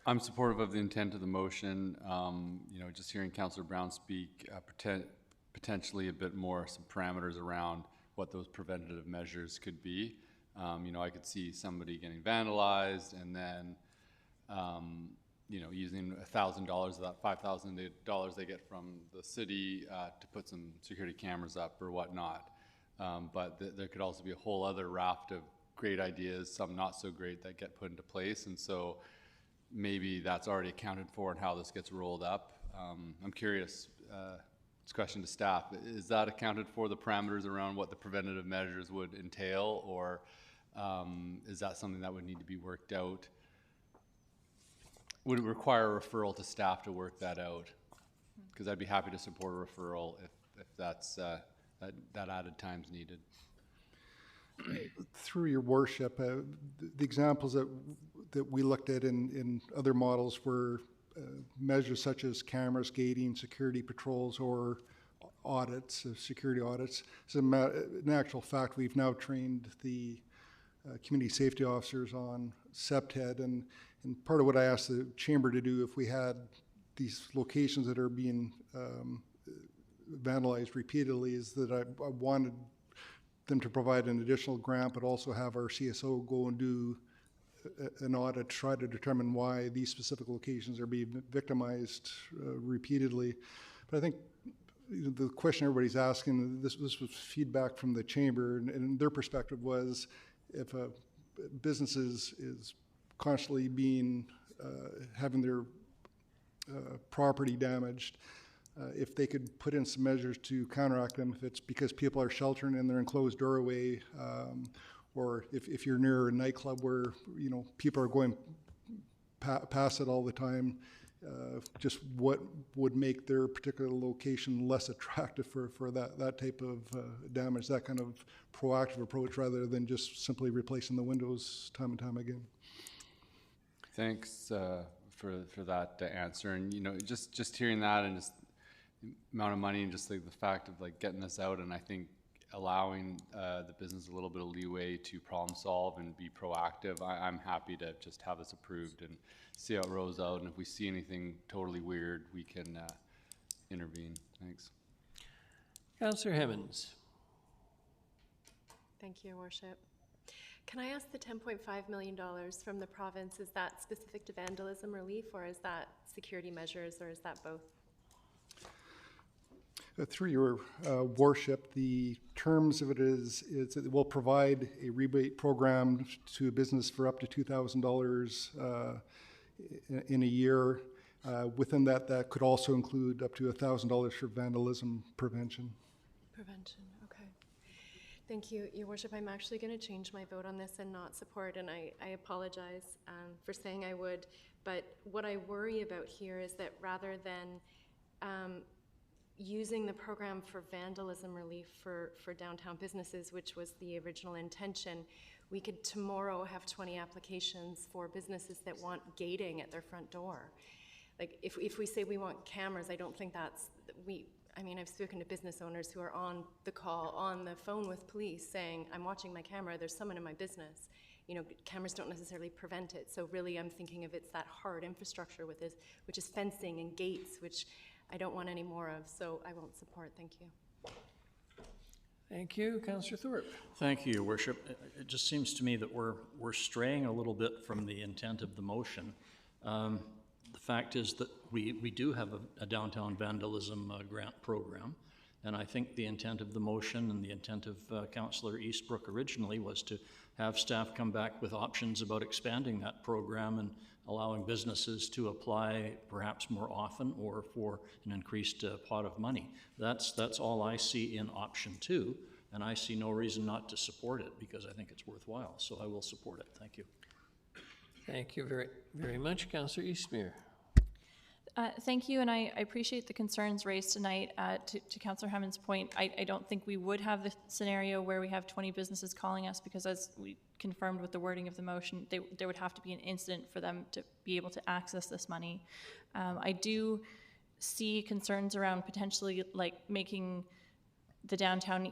I'm supportive of the intent of the motion. You know, just hearing Councillor Brown speak, potentially a bit more, some parameters around what those preventative measures could be. You know, I could see somebody getting vandalized and then, you know, using $1,000 of that $5,000 they get from the city to put some security cameras up or whatnot. But there could also be a whole other raft of great ideas, some not so great, that get put into place. And so maybe that's already accounted for in how this gets rolled up. I'm curious, this question to staff, is that accounted for, the parameters around what the preventative measures would entail, or is that something that would need to be worked out? Would it require a referral to staff to work that out? Because I'd be happy to support a referral if that's that added time's needed. Through your worship, the examples that we looked at in other models were measures such as cameras, gating, security patrols, or audits, security audits. So in actual fact, we've now trained the community safety officers on SEPTED, and part of what I asked the chamber to do, if we had these locations that are being vandalized repeatedly, is that I wanted them to provide an additional grant, but also have our CSO go and do an audit to try to determine why these specific locations are being victimized repeatedly. But I think the question everybody's asking, this was feedback from the chamber, and their perspective was, if a business is constantly being having their property damaged, if they could put in some measures to counteract them, if it's because people are sheltering in their enclosed doorway, or if you're near a nightclub where, you know, people are going past it all the time, just what would make their particular location less attractive for that type of damage, that kind of proactive approach, rather than just simply replacing the windows time and time again. Thanks for that answer. And, you know, just hearing that and just the amount of money and just like the fact of like getting this out, and I think allowing the business a little bit of leeway to problem solve and be proactive, I'm happy to just have this approved and see how it rolls out. And if we see anything totally weird, we can intervene. Thanks. Councillor Hemmons. Thank you, Your Worship. Can I ask the $10.5 million from the province, is that specific to vandalism relief, or is that security measures, or is that both? Through your worship, the terms of it is it will provide a rebate program to a business for up to $2,000 in a year. Within that could also include up to $1,000 for vandalism prevention. Prevention, okay. Thank you, Your Worship. I'm actually going to change my vote on this and not support, and I apologize for saying I would, But what I worry about here is that rather than using the program for vandalism relief for downtown businesses, which was the original intention, we could tomorrow have 20 applications for businesses that want gating at their front door. Like, if we say we want cameras, I don't think that's, I mean, I've spoken to business owners who are on the call, on the phone with police saying, I'm watching my camera, there's someone in my business. You know, cameras don't necessarily prevent it. So really I'm thinking of it's that hard infrastructure with this, which is fencing and gates, which I don't want any more of, so I won't support. Thank you. Thank you. Councillor Thorpe. Thank you, Your Worship. It just seems to me that we're straying a little bit from the intent of the motion. The fact is that we do have a downtown vandalism grant program, and I think the intent of the motion and the intent of Councillor Eastbrook originally was to have staff come back with options about expanding that program and allowing businesses to apply perhaps more often or for an increased pot of money. That's all I see in option 2, and I see no reason not to support it because I think it's worthwhile, so I will support it. Thank you. Thank you very, very much. Councillor Eastmere. Thank you, and I appreciate the concerns raised tonight. To Councillor Hammond's point, I don't think we would have the scenario where we have 20 businesses calling us because, as we confirmed with the wording of the motion, there would have to be an incident for them to be able to access this money. I do see concerns around potentially like making the downtown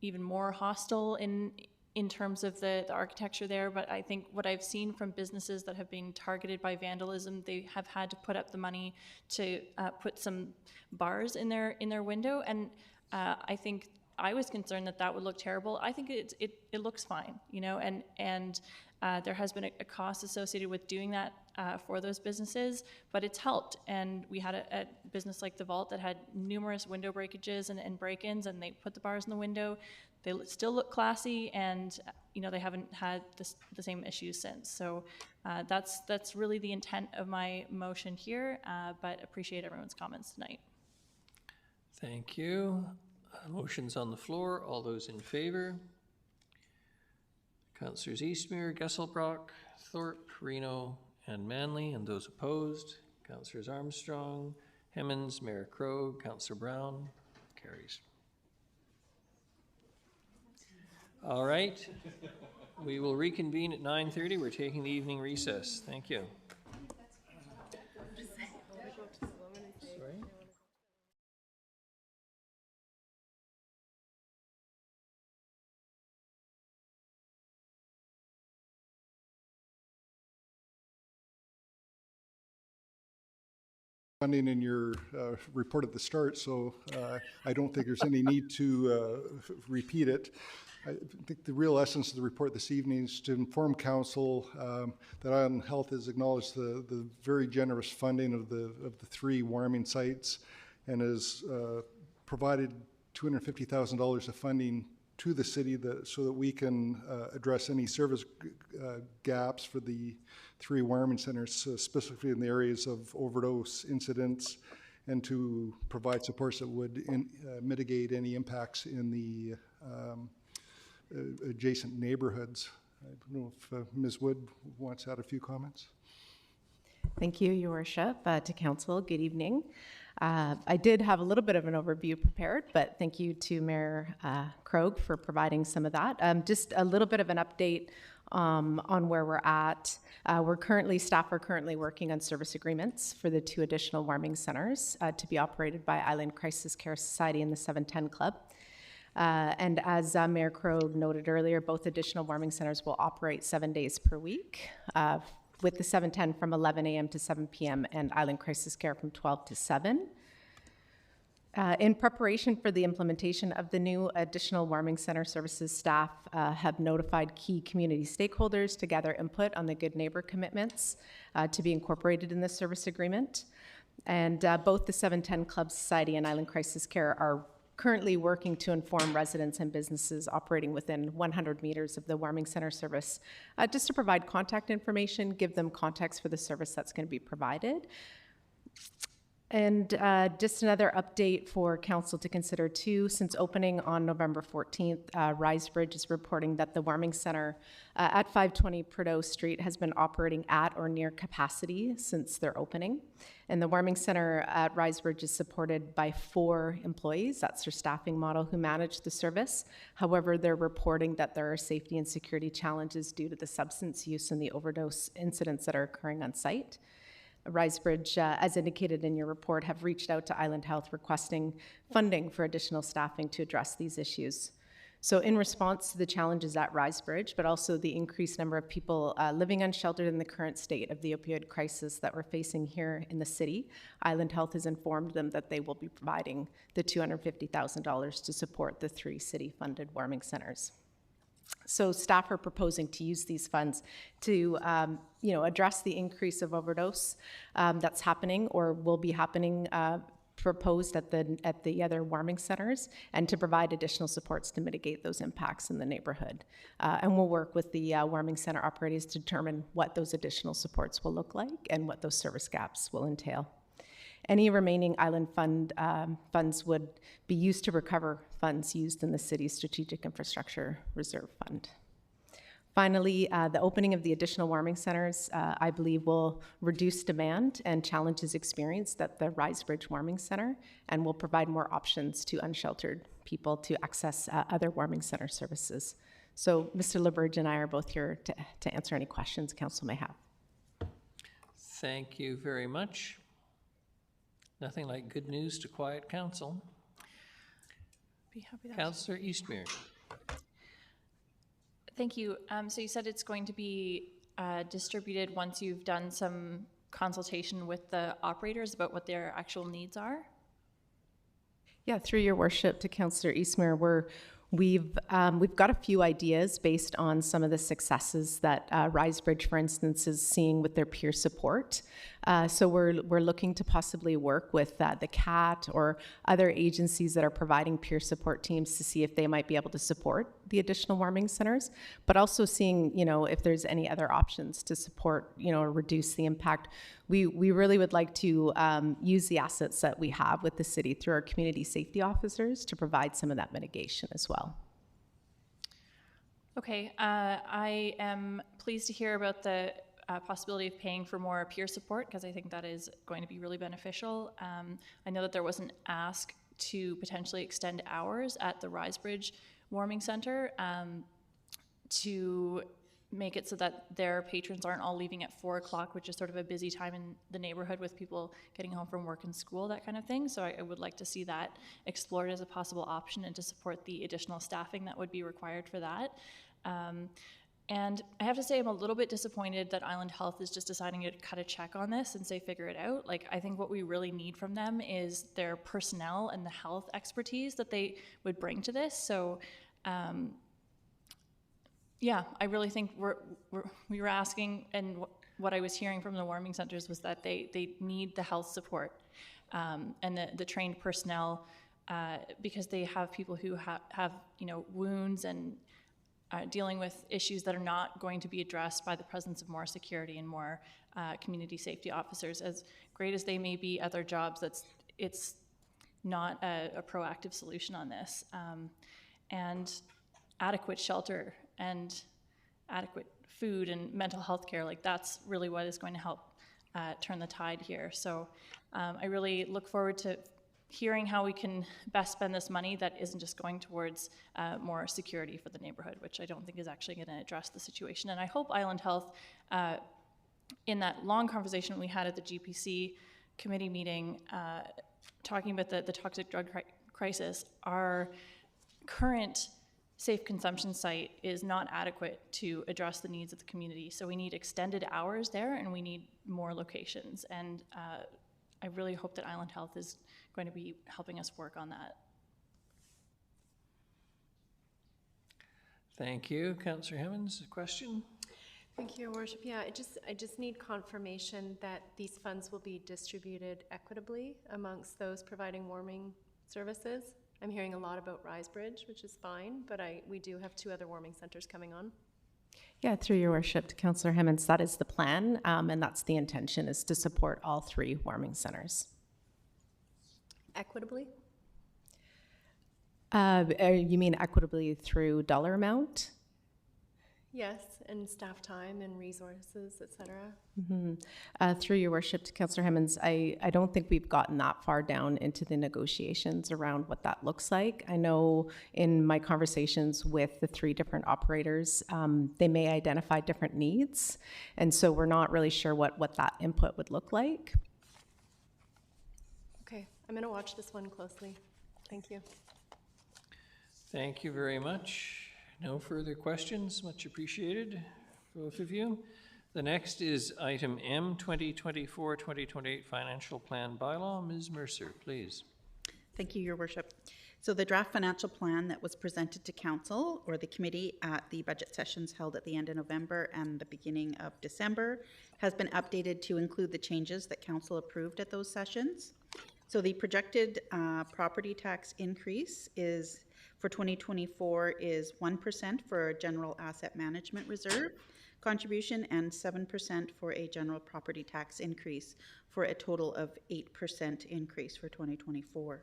even more hostile in terms of the architecture there, but I think what I've seen from businesses that have been targeted by vandalism, they have had to put up the money to put some bars in their window, and I think I was concerned that would look terrible. I think it looks fine, you know, and there has been a cost associated with doing that for those businesses, but it's helped. And we had a business like The Vault that had numerous window breakages and break-ins, and they put the bars in the window. They still look classy, and you know, they haven't had the same issues since. So that's really the intent of my motion here, but appreciate everyone's comments tonight. Thank you. Motion's on the floor. All those in favor? Councillors Eastmere, Gesselbrock, Thorpe, Reno, and Manley, and those opposed, Councillors Armstrong, Hemmens, Mayor Krogh, Councillor Brown. Carries. All right. We will reconvene at 9:30. We're taking the evening recess. Thank you. Funding in your report at the start, so I don't think there's any need to repeat it. I think the real essence of the report this evening is to inform council that Island Health has acknowledged the very generous funding of the 3 warming sites and has provided $250,000 of funding to the city so that we can address any service gaps for the 3 warming centers, specifically in the areas of overdose incidents, and to provide supports that would mitigate any impacts in the adjacent neighborhoods. I don't know if Ms. Wood wants to add a few comments. Thank you, Your Worship. To Council, good evening. I did have a little bit of an overview prepared, but thank you to Mayor Krogh for providing some of that. Just a little bit of an update on where we're at. Staff are currently working on service agreements for the 2 additional warming centers to be operated by Island Crisis Care Society and the 710 Club. And as Mayor Krogh noted earlier, both additional warming centers will operate 7 days per week, with the 710 from 11 a.m. to 7 p.m. and Island Crisis Care from 12 to 7. In preparation for the implementation of the new additional warming center services, staff have notified key community stakeholders to gather input on the Good Neighbor commitments to be incorporated in this service agreement. And both the 710 Club Society and Island Crisis Care are currently working to inform residents and businesses operating within 100 meters of the warming center service, just to provide contact information, give them context for the service that's going to be provided. And just another update for council to consider too. Since opening on November 14th, Risebridge is reporting that the warming center at 520 Prideaux Street has been operating at or near capacity since their opening. And the warming center at Risebridge is supported by 4 employees. That's their staffing model who manage the service. However, they're reporting that there are safety and security challenges due to the substance use and the overdose incidents that are occurring on site. Risebridge, as indicated in your report, have reached out to Island Health requesting funding for additional staffing to address these issues. So in response to the challenges at Risebridge, but also the increased number of people living unsheltered in the current state of the opioid crisis that we're facing here in the city, Island Health has informed them that they will be providing the $250,000 to support the 3 city-funded warming centers. So staff are proposing to use these funds to, address the increase of overdose that's happening or will be happening proposed at the other warming centers, and to provide additional supports to mitigate those impacts in the neighborhood. And we'll work with the warming center operators to determine what those additional supports will look like and what those service gaps will entail. Any remaining island funds would be used to recover funds used in the city's Strategic Infrastructure Reserve Fund. Finally, the opening of the additional warming centers, I believe, will reduce demand and challenges experienced at the Risebridge Warming Center, and will provide more options to unsheltered people to access other warming center services. So Mr. LaBerge and I are both here to answer any questions council may have. Thank you very much. Nothing like good news to quiet council. Be happy to. Councillor Eastmere. Thank you. So you said it's going to be distributed once you've done some consultation with the operators about what their actual needs are? Yeah, through your worship to Councillor Eastmere, we've got a few ideas based on some of the successes that Risebridge, for instance, is seeing with their peer support. So we're looking to possibly work with the CAT or other agencies that are providing peer support teams to see if they might be able to support the additional warming centers, but also seeing, if there's any other options to support, or reduce the impact. We really would like to use the assets that we have with the city through our community safety officers to provide some of that mitigation as well. Okay, I am pleased to hear about the possibility of paying for more peer support, because I think that is going to be really beneficial. I know that there was an ask to potentially extend hours at the Risebridge Warming Center to make it so that their patrons aren't all leaving at 4 o'clock, which is sort of a busy time in the neighborhood with people getting home from work and school, that kind of thing. So I would like to see that explored as a possible option, and to support the additional staffing that would be required for that. And I have to say, I'm a little bit disappointed that Island Health is just deciding to cut a check on this and say, figure it out. Like, I think what we really need from them is their personnel and the health expertise that they would bring to this. So, yeah, I really think we were asking, and what I was hearing from the warming centers was that they need the health support and the trained personnel, because they have people who have wounds and dealing with issues that are not going to be addressed by the presence of more security and more community safety officers. As great as they may be at their jobs, it's not a proactive solution on this. And adequate shelter and adequate food and mental health care, like, that's really what is going to help turn the tide here. So I really look forward to hearing how we can best spend this money that isn't just going towards more security for the neighborhood, which I don't think is actually going to address the situation. And I hope Island Health, in that long conversation we had at the GPC committee meeting, talking about the toxic drug crisis, our current safe consumption site is not adequate to address the needs of the community. So we need extended hours there, and we need more locations. And I really hope that Island Health is going to be helping us work on that. Thank you. Councillor Hemmons, a question? Thank you, Your Worship. Yeah, I just need confirmation that these funds will be distributed equitably amongst those providing warming services. I'm hearing a lot about Risebridge, which is fine, but we do have 2 other warming centers coming on. Yeah, through your worship to Councillor Hemmons, that is the plan, and that's the intention, is to support all 3 warming centers. equitably? You mean equitably through dollar amount? Yes, and staff time and resources, et cetera. Through your worship to Councillor Hemmons, I don't think we've gotten that far down into the negotiations around what that looks like. I know in my conversations with the 3 different operators, they may identify different needs, and so we're not really sure what that input would look like. Okay, I'm going to watch this one closely. Thank you. Thank you very much. No further questions. Much appreciated, both of you. The next is item M, 2024-2028 Financial Plan Bylaw. Ms. Mercer, please. Thank you, Your Worship. So the draft financial plan that was presented to Council or the committee at the budget sessions held at the end of November and the beginning of December has been updated to include the changes that Council approved at those sessions. So the projected property tax increase is for 2024 is 1% for a general asset management reserve contribution and 7% for a general property tax increase, for a total of 8% increase for 2024.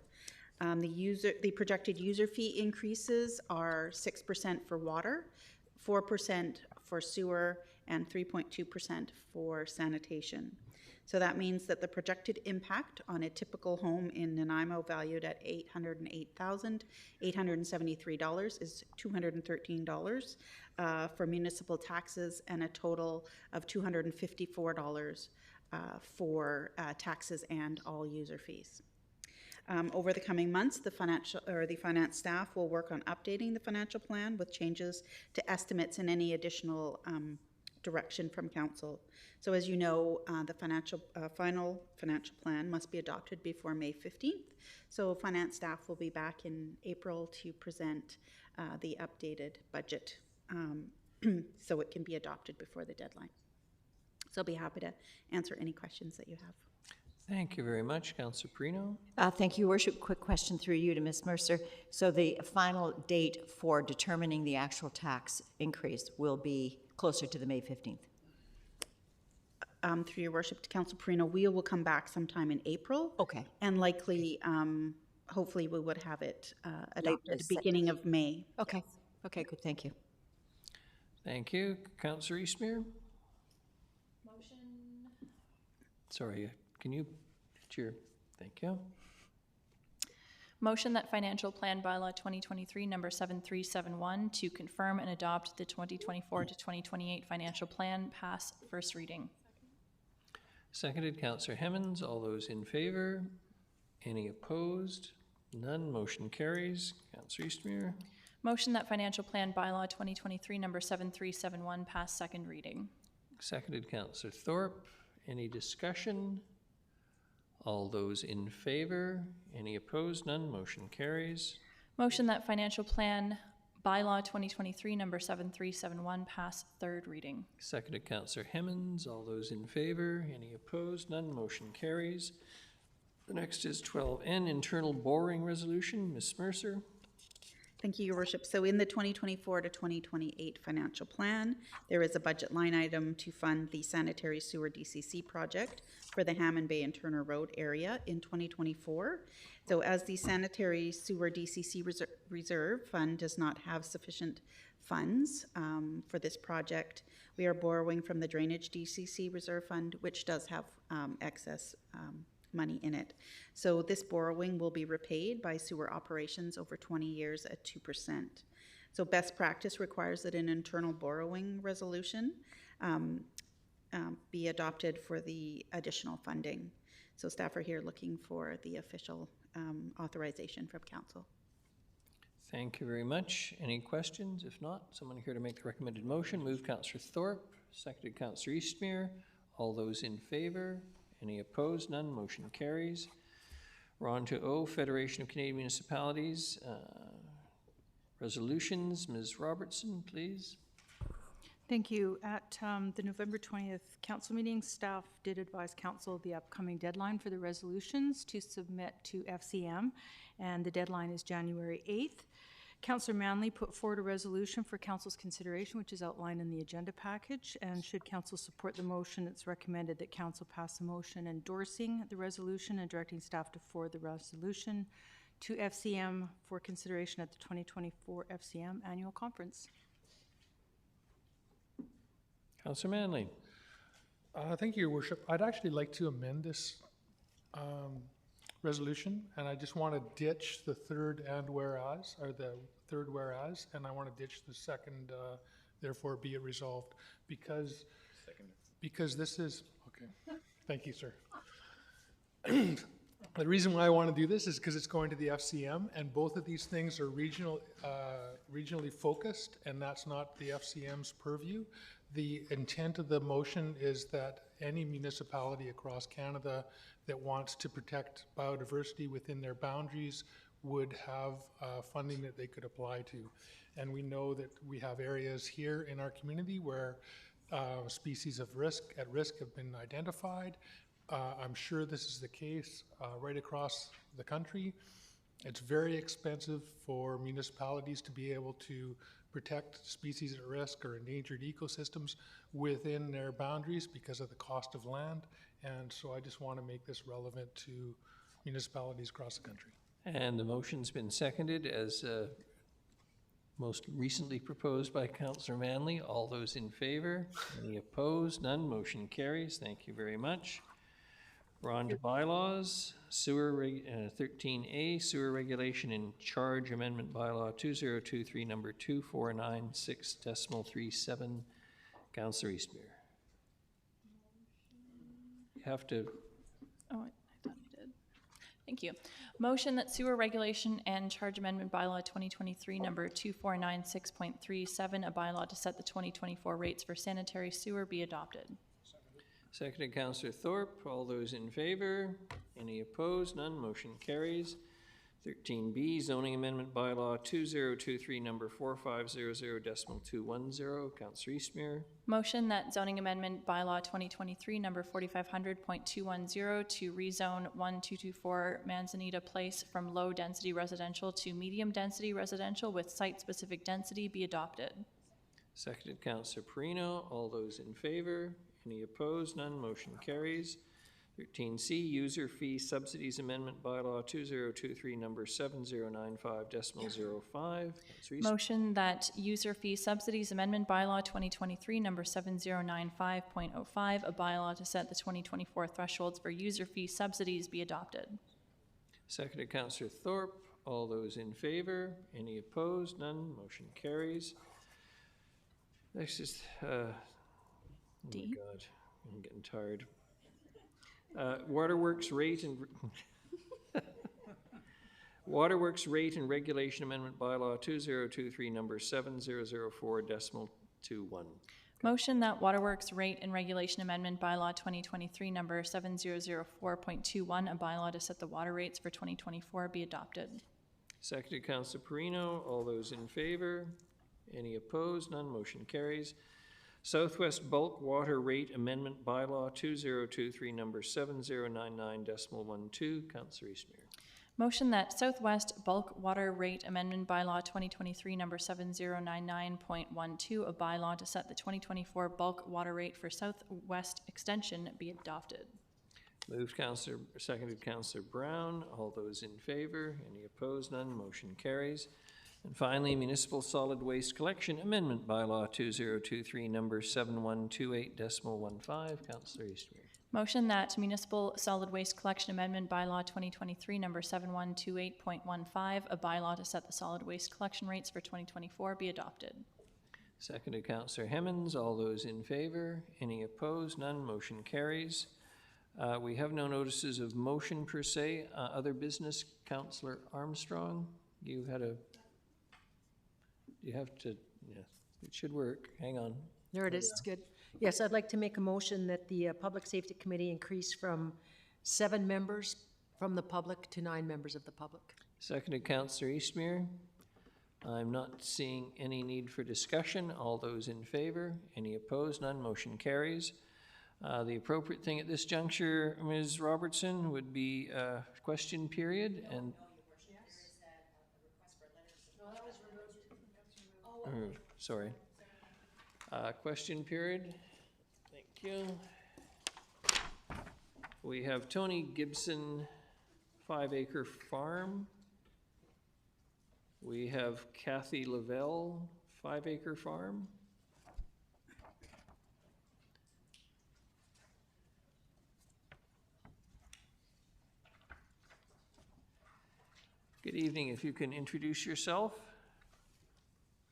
The projected user fee increases are 6% for water, 4% for sewer, and 3.2% for sanitation. So that means that the projected impact on a typical home in Nanaimo valued at $808,873 is $213 for municipal taxes and a total of $254 for taxes and all user fees. Over the coming months, the finance staff will work on updating the financial plan with changes to estimates and any additional direction from Council. So as you know, the final financial plan must be adopted before May 15th. So finance staff will be back in April to present the updated budget so it can be adopted before the deadline. So I'll be happy to answer any questions that you have. Thank you very much. Councillor Perino. Thank you, Worship. Quick question through you to Ms. Mercer. So the final date for determining the actual tax increase will be closer to the May 15th? Through your worship to Council Perino, we will come back sometime in April. Okay. And likely, hopefully we would have it adopted at the beginning of May. Okay. Okay, good. Thank you. Thank you. Councillor Eastmere? Sorry, can you, thank you. Motion that Financial Plan Bylaw 2023 number 7371 to confirm and adopt the 2024 to 2028 financial plan pass first reading. Seconded, Councillor Hemmons. All those in favor? Any opposed? None. Motion carries. Councillor Eastmere. Motion that Financial Plan Bylaw 2023 number 7371 pass second reading. Seconded, Councillor Thorpe. Any discussion? All those in favor? Any opposed? None. Motion carries. Motion that Financial Plan Bylaw 2023 number 7371 pass third reading. Seconded, Councillor Hemmons. All those in favor? Any opposed? None. Motion carries. The next is 12N, Internal Borrowing Resolution. Ms. Mercer. Thank you, Your Worship. So in the 2024 to 2028 financial plan, there is a budget line item to fund the sanitary sewer DCC project for the Hammond Bay and Turner Road area in 2024. So as the sanitary sewer DCC reserve fund does not have sufficient funds for this project, we are borrowing from the drainage DCC reserve fund, which does have excess money in it. So this borrowing will be repaid by sewer operations over 20 years at 2%. So best practice requires that an internal borrowing resolution be adopted for the additional funding. So staff are here looking for the official authorization from Council. Thank you very much. Any questions? If not, someone here to make the recommended motion. Moved, Councillor Thorpe. Seconded, Councillor Eastmere. All those in favor? Any opposed? None. Motion carries. We're on to O, Federation of Canadian Municipalities. Resolutions. Ms. Robertson, please. Thank you. At the November 20th council meeting, staff did advise council the upcoming deadline for the resolutions to submit to FCM, and the deadline is January 8th. Councillor Manley put forward a resolution for council's consideration, which is outlined in the agenda package. And should council support the motion, it's recommended that council pass a motion endorsing the resolution and directing staff to forward the resolution to FCM for consideration at the 2024 FCM annual conference. Councillor Manley. Thank you, Your Worship. I'd actually like to amend this resolution, and I just want to ditch the third and whereas, or the third whereas, and I want to ditch the second, therefore be it resolved, because this is, okay, thank you, sir. The reason why I want to do this is because it's going to the FCM, and both of these things are regionally focused, and that's not the FCM's purview. The intent of the motion is that any municipality across Canada that wants to protect biodiversity within their boundaries would have funding that they could apply to. And we know that we have areas here in our community where species at risk have been identified. I'm sure this is the case right across the country. It's very expensive for municipalities to be able to protect species at risk or endangered ecosystems within their boundaries because of the cost of land. And so I just want to make this relevant to municipalities across the country. And the motion's been seconded as most recently proposed by Councillor Manley. All those in favor? Any opposed? None. Motion carries. Thank you very much. We're on to bylaws. 13A, Sewer Regulation in Charge Amendment Bylaw 2023, number 2496.37. Councillor Eastmere. You have to. Oh, I thought you did. Thank you. Motion that Sewer Regulation and Charge Amendment Bylaw 2023, number 2496.37, a bylaw to set the 2024 rates for sanitary sewer, be adopted. Seconded, Councillor Thorpe. All those in favor? Any opposed? None. Motion carries. 13B, Zoning Amendment Bylaw 2023, number 4500.210. Councillor Eastmere. Motion that Zoning Amendment Bylaw 2023, number 4500.210, to rezone 1224 Manzanita Place from low-density residential to medium-density residential with site-specific density be adopted. Seconded, Councillor Perino. All those in favor? Any opposed? None. Motion carries. 13C, User Fee Subsidies Amendment Bylaw 2023, number 7095.05. Motion that User Fee Subsidies Amendment Bylaw 2023, number 7095.05, a bylaw to set the 2024 thresholds for user fee subsidies, be adopted. Seconded, Councillor Thorpe. All those in favor? Any opposed? None. Motion carries. Next is D. Oh my God, I'm getting tired. Waterworks Rate and Waterworks Rate and Regulation Amendment Bylaw 2023, number 7004.21. Motion that Waterworks Rate and Regulation Amendment Bylaw 2023, number 7004.21, a bylaw to set the water rates for 2024, be adopted. Seconded, Councillor Perino. All those in favor? Any opposed? None. Motion carries. Southwest Bulk Water Rate Amendment Bylaw 2023, number 7099.12. Councillor Eastmere. Motion that Southwest Bulk Water Rate Amendment Bylaw 2023, number 7099.12, a bylaw to set the 2024 bulk water rate for Southwest Extension, be adopted. Moved, Councillor, seconded, Councillor Brown. All those in favor? Any opposed? None. Motion carries. And finally, Municipal Solid Waste Collection Amendment Bylaw 2023, number 7128.15. Councillor Eastmere. Motion that Municipal Solid Waste Collection Amendment Bylaw 2023, number 7128.15, a bylaw to set the solid waste collection rates for 2024, be adopted. Seconded, Councillor Hemmons. All those in favor? Any opposed? None. Motion carries. We have no notices of motion per se. Other business, Councillor Armstrong, you had a... You have to, yeah, it should work. Hang on. There it is, it's good. Yes, I'd like to make a motion that the Public Safety Committee increase from 7 members from the public to 9 members of the public. Seconded, Councillor Eastmere. I'm not seeing any need for discussion. All those in favor? Any opposed? None. Motion carries. The appropriate thing at this juncture, Ms. Robertson, would be a question period, and Sorry. Question period. Thank you. We have Tony Gibson, 5-acre farm. We have Kathy Lavelle, 5-acre farm. Good evening. If you can introduce yourself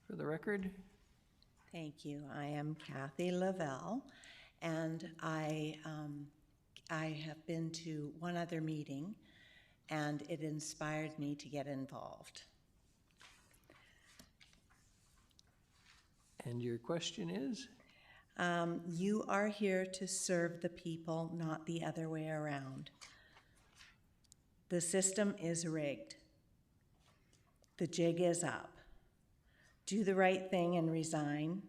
for the record. Thank you. I am Kathy Lavelle, and I have been to one other meeting, and it inspired me to get involved. And your question is? You are here to serve the people, not the other way around. The system is rigged. The jig is up. Do the right thing and resign.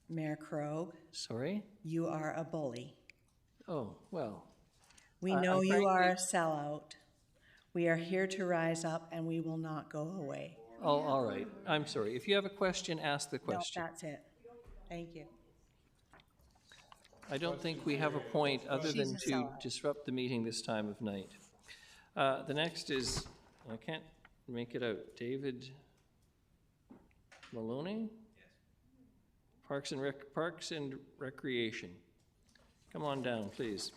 Mayor Krogh. Sorry? You are a bully. Oh, well. We know you are a sellout. We are here to rise up, and we will not go away. Oh, all right. I'm sorry. If you have a question, ask the question. No, that's it. Thank you. I don't think we have a point other than to disrupt the meeting this time of night. The next is, I can't make it out, David Maloney? Parks and Recreation. Come on down, please.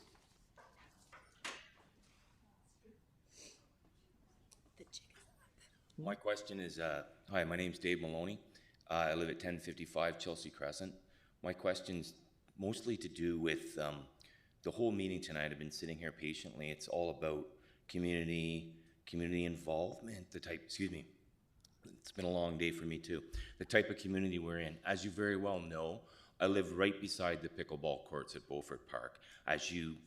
My question is, hi, my name's Dave Maloney. I live at 1055 Chelsea Crescent. My question's mostly to do with the whole meeting tonight. I've been sitting here patiently. It's all about community involvement, it's been a long day for me too. The type of community we're in. As you very well know, I live right beside the pickleball courts at Beaufort Park.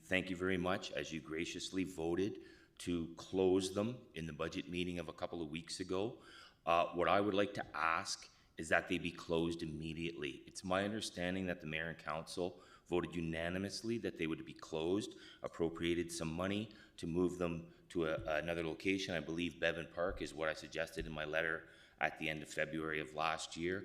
Thank you very much, as you graciously voted to close them in the budget meeting of a couple of weeks ago. What I would like to ask is that they be closed immediately. It's my understanding that the mayor and council voted unanimously that they would be closed, appropriated some money to move them to another location. I believe Bevan Park is what I suggested in my letter at the end of February of last year.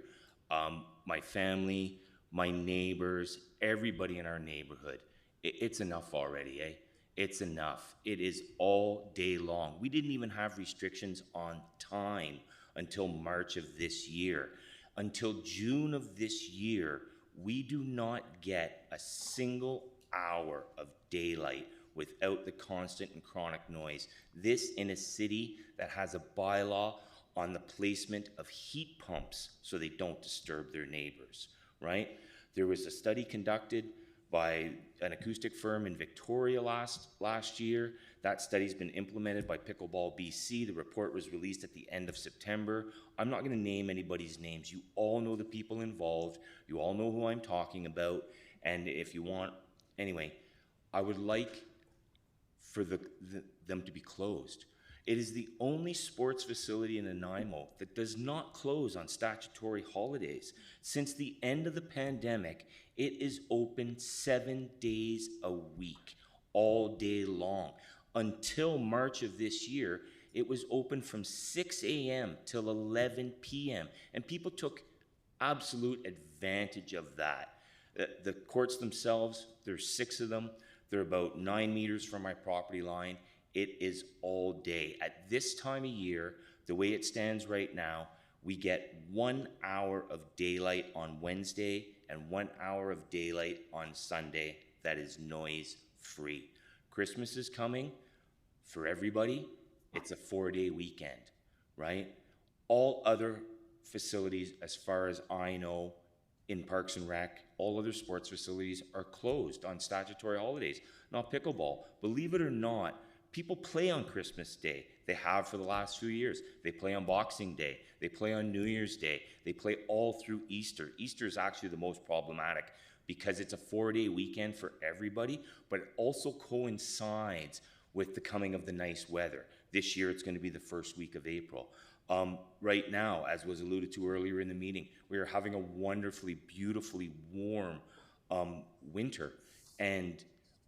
My family, my neighbors, everybody in our neighborhood, it's enough already, eh? It's enough. It is all day long. We didn't even have restrictions on time until March of this year. Until June of this year, we do not get a single hour of daylight without the constant and chronic noise. This in a city that has a bylaw on the placement of heat pumps so they don't disturb their neighbors, right? There was a study conducted by an acoustic firm in Victoria last year. That study's been implemented by Pickleball BC. The report was released at the end of September. I'm not going to name anybody's names. You all know the people involved. You all know who I'm talking about. And if you want, anyway, I would like for them to be closed. It is the only sports facility in Nanaimo that does not close on statutory holidays. Since the end of the pandemic, it is open 7 days a week, all day long. Until March of this year, it was open from 6 a.m. till 11 p.m. And people took absolute advantage of that. The courts themselves, there's 6 of them. They're about 9 meters from my property line. It is all day. At this time of year, the way it stands right now, we get 1 hour of daylight on Wednesday and 1 hour of daylight on Sunday that is noise-free. Christmas is coming for everybody. It's a 4-day weekend, right? All other facilities, as far as I know, in Parks and Rec, all other sports facilities are closed on statutory holidays. Not pickleball. Believe it or not, people play on Christmas Day. They have for the last few years. They play on Boxing Day. They play on New Year's Day. They play all through Easter. Easter is actually the most problematic because it's a 4-day weekend for everybody, but it also coincides with the coming of the nice weather. This year, it's going to be the first week of April. Right now, as was alluded to earlier in the meeting, we are having a wonderfully, beautifully warm winter, and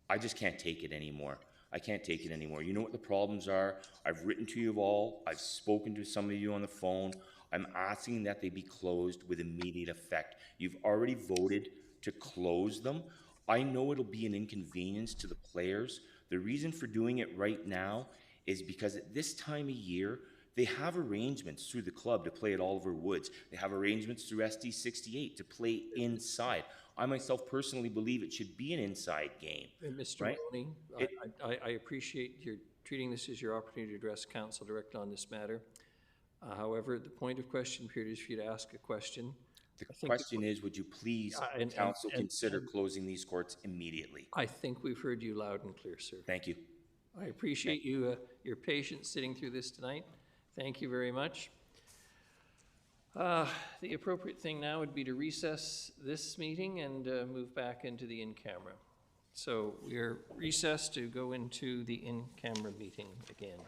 I just can't take it anymore. I can't take it anymore. You know what the problems are. I've written to you all. I've spoken to some of you on the phone. I'm asking that they be closed with immediate effect. You've already voted to close them. I know it'll be an inconvenience to the players. The reason for doing it right now is because at this time of year, they have arrangements through the club to play at Oliver Woods. They have arrangements through SD 68 to play inside. I myself personally believe it should be an inside game. And Mr. Right? Maloney, I appreciate your treating this as your opportunity to address council direct on this matter. However, the point of question period is for you to ask a question. The question is, would you please, council, consider closing these courts immediately? I think we've heard you loud and clear, sir. Thank you. I appreciate you, your patience sitting through this tonight. Thank you very much. The appropriate thing now would be to recess this meeting and move back into the in-camera. So we are recessed to go into the in-camera meeting again.